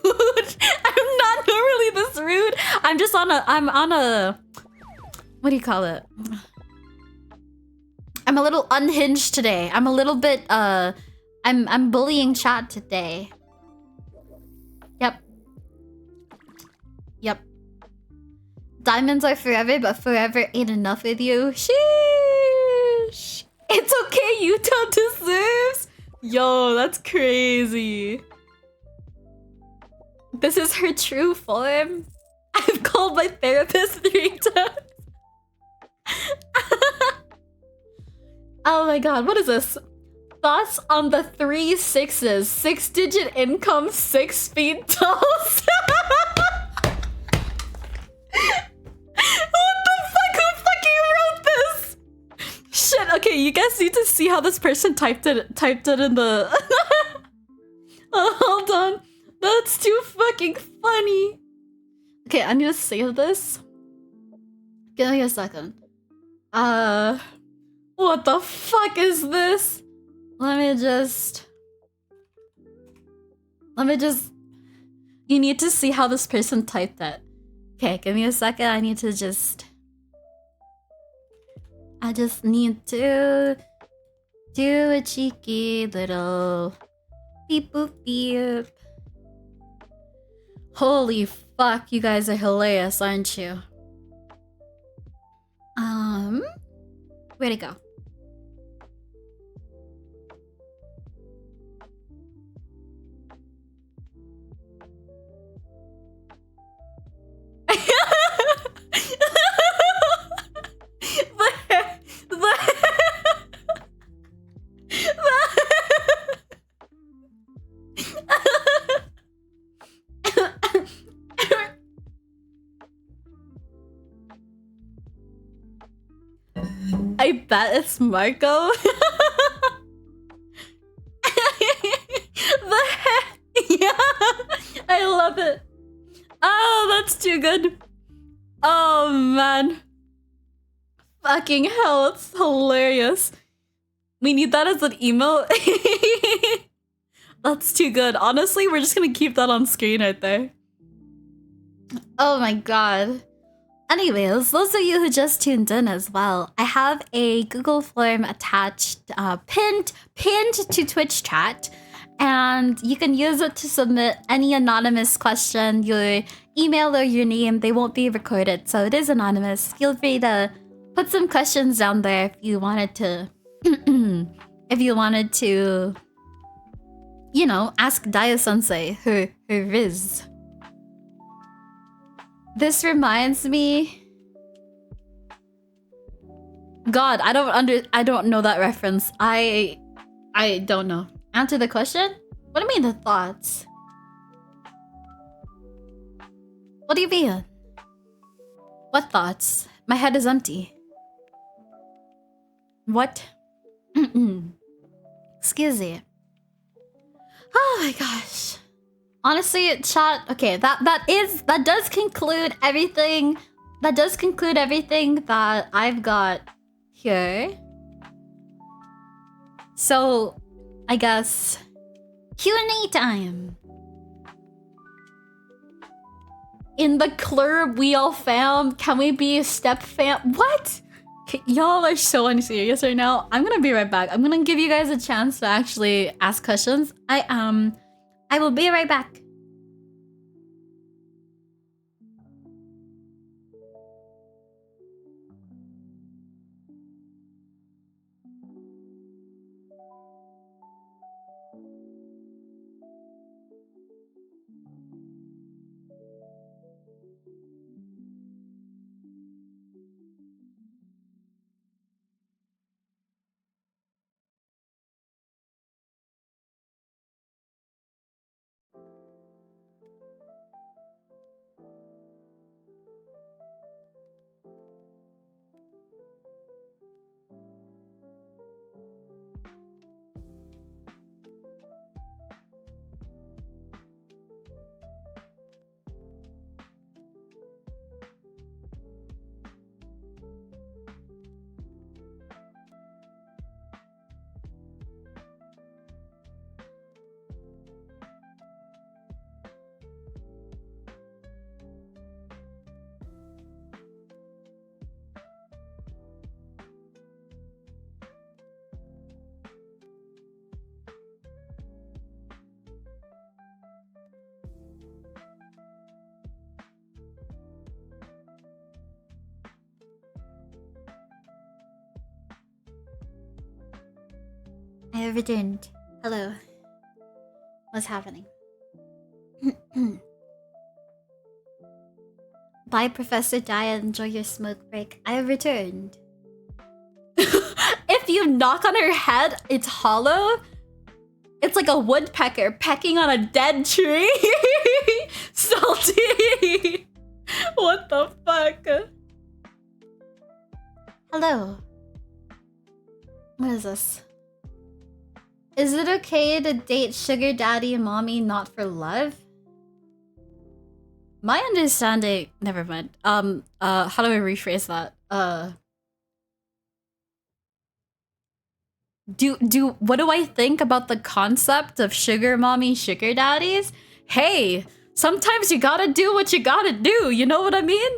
I'm on a... What do you call it? I'm a little unhinged today. I'm a little bit, I'm bullying chat today. Yep. Diamonds are forever, but forever ain't enough with you. Sheesh. It's okay, don't deserves. Yo, that's crazy. This is her true form. I've called my therapist 3 times. Oh my god, what is this? Thoughts on the 3 sixes, 6-digit income, 6 feet tall. What the fuck? Who fucking wrote this? Shit, okay, you guys need to see how this person typed it in the... Oh, hold on. That's too fucking funny. Okay, I need to save this. Give me a second. What the fuck is this? Let me just... You need to see how this person typed it. Okay, give me a second. I just need to do a cheeky little beep boop beep. Holy fuck, you guys are hilarious, aren't you? Where'd it go? I bet it's Marco. The heck? Yeah, I love it. Oh, that's too good. Oh man. Fucking hell, it's hilarious. We need that as an emo. That's too good. Honestly, we're just gonna keep that on screen right there. Oh my god. Anyways, those of you who just tuned in as well, I have a Google form attached, pinned to Twitch chat, and you can use it to submit any anonymous question, your email or your name. They won't be recorded, so it is anonymous. Feel free to put some questions down there if you wanted to, you know, ask Dia-sensei her riz. This reminds me... God, I don't know that reference. I don't know. Answer the question? What do you mean the thoughts? What do you mean? What thoughts? My head is empty. What? Excuse me. Oh my gosh. Honestly, chat. Okay, that does conclude everything. That does conclude everything that I've got here. So, I guess Q&A time. In the club, we all fam. Can we be a step fam? What? Y'all are so unserious right now. I'm gonna be right back. I'm gonna give you guys a chance to actually ask questions. I will be right back. I have returned. Hello. What's happening? Bye, Professor Dia. Enjoy your smoke break. I have returned. If you knock on her head, it's hollow. It's like a woodpecker pecking on a dead tree. Salty. What the fuck? Hello. What is this? Is it okay to date sugar daddy and mommy not for love? My understanding, never mind. How do I rephrase that? What do I think about the concept of sugar mommy, sugar daddies? Hey, sometimes you gotta do what you gotta do, you know what I mean?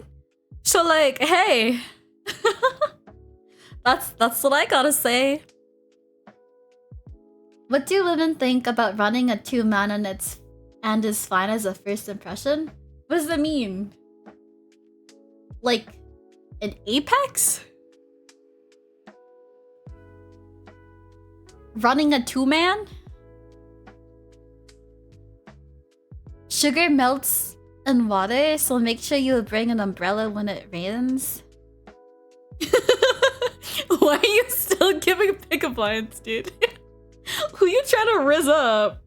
So like, hey. That's what I gotta say. What do women think about running a two-man and is fine as a first impression? What does that mean? Like, an apex? Running a two-man? Sugar melts in water, so make sure you bring an umbrella when it rains. Why are you still giving pickup lines, dude? Who you trying to rizz up?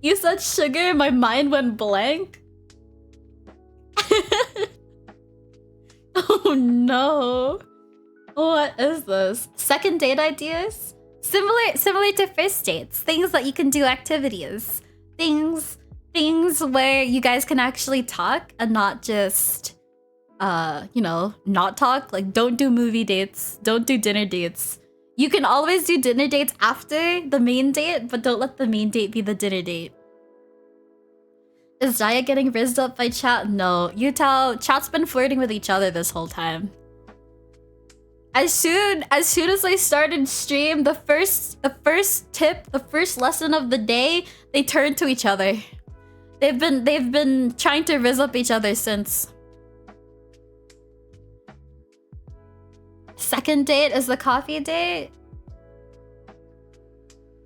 You said sugar, my mind went blank. Oh no. What is this? Second date ideas? Similar to first dates. Things that you can do, activities. Things where you guys can actually talk and not just not talk. Like, don't do movie dates, don't do dinner dates. You can always do dinner dates after the main date, but don't let the main date be the dinner date. Is Dia getting rizzed up by chat? No, you tell. Chat's been flirting with each other this whole time. As soon as I started stream, the first tip, the first lesson of the day, they turned to each other. They've been trying to rizz up each other since. Second date is the coffee date.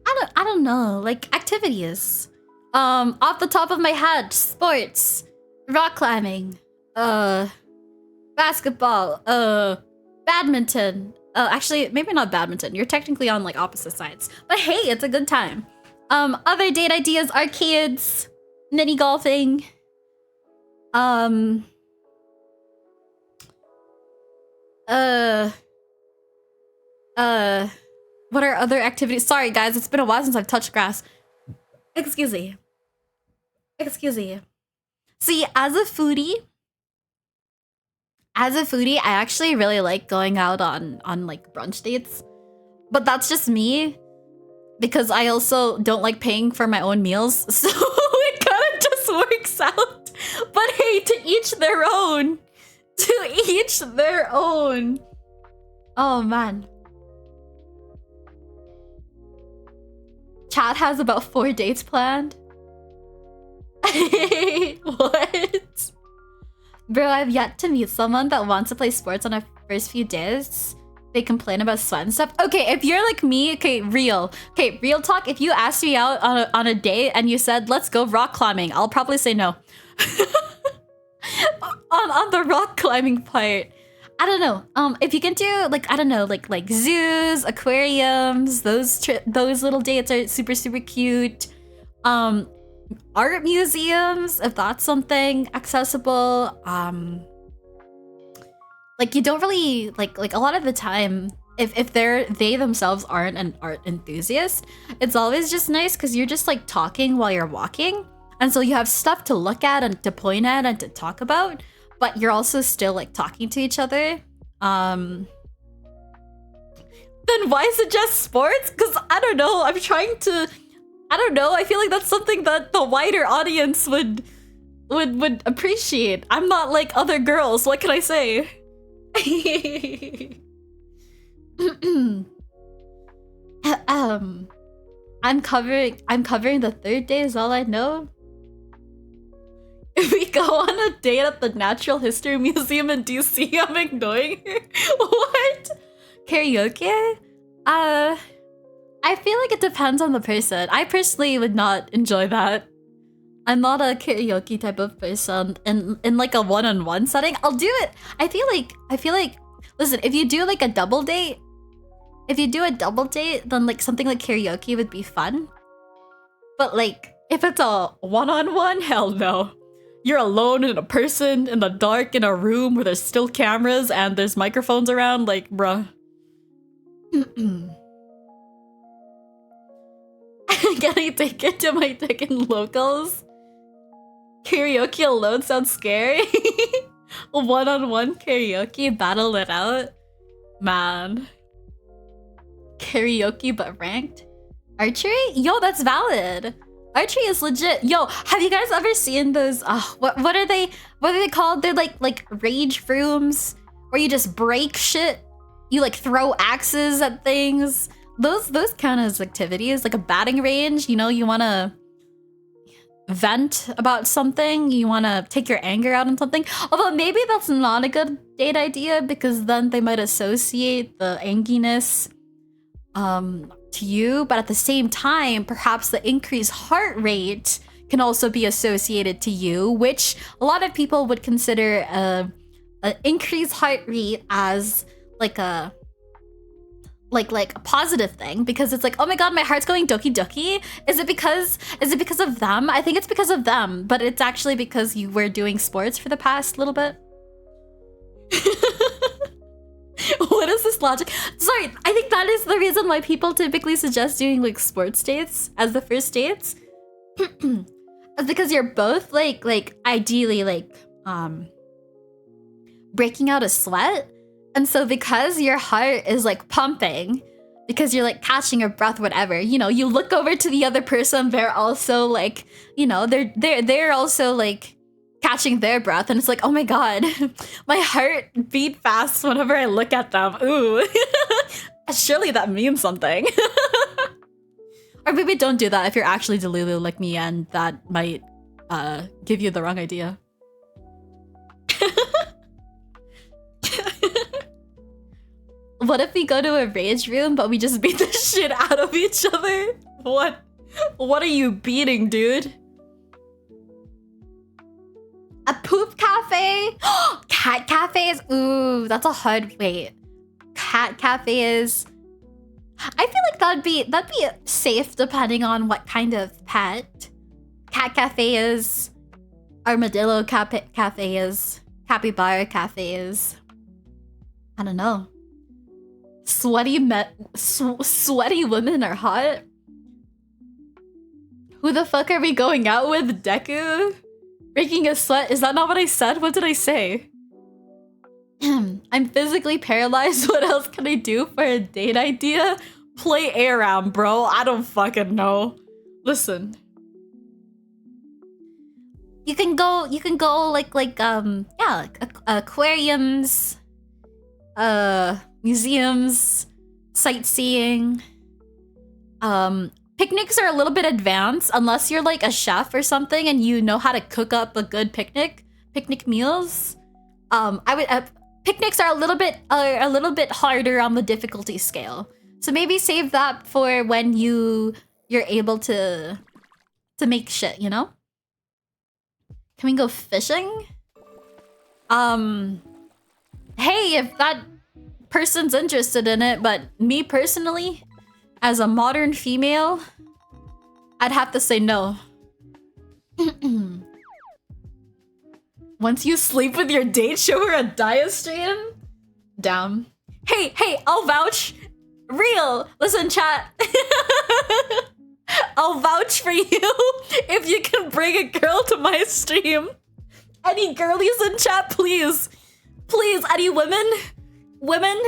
I don't know, like activities. Off the top of my head, sports, rock climbing, basketball, badminton. Actually, maybe not badminton. You're technically on like opposite sides. But hey, it's a good time. Other date ideas, arcades, mini golfing. What are other activities? Sorry guys, it's been a while since I've touched grass. Excuse me. See, as a foodie, I actually really like going out on like brunch dates. But that's just me, because I also don't like paying for my own meals. So it kind of just works out. But hey, to each their own. To each their own. Oh man. Chat has about 4 dates planned. What? Bro, I've yet to meet someone that wants to play sports on our first few days. They complain about sweat and stuff. Okay, if you're like me, okay, real talk. If you asked me out on a date and you said, let's go rock climbing, I'll probably say no. on the rock climbing part. I don't know. If you can do like, I don't know, like zoos, aquariums, those little dates are super, super cute. Art museums, if that's something accessible. Like you don't really like a lot of the time, if they themselves aren't an art enthusiast, it's always just nice because you're just like talking while you're walking, and so you have stuff to look at and to point at and to talk about, but you're also still like talking to each other. Then why suggest sports? Because I don't know, I feel like that's something that the wider audience would appreciate. I'm not like other girls, what can I say? I'm covering the third day is all I know. If we go on a date at the Natural History Museum in DC, I'm ignoring her. What? Karaoke? I feel like it depends on the person. I personally would not enjoy that. I'm not a karaoke type of person. In like a one-on-one setting, I'll do it. I feel like listen, if you do like a double date, then like something like karaoke would be fun. But like if it's a one-on-one, hell no. You're alone in a person in the dark in a room where there's still cameras and there's microphones around, like bruh. Can I take it to my Tekken locals? Karaoke alone sounds scary. One-on-one karaoke, battle it out. Man. Karaoke but ranked? Archery? Yo, that's valid. Archery is legit. Yo, have you guys ever seen those what are they called? They're like rage rooms where you just break shit. You like throw axes at things. Those count as activities, like a batting range, you know, you wanna vent about something, you wanna take your anger out on something. Although maybe that's not a good date idea because then they might associate the anginess to you, but at the same time, perhaps the increased heart rate can also be associated to you, which a lot of people would consider an increased heart rate as like a positive thing, because it's like, oh my god, my heart's going doki doki. Is it because of them? I think it's because of them, but it's actually because you were doing sports for the past little bit. What is this logic? Sorry, I think that is the reason why people typically suggest doing like sports dates as the first dates. It's because you're both like ideally like breaking out a sweat. And so because your heart is like pumping, because you're like catching your breath, whatever, you know, you look over to the other person, they're also like, you know, they're also like catching their breath, and it's like, oh my god, my heart beat fast whenever I look at them. Ooh. Surely that means something. Or maybe don't do that if you're actually delulu like me, and that might give you the wrong idea. What if we go to a rage room but we just beat the shit out of each other? What are you beating, dude? A poop cafe? Cat cafes? Ooh, that's a hard wait. Cat cafes. I feel like that'd be safe depending on what kind of pet. Cat cafe is. Armadillo cafe is. Capybara cafe is. I don't know. Sweaty women are hot. Who the fuck are we going out with? Deku? Breaking a sweat? Is that not what I said? What did I say? I'm physically paralyzed. What else can I do for a date idea? Play A-Round, bro. I don't fucking know. Listen. You can go like aquariums, museums, sightseeing. Picnics are a little bit advanced unless you're like a chef or something and you know how to cook up a good picnic meals. Picnics are a little bit harder on the difficulty scale. So maybe save that for when you're able to make shit, you know? Can we go fishing? Hey, if that person's interested in it, but me personally, as a modern female, I'd have to say no. Once you sleep with your date, show her a Dia stream? Damn. Hey, I'll vouch. Real. Listen, chat. I'll vouch for you if you can bring a girl to my stream. Any girlies in chat, please. Please, any women? Women?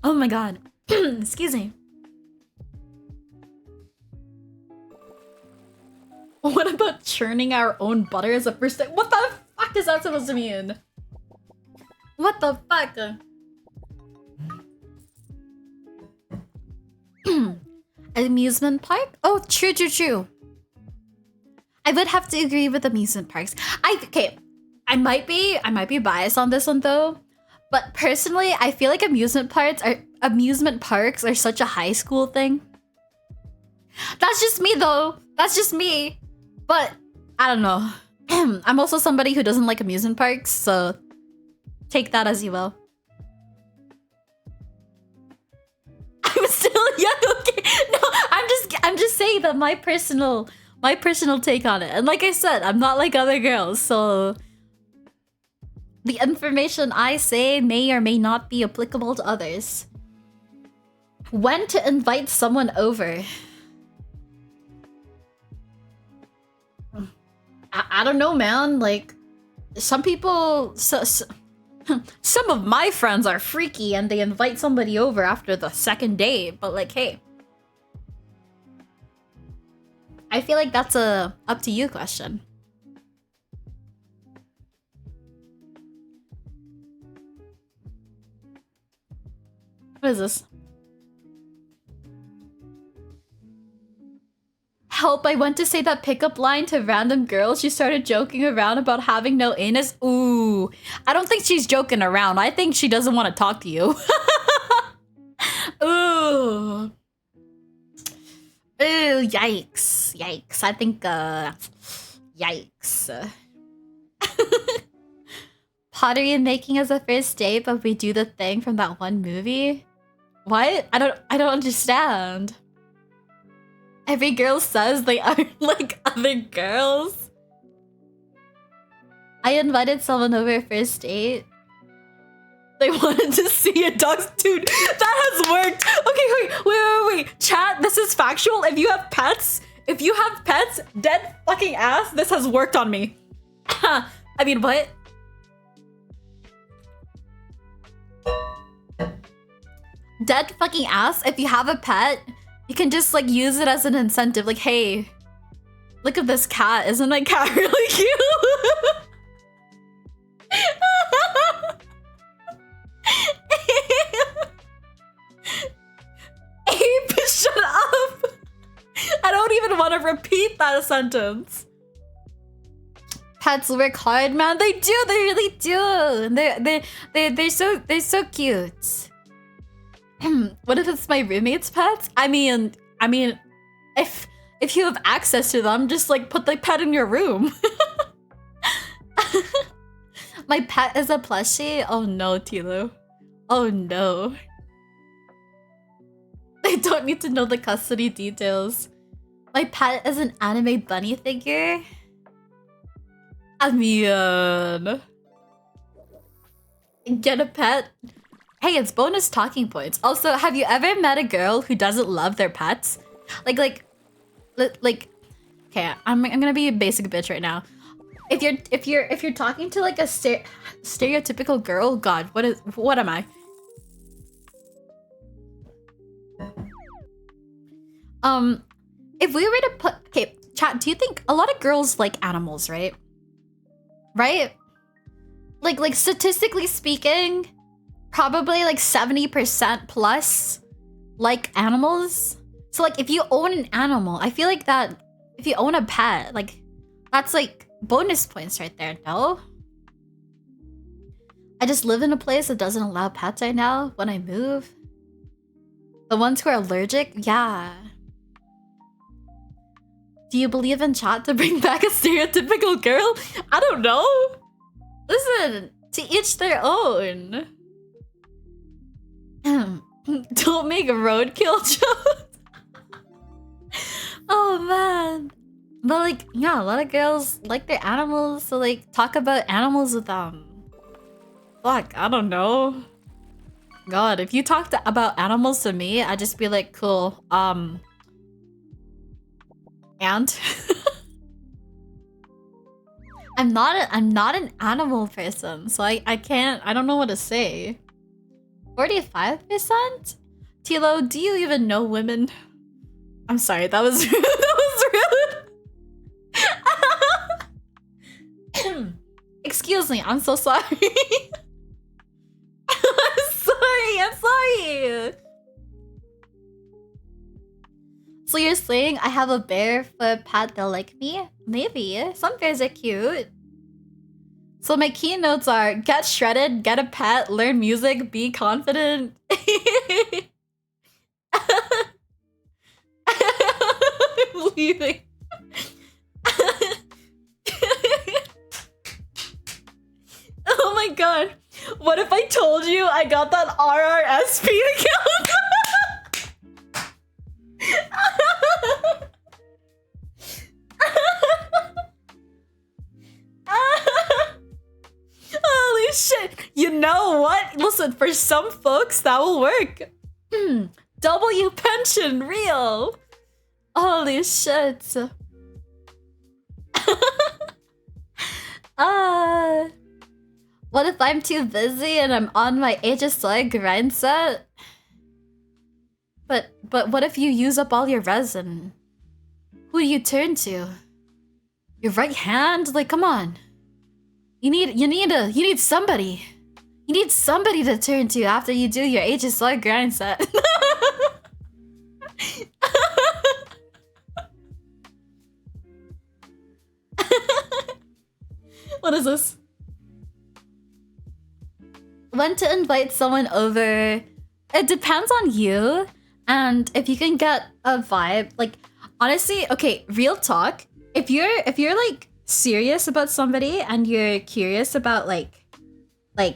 Oh my god. Excuse me. What about churning our own butter as a first step? What the fuck is that supposed to mean? What the fuck? Amusement park? Oh, true. I would have to agree with amusement parks. I might be biased on this one though, but personally, I feel like amusement parks are such a high school thing. That's just me though. That's just me. But I don't know. I'm also somebody who doesn't like amusement parks, so take that as you will. I'm still young, okay? No, I'm just saying that my personal take on it. And like I said, I'm not like other girls, so the information I say may or may not be applicable to others. When to invite someone over? I don't know, man. Like, some people... some of my friends are freaky and they invite somebody over after the second date, but like, hey. I feel like that's a up to you question. What is this? Help, I went to say that pickup line to random girls. She started joking around about having no anus. Ooh, I don't think she's joking around. I think she doesn't want to talk to you. Ooh. Ooh, yikes. I think, yikes. Pottery making as a first date, but we do the thing from that one movie? What? I don't understand. Every girl says they aren't like other girls. I invited someone over first date. They wanted to see a dog. Dude, that has worked. Okay, wait. Chat, this is factual. If you have pets, dead fucking ass, this has worked on me. I mean, what? Dead fucking ass, if you have a pet, you can just like use it as an incentive. Like, hey, look at this cat. Isn't my cat really cute? Ape, shut up. I don't even want to repeat that sentence. Pets work hard, man. They do. They really do. They're so cute. What if it's my roommate's pets? I mean, if you have access to them, just like put the pet in your room. My pet is a plushie? Oh no, Tilo. Oh no. I don't need to know the custody details. My pet is an anime bunny figure? I mean... Get a pet? Hey, it's bonus talking points. Also, have you ever met a girl who doesn't love their pets? Like, okay, I'm gonna be a basic bitch right now. If you're talking to like a stereotypical girl, God, what am I? If we were to put, okay, chat, do you think a lot of girls like animals, right? Right? Like statistically speaking, probably like 70% plus like animals. So like if you own an animal, I feel like that if you own a pet, like that's like bonus points right there, no? I just live in a place that doesn't allow pets right now when I move. The ones who are allergic, yeah. Do you believe in chat to bring back a stereotypical girl? I don't know. Listen, to each their own. Don't make roadkill jokes. Oh man. But like, yeah, a lot of girls like their animals, so like talk about animals with them. Fuck, I don't know. God, if you talk about animals to me, I'd just be like, cool. And I'm not an animal person, so I don't know what to say. 45%? Tilo, do you even know women? I'm sorry, that was rude. That was rude. Excuse me, I'm so sorry. I'm sorry. So you're saying I have a barefoot pet they'll like me? Maybe. Some bears are cute. So my keynotes are get shredded, get a pet, learn music, be confident. I'm leaving. Oh my god. What if I told you I got that RRSP account? Holy shit. You know what? Listen, for some folks, that will work. W pension, real. Holy shit. What if I'm too busy and I'm on my HSI grind set? But what if you use up all your resin? Who do you turn to? Your right hand? Like, come on. You need somebody. You need somebody to turn to after you do your HSI grind set. What is this? When to invite someone over? It depends on you, and if you can get a vibe. Like, honestly, okay, real talk. If you're like serious about somebody and you're curious about like I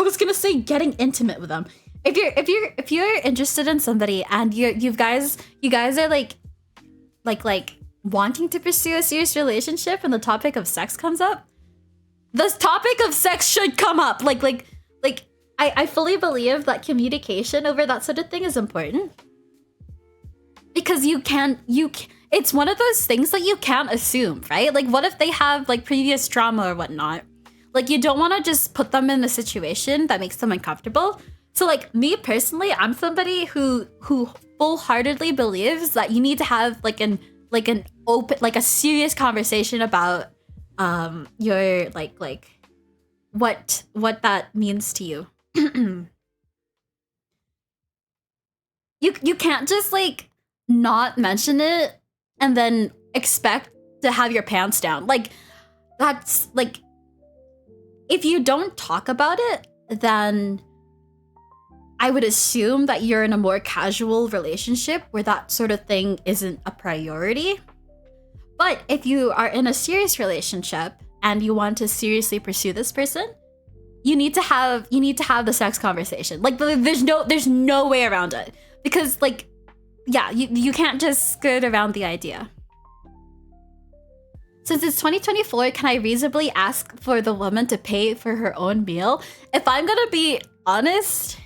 was gonna say getting intimate with them. If you're interested in somebody and you guys are like wanting to pursue a serious relationship and the topic of sex comes up, the topic of sex should come up. I fully believe that communication over that sort of thing is important. Because it's one of those things that you can't assume, right? Like, what if they have like previous trauma or whatnot? Like, you don't want to just put them in a situation that makes them uncomfortable. So like me personally, I'm somebody who full-heartedly believes that you need to have like an open, like a serious conversation about your like what that means to you. You can't just like not mention it and then expect to have your pants down. Like, that's like, if you don't talk about it, then I would assume that you're in a more casual relationship where that sort of thing isn't a priority. But if you are in a serious relationship and you want to seriously pursue this person, you need to have the sex conversation. Like, there's no way around it. Because like, yeah, you can't just skirt around the idea. Since it's 2024, can I reasonably ask for the woman to pay for her own meal? If I'm gonna be honest,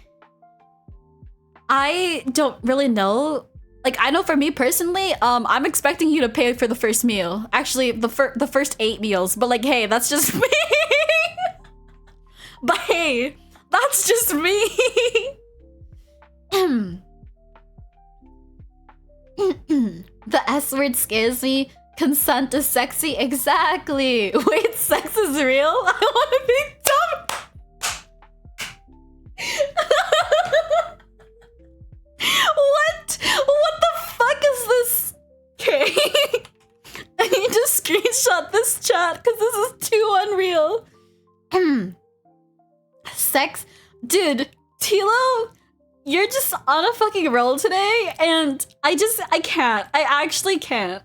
I don't really know. Like, I know for me personally, I'm expecting you to pay for the first meal. Actually, the first 8 meals. But like, hey, that's just me. But hey, that's just me. The S word scares me. Consent is sexy. Exactly. Wait, sex is real? I want to be dumb. What the fuck is this? Okay. I need to screenshot this chat because this is too unreal. Sex? Dude, Tilo, you're just on a fucking roll today, and I can't. I actually can't.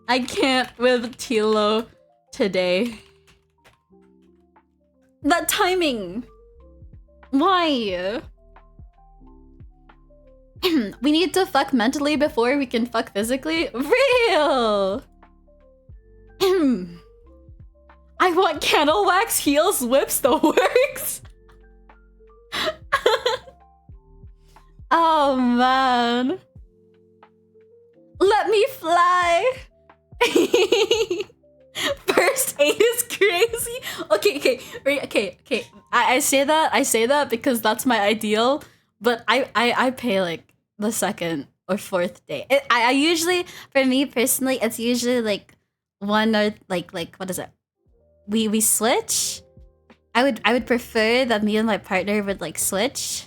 I can't with Tilo today. That timing. Why? We need to fuck mentally before we can fuck physically? Real! I want candle wax, heels, whips, the works. Oh man. Let me fly. First 8 is crazy. Okay. I say that because that's my ideal, but I pay like the 2nd or 4th day. I usually, for me personally, it's usually like one or like what is it? We switch. I would prefer that me and my partner would like switch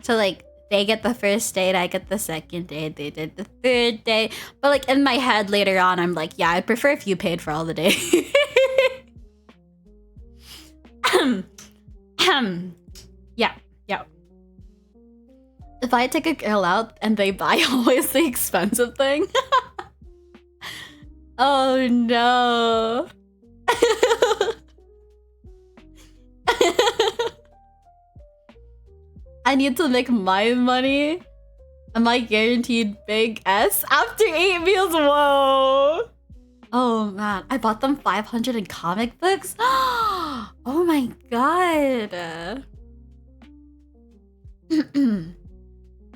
to like they get the first date, I get the second date, they did the third date. But like in my head later on, I'm like, yeah, I'd prefer if you paid for all the dates. Yeah. If I take a girl out and they buy always the expensive thing. Oh no. I need to make my money. Am I guaranteed big S after 8 meals? Whoa. Oh man, I bought them 500 in comic books. Oh my god.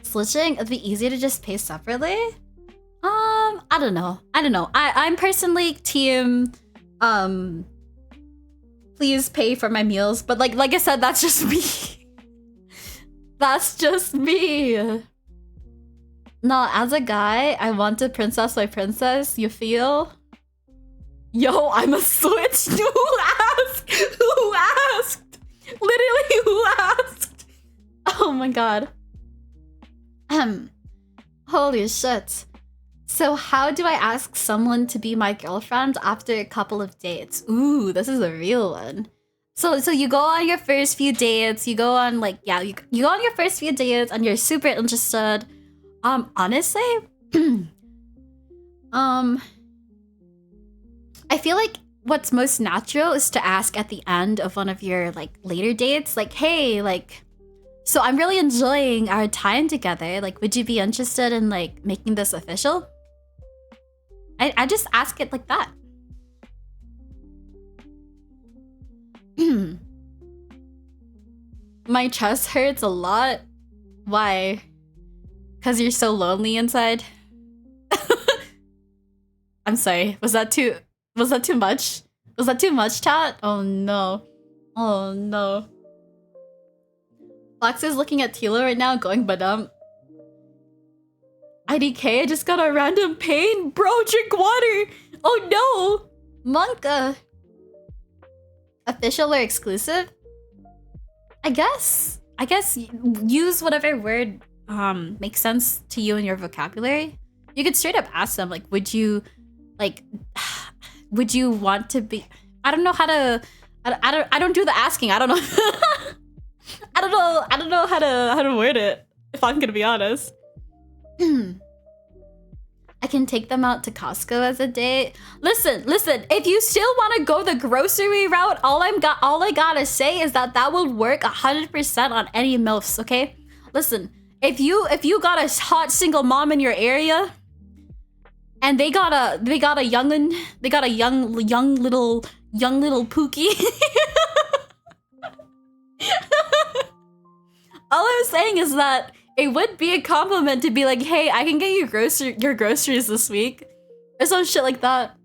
Switching, it'd be easier to just pay separately. I don't know. I'm personally team please pay for my meals, but like I said, that's just me. That's just me. No, as a guy, I want to princess my princess, you feel? Yo, I'm a switch. Who asked? Who asked? Literally, who asked? Oh my god. Holy shit. So how do I ask someone to be my girlfriend after a couple of dates? Ooh, this is a real one. So you go on your first few dates, you go on like, yeah, you go on your first few dates and you're super interested. Honestly, I feel like what's most natural is to ask at the end of one of your like later dates, like, hey, like, so I'm really enjoying our time together. Like, would you be interested in like making this official? I just ask it like that. My chest hurts a lot. Why? Because you're so lonely inside? I'm sorry. Was that too much? Was that too much, chat? Oh no. Oh no. Fox is looking at Tilo right now going badum. IDK, I just got a random pain. Bro, drink water. Oh no. Monka. Official or exclusive? I guess use whatever word makes sense to you in your vocabulary. You could straight up ask them like, would you want to be, I don't know how to, I don't do the asking. I don't know. I don't know how to word it, if I'm gonna be honest. I can take them out to Costco as a date. Listen, if you still want to go the grocery route, all I gotta say is that will work 100% on any MILFs, okay? Listen, if you got a hot single mom in your area and they got a youngin', they got a young little pookie. All I'm saying is that it would be a compliment to be like, hey, I can get you your groceries this week. Or some shit like that.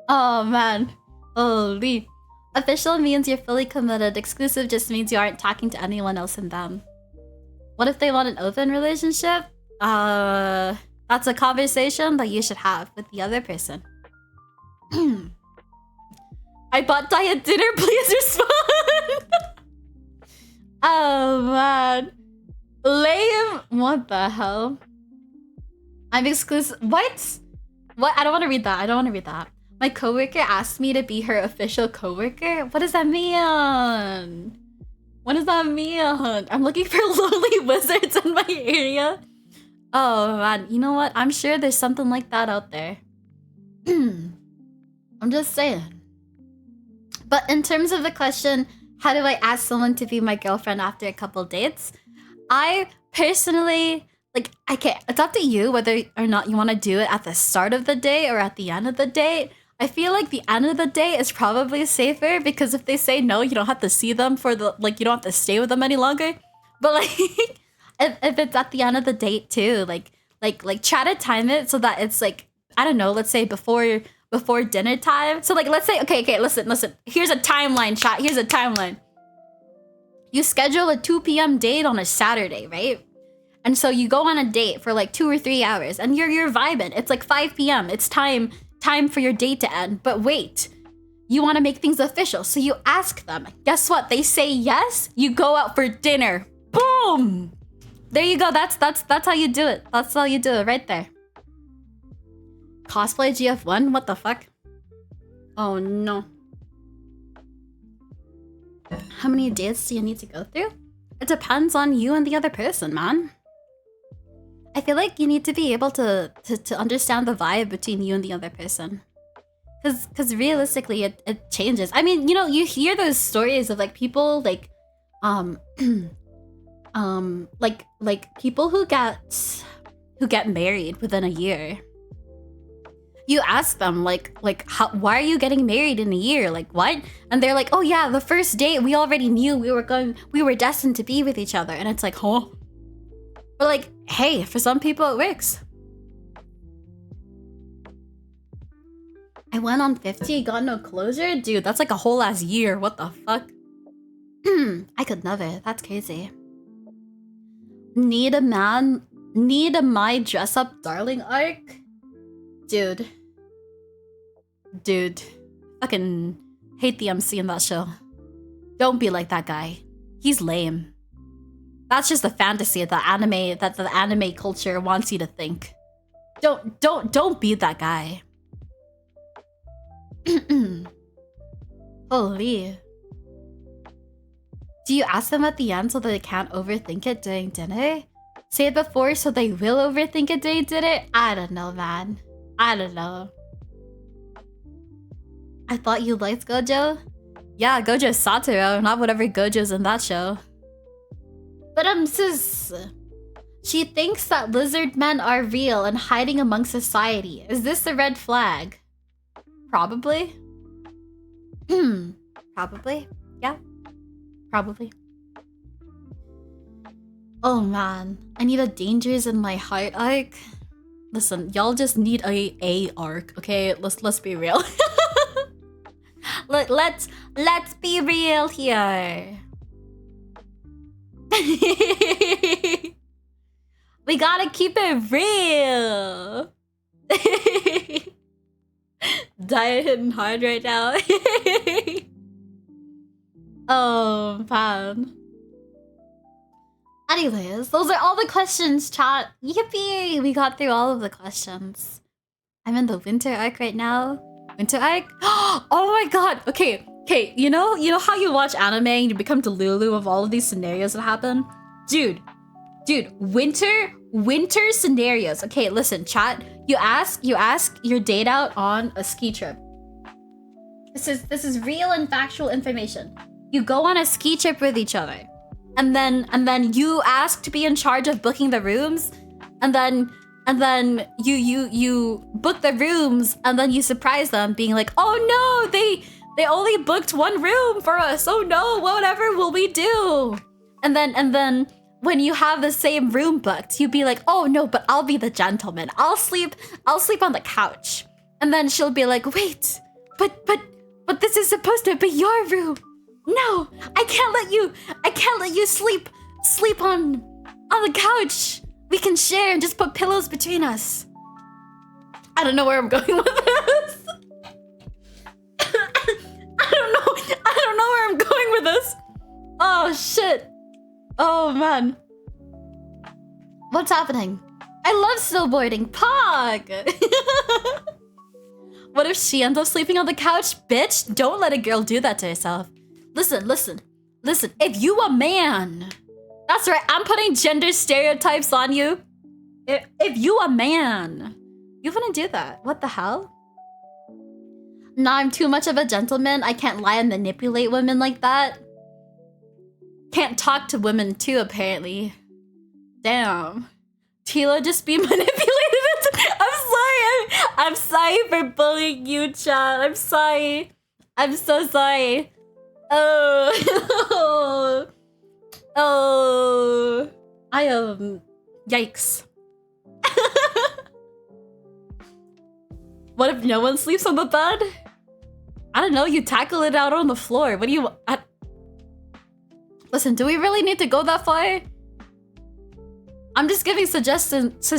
Oh man. Holy. Official means you're fully committed. Exclusive just means you aren't talking to anyone else in them. What if they want an open relationship? That's a conversation that you should have with the other person. I bought diet dinner, please respond. Oh man. Lame. What the hell? I'm exclusive. What? I don't want to read that. My coworker asked me to be her official coworker. What does that mean? I'm looking for lonely wizards in my area. Oh man, you know what? I'm sure there's something like that out there. I'm just saying. But in terms of the question, how do I ask someone to be my girlfriend after a couple dates? I personally, like, it's up to you whether or not you want to do it at the start of the day or at the end of the date. I feel like the end of the day is probably safer because if they say no, you don't have to see them for the, like, you don't have to stay with them any longer. But like, if it's at the end of the date too, like try to time it so that it's like, I don't know, let's say before dinner time. So like, let's say, okay, listen. Here's a timeline, chat. Here's a timeline. You schedule a 2 p.m. date on a Saturday, right? And so you go on a date for like 2 or 3 hours and you're vibing. It's like 5 p.m. It's time for your date to end. But wait, you want to make things official. So you ask them. Guess what? They say yes. You go out for dinner. Boom. There you go. That's how you do it. That's how you do it right there. Cosplay GF1? What the fuck? Oh no. How many dates do you need to go through? It depends on you and the other person, man. I feel like you need to be able to understand the vibe between you and the other person. Cause realistically it changes. I mean, you know, you hear those stories of like people like like people who get married within a year. You ask them like why are you getting married in a year? Like what? And they're like, oh yeah, the first date we already knew we were destined to be with each other. And it's like, huh? But like, hey, for some people it works. I went on 50, got no closure? Dude, that's like a whole ass year. What the fuck? I could never. That's crazy. Need a my dress up darling arc? Dude. Fucking hate the MC in that show. Don't be like that guy. He's lame. That's just the fantasy of the anime that the anime culture wants you to think. Don't be that guy. Holy. Do you ask them at the end so they can't overthink it during dinner? Say it before so they will overthink it during dinner? I don't know, man. I don't know. I thought you liked Gojo? Yeah, Gojo's Satoru, not whatever Gojo's in that show. But sis, she thinks that lizard men are real and hiding among society. Is this a red flag? Probably. Probably. Yeah. Probably. Oh man, I need a dangers in my heart arc. Listen, y'all just need a arc, okay? Let's be real. Let's be real here. We gotta keep it real. Dia hitting hard right now. Oh man. Anyways, those are all the questions, chat. Yippee! We got through all of the questions. I'm in the winter arc right now. Winter arc? Oh my god! Okay, you know how you watch anime and you become delulu of all of these scenarios that happen? Dude, winter scenarios. Okay, listen, chat. You ask your date out on a ski trip. This is real and factual information. You go on a ski trip with each other. And then you ask to be in charge of booking the rooms, and then you book the rooms, and then you surprise them being like, oh no, they only booked one room for us. Oh no, whatever will we do? And then when you have the same room booked, you'd be like, oh no, but I'll be the gentleman. I'll sleep on the couch. And then she'll be like, wait, but this is supposed to be your room. No, I can't let you sleep on the couch. We can share and just put pillows between us. I don't know where I'm going with this. I don't know where I'm going with this. Oh shit. Oh man. What's happening? I love snowboarding. Pog. What if she ends up sleeping on the couch? Bitch, don't let a girl do that to herself. Listen. If you a man, that's right, I'm putting gender stereotypes on you. If you a man, you wouldn't do that. What the hell? Nah, I'm too much of a gentleman. I can't lie and manipulate women like that. Can't talk to women too, apparently. Damn. Tila just be manipulated. I'm sorry for bullying you, chat. I'm sorry. I'm so sorry. Oh. Oh. I am. Yikes. What if no one sleeps on the bed? I don't know, you tackle it out on the floor. What do you... Listen, do we really need to go that far? I'm just giving suggestions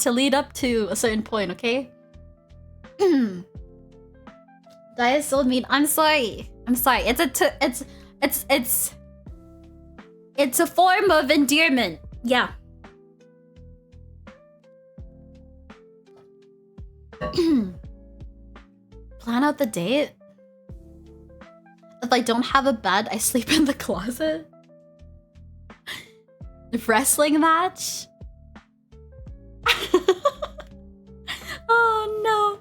to lead up to a certain point, okay? Dia is so mean. I'm sorry. It's It's a form of endearment. Yeah. Plan out the date? If I don't have a bed, I sleep in the closet? Wrestling match? Oh no.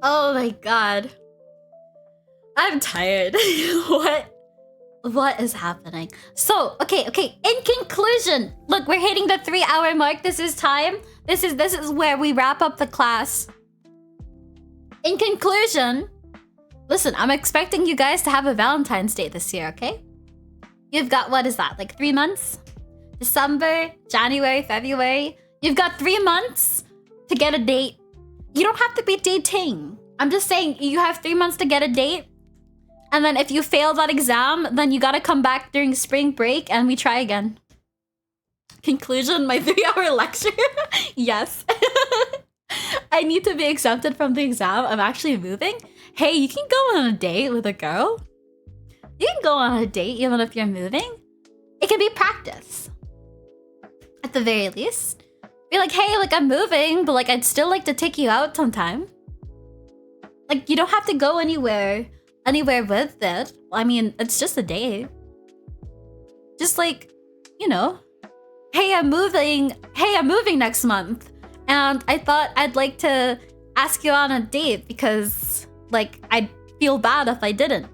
Oh my god. I'm tired. What is happening? So, okay. In conclusion, look, we're hitting the 3-hour mark. This is time. This is where we wrap up the class. In conclusion, listen, I'm expecting you guys to have a Valentine's Day this year, okay? You've got, what is that, like 3 months? December, January, February. You've got 3 months to get a date. You don't have to be dating. I'm just saying you have 3 months to get a date. And then if you fail that exam, then you gotta come back during spring break and we try again. Conclusion, my 3-hour lecture? Yes. I need to be exempted from the exam. I'm actually moving. Hey, you can go on a date with a girl. You can go on a date even if you're moving. It can be practice. At the very least. Be like, hey, like I'm moving, but like I'd still like to take you out sometime. Like you don't have to go anywhere with it. I mean, it's just a date. Just like, you know, hey, I'm moving next month. And I thought I'd like to ask you on a date because like I'd feel bad if I didn't.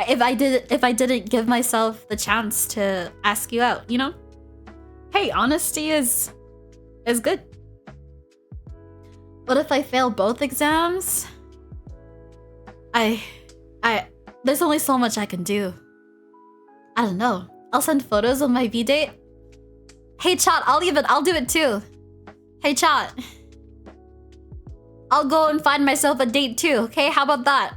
If I didn't give myself the chance to ask you out, you know? Hey, honesty is good. What if I fail both exams? There's only so much I can do. I don't know. I'll send photos of my V-date. Hey chat, I'll do it too. Hey chat. I'll go and find myself a date too, okay? How about that?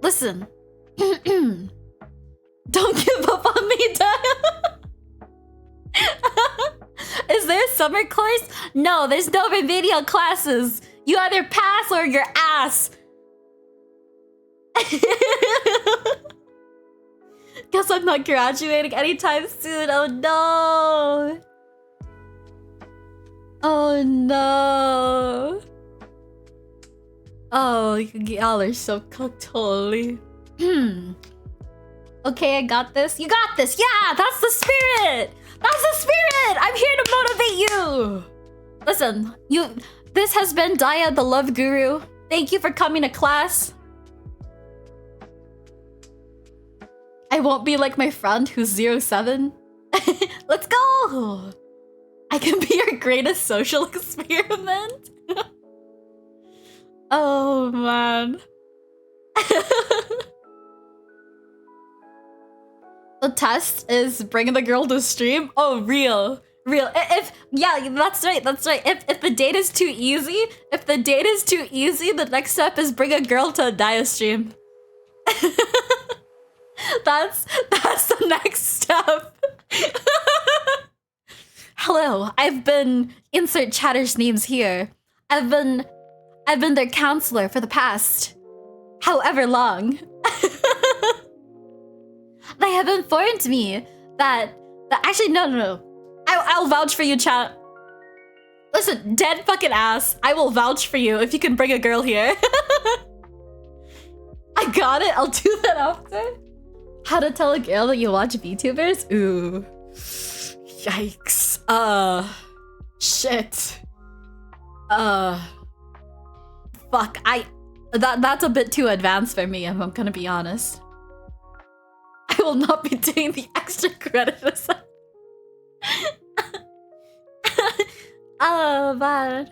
Listen. Don't give up on me, Dia. Is there a summer course? No, there's no remedial classes. You either pass or your ass. Guess I'm not graduating anytime soon. Oh no. Oh no. Oh, y'all are so cooked, holy. Okay, I got this. You got this. Yeah, that's the spirit. That's the spirit. I'm here to motivate you. Listen, this has been Dia, the love guru. Thank you for coming to class. I won't be like my friend who's 07. Let's go. I can be your greatest social experiment. Oh, man. The test is bringing the girl to stream. Oh, real. Yeah, that's right. If the date is too easy, the next step is bring a girl to a Dia stream. That's the next step. Hello, I've been insert chatter's names here. I've been their counselor for the past however long. They have informed me that actually no. I'll vouch for you, chat. Listen, dead fucking ass. I will vouch for you if you can bring a girl here. I got it. I'll do that after. How to tell a girl that you watch VTubers? Ooh. Yikes. Shit. Fuck. That's a bit too advanced for me, if I'm gonna be honest. I will not be doing the extra credit assignment. Oh, man.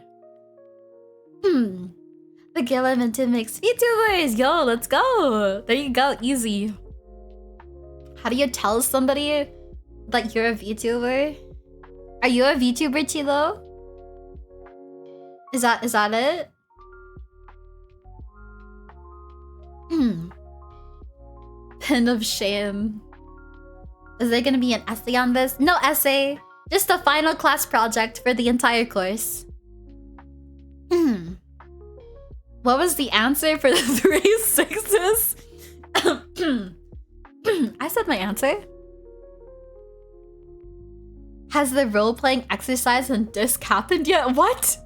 The girl I'm into makes VTubers. Yo, let's go. There you go. Easy. How do you tell somebody that you're a VTuber? Are you a VTuber, Chilo? Is that it? Pin of shame. Is there gonna be an essay on this? No essay. Just a final class project for the entire course. What was the answer for the 3 sixes? I said my answer. Has the role-playing exercise and disc happened yet? What?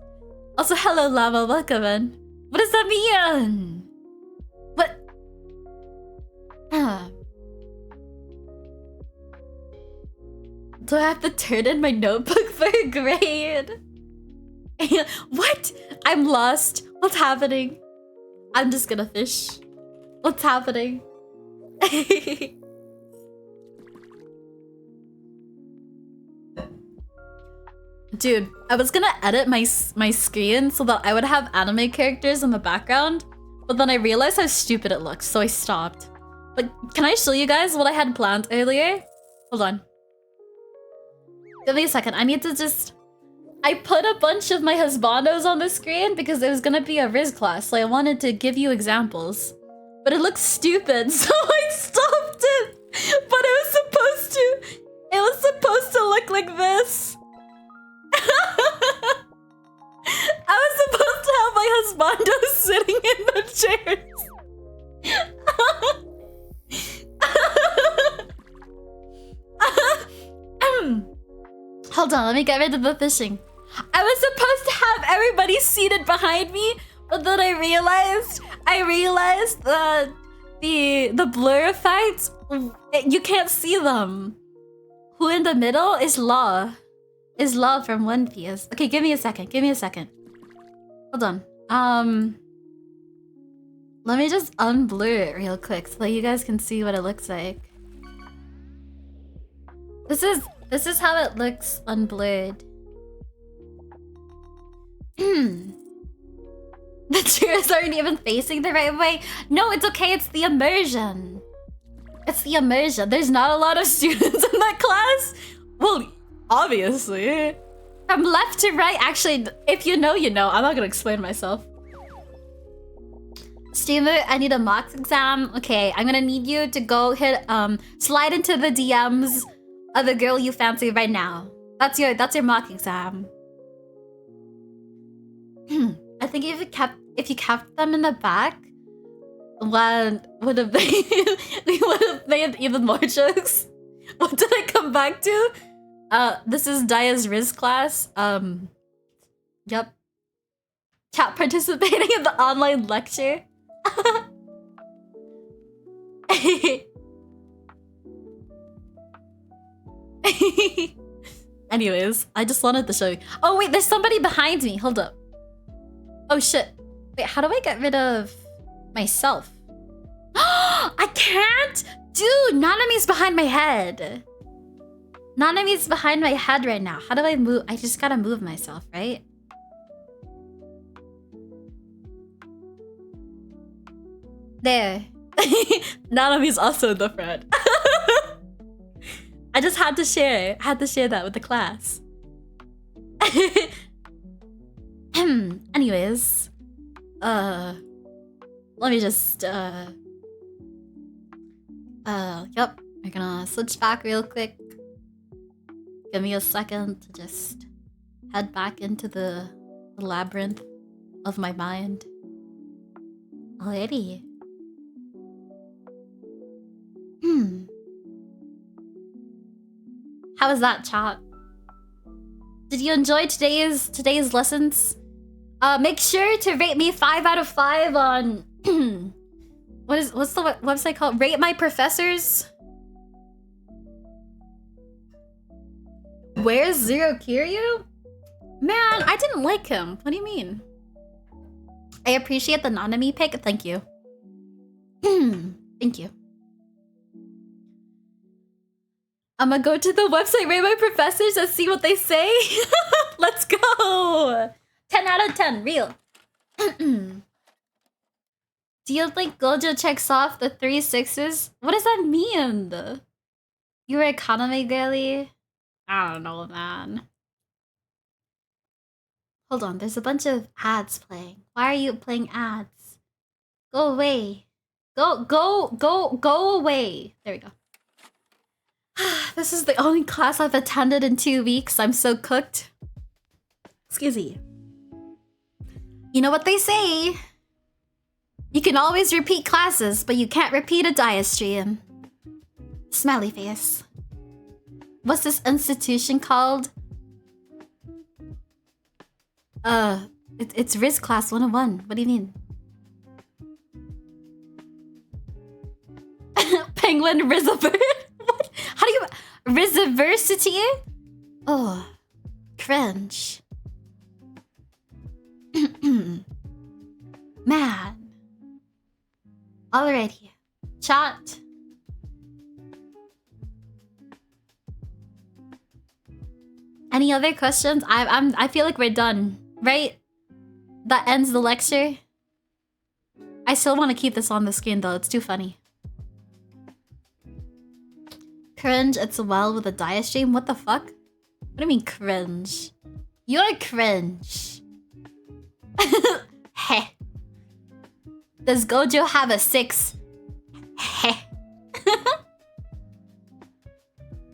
Also, hello, Lava. Welcome in. What does that mean? What? Do I have to turn in my notebook for a grade? What? I'm lost. What's happening? I'm just gonna fish. What's happening? Dude, I was gonna edit my screen so that I would have anime characters in the background, but then I realized how stupid it looks, so I stopped. But can I show you guys what I had planned earlier? Hold on. Give me a second. I need to just... I put a bunch of my husbandos on the screen because it was gonna be a Riz class, so I wanted to give you examples. But it looks stupid, so I stopped it! But it was supposed to look like this. I was supposed to have my husbandos sitting in the chairs. Hold on, let me get rid of the fishing. I was supposed to have everybody seated behind me, but then I realized that the blur effects, you can't see them. Who in the middle is Law. Is Law from One Piece. Okay, give me a second. Hold on. Let me just unblur it real quick so that you guys can see what it looks like. This is how it looks unblurred. The chairs aren't even facing the right way. No, it's okay. It's the immersion. It's the immersion. There's not a lot of students in that class. Well, obviously. From left to right. Actually, if you know, you know. I'm not gonna explain myself. Streamer, I need a mock exam. Okay, I'm gonna need you to go hit slide into the DMs of the girl you fancy right now. That's your mock exam. I think if you kept them in the back, one would have made even more jokes. What did I come back to? This is Dia's Riz class. Yep. Chat participating in the online lecture. Anyways, I just wanted to show you. Oh wait, there's somebody behind me. Hold up. Oh shit. Wait, how do I get rid of myself? I can't! Dude, Nanami's behind my head. Nanami's behind my head right now. How do I move? I just gotta move myself, right? There. Nanami's also the friend. I just had to share. I had to share that with the class. Anyways. Let me just, yep. We're gonna switch back real quick. Give me a second to just head back into the labyrinth of my mind. Alrighty. How was that, chat? Did you enjoy today's lessons? Make sure to rate me 5 out of 5 on what's the website called? Rate My Professors. Where's Zero Kiryu? Man, I didn't like him. What do you mean? I appreciate the Nanami pick. Thank you. Thank you. I'm gonna go to the website, Rate My Professors, and see what they say. Let's go. 10 out of 10, real. Do you think Gojo checks off the 3 sixes? What does that mean? You're an economy girly? I don't know, man. Hold on, there's a bunch of ads playing. Why are you playing ads? Go away. Go away. There we go. This is the only class I've attended in 2 weeks. I'm so cooked. Excuse me. You know what they say? You can always repeat classes, but you can't repeat a DIA stream. Smiley face. What's this institution called? It's Riz Class 101. What do you mean? Penguin Riziver? What? How do you... Riziversity? Oh. Cringe. Man. Alrighty. Chat. Any other questions? I feel like we're done, right? That ends the lecture. I still want to keep this on the screen though. It's too funny. Cringe. It's well with a DIA stream. What the fuck? What do you mean cringe? You're cringe. Heh. Does Gojo have a 6? Heh.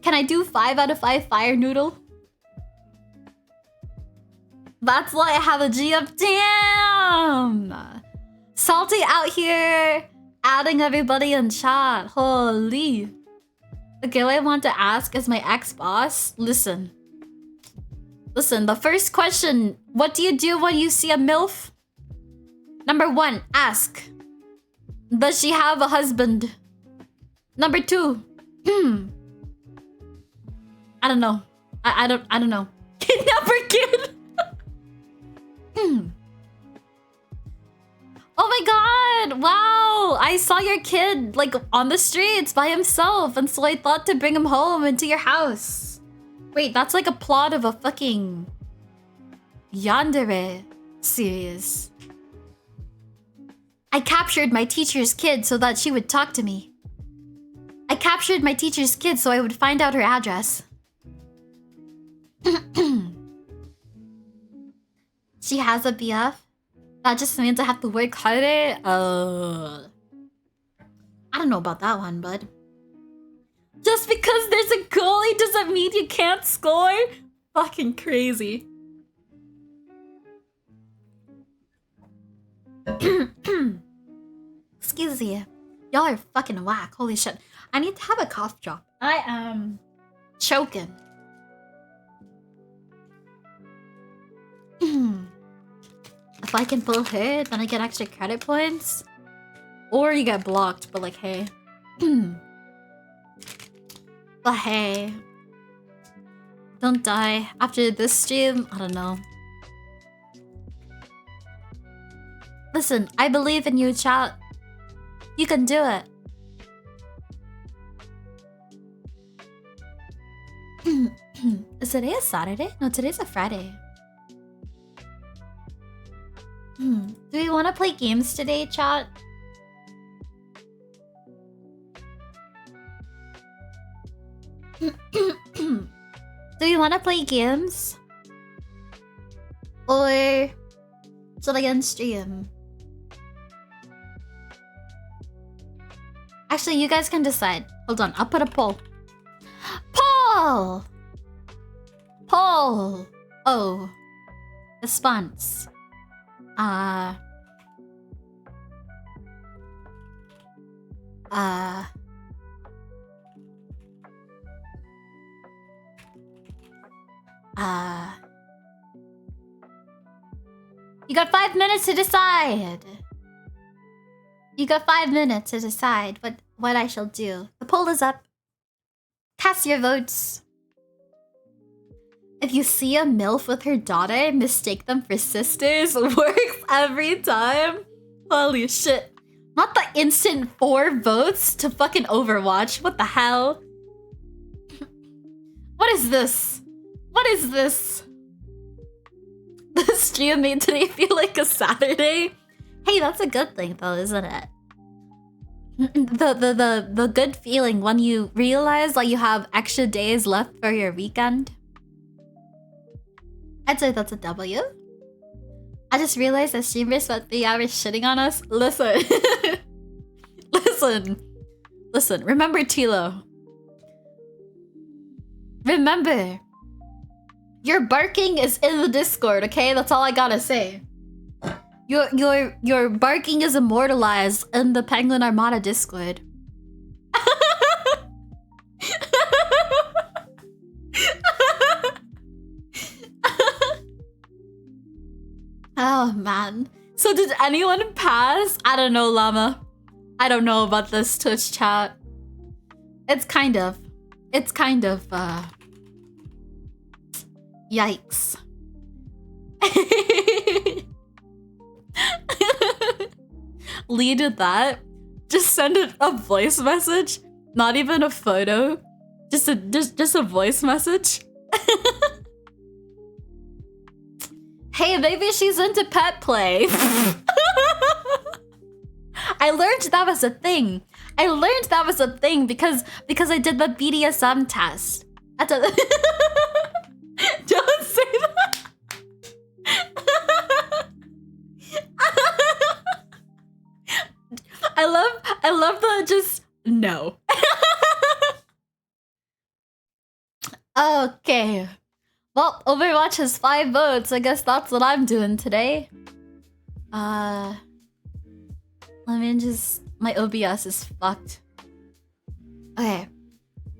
Can I do 5 out of 5 fire noodle? That's why I have a G up. Damn! Salty out here adding everybody in chat. Holy. The girl I want to ask is my ex-boss. Listen. Listen, the first question. What do you do when you see a MILF? Number 1, ask. Does she have a husband? Number 2. I don't know. I don't know. Kidnapper kid. Oh my god! Wow! I saw your kid like on the streets by himself, and so I thought to bring him home into your house. Wait, that's like a plot of a fucking yandere series. I captured my teacher's kid so that she would talk to me. I captured my teacher's kid so I would find out her address. She has a BF? That just means I have to work harder? I don't know about that one, bud. Just because there's a goalie doesn't mean you can't score? Fucking crazy. Excuse me. Y'all are fucking whack. Holy shit. I need to have a cough drop. I am choking. If I can pull her, then I get extra credit points. Or you get blocked, but like, hey. But hey. Don't die. After this stream, I don't know. Listen, I believe in you, chat. You can do it. Is today a Saturday? No, today's a Friday. Do we want to play games today, chat? Do we want to play games? Or should I end stream? Actually, you guys can decide. Hold on, I'll put a poll. Poll! Poll! Oh. Response. You got 5 minutes to decide. You got 5 minutes to decide what I shall do. The poll is up. Cast your votes. If you see a MILF with her daughter, mistake them for sisters. Works every time. Holy shit. Not the instant 4 votes to fucking Overwatch. What the hell? What is this? What is this? The stream made today feel like a Saturday? Hey, that's a good thing though, isn't it? The good feeling when you realize that you have extra days left for your weekend. I'd say that's a W. I just realized that streamers spent 3 hours shitting on us. Listen. Listen. Remember, Tilo. Remember. Your barking is in the Discord, okay? That's all I gotta say. Your barking is immortalized in the Penguin Armada Discord. Oh man. So did anyone pass? I don't know, Llama. I don't know about this Twitch chat. It's kind of yikes. Lee did that. Just send it a voice message, not even a photo. Just a voice message. Hey, maybe she's into pet play. I learned that was a thing. Because I did the BDSM test. Don't say that. I love the just no. Okay. Well, Overwatch has 5 votes. I guess that's what I'm doing today. Let me just... My OBS is fucked. Okay.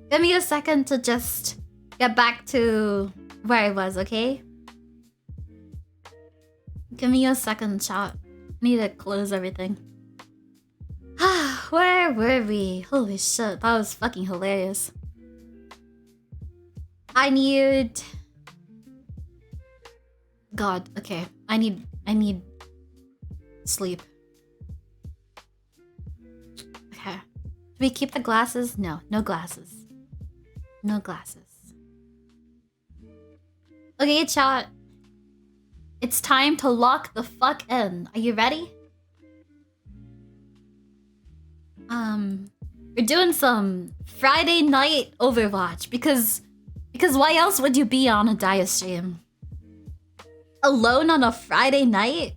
Give me a second to just get back to where I was, okay? Give me a second, chat. Need to close everything. Where were we? Holy shit, that was fucking hilarious. I need... God, okay. I need sleep. Okay. Do we keep the glasses? No, no glasses. No glasses. Okay, chat. It's time to lock the fuck in. Are you ready? We're doing some Friday night Overwatch because why else would you be on a Dia stream? Alone on a Friday night?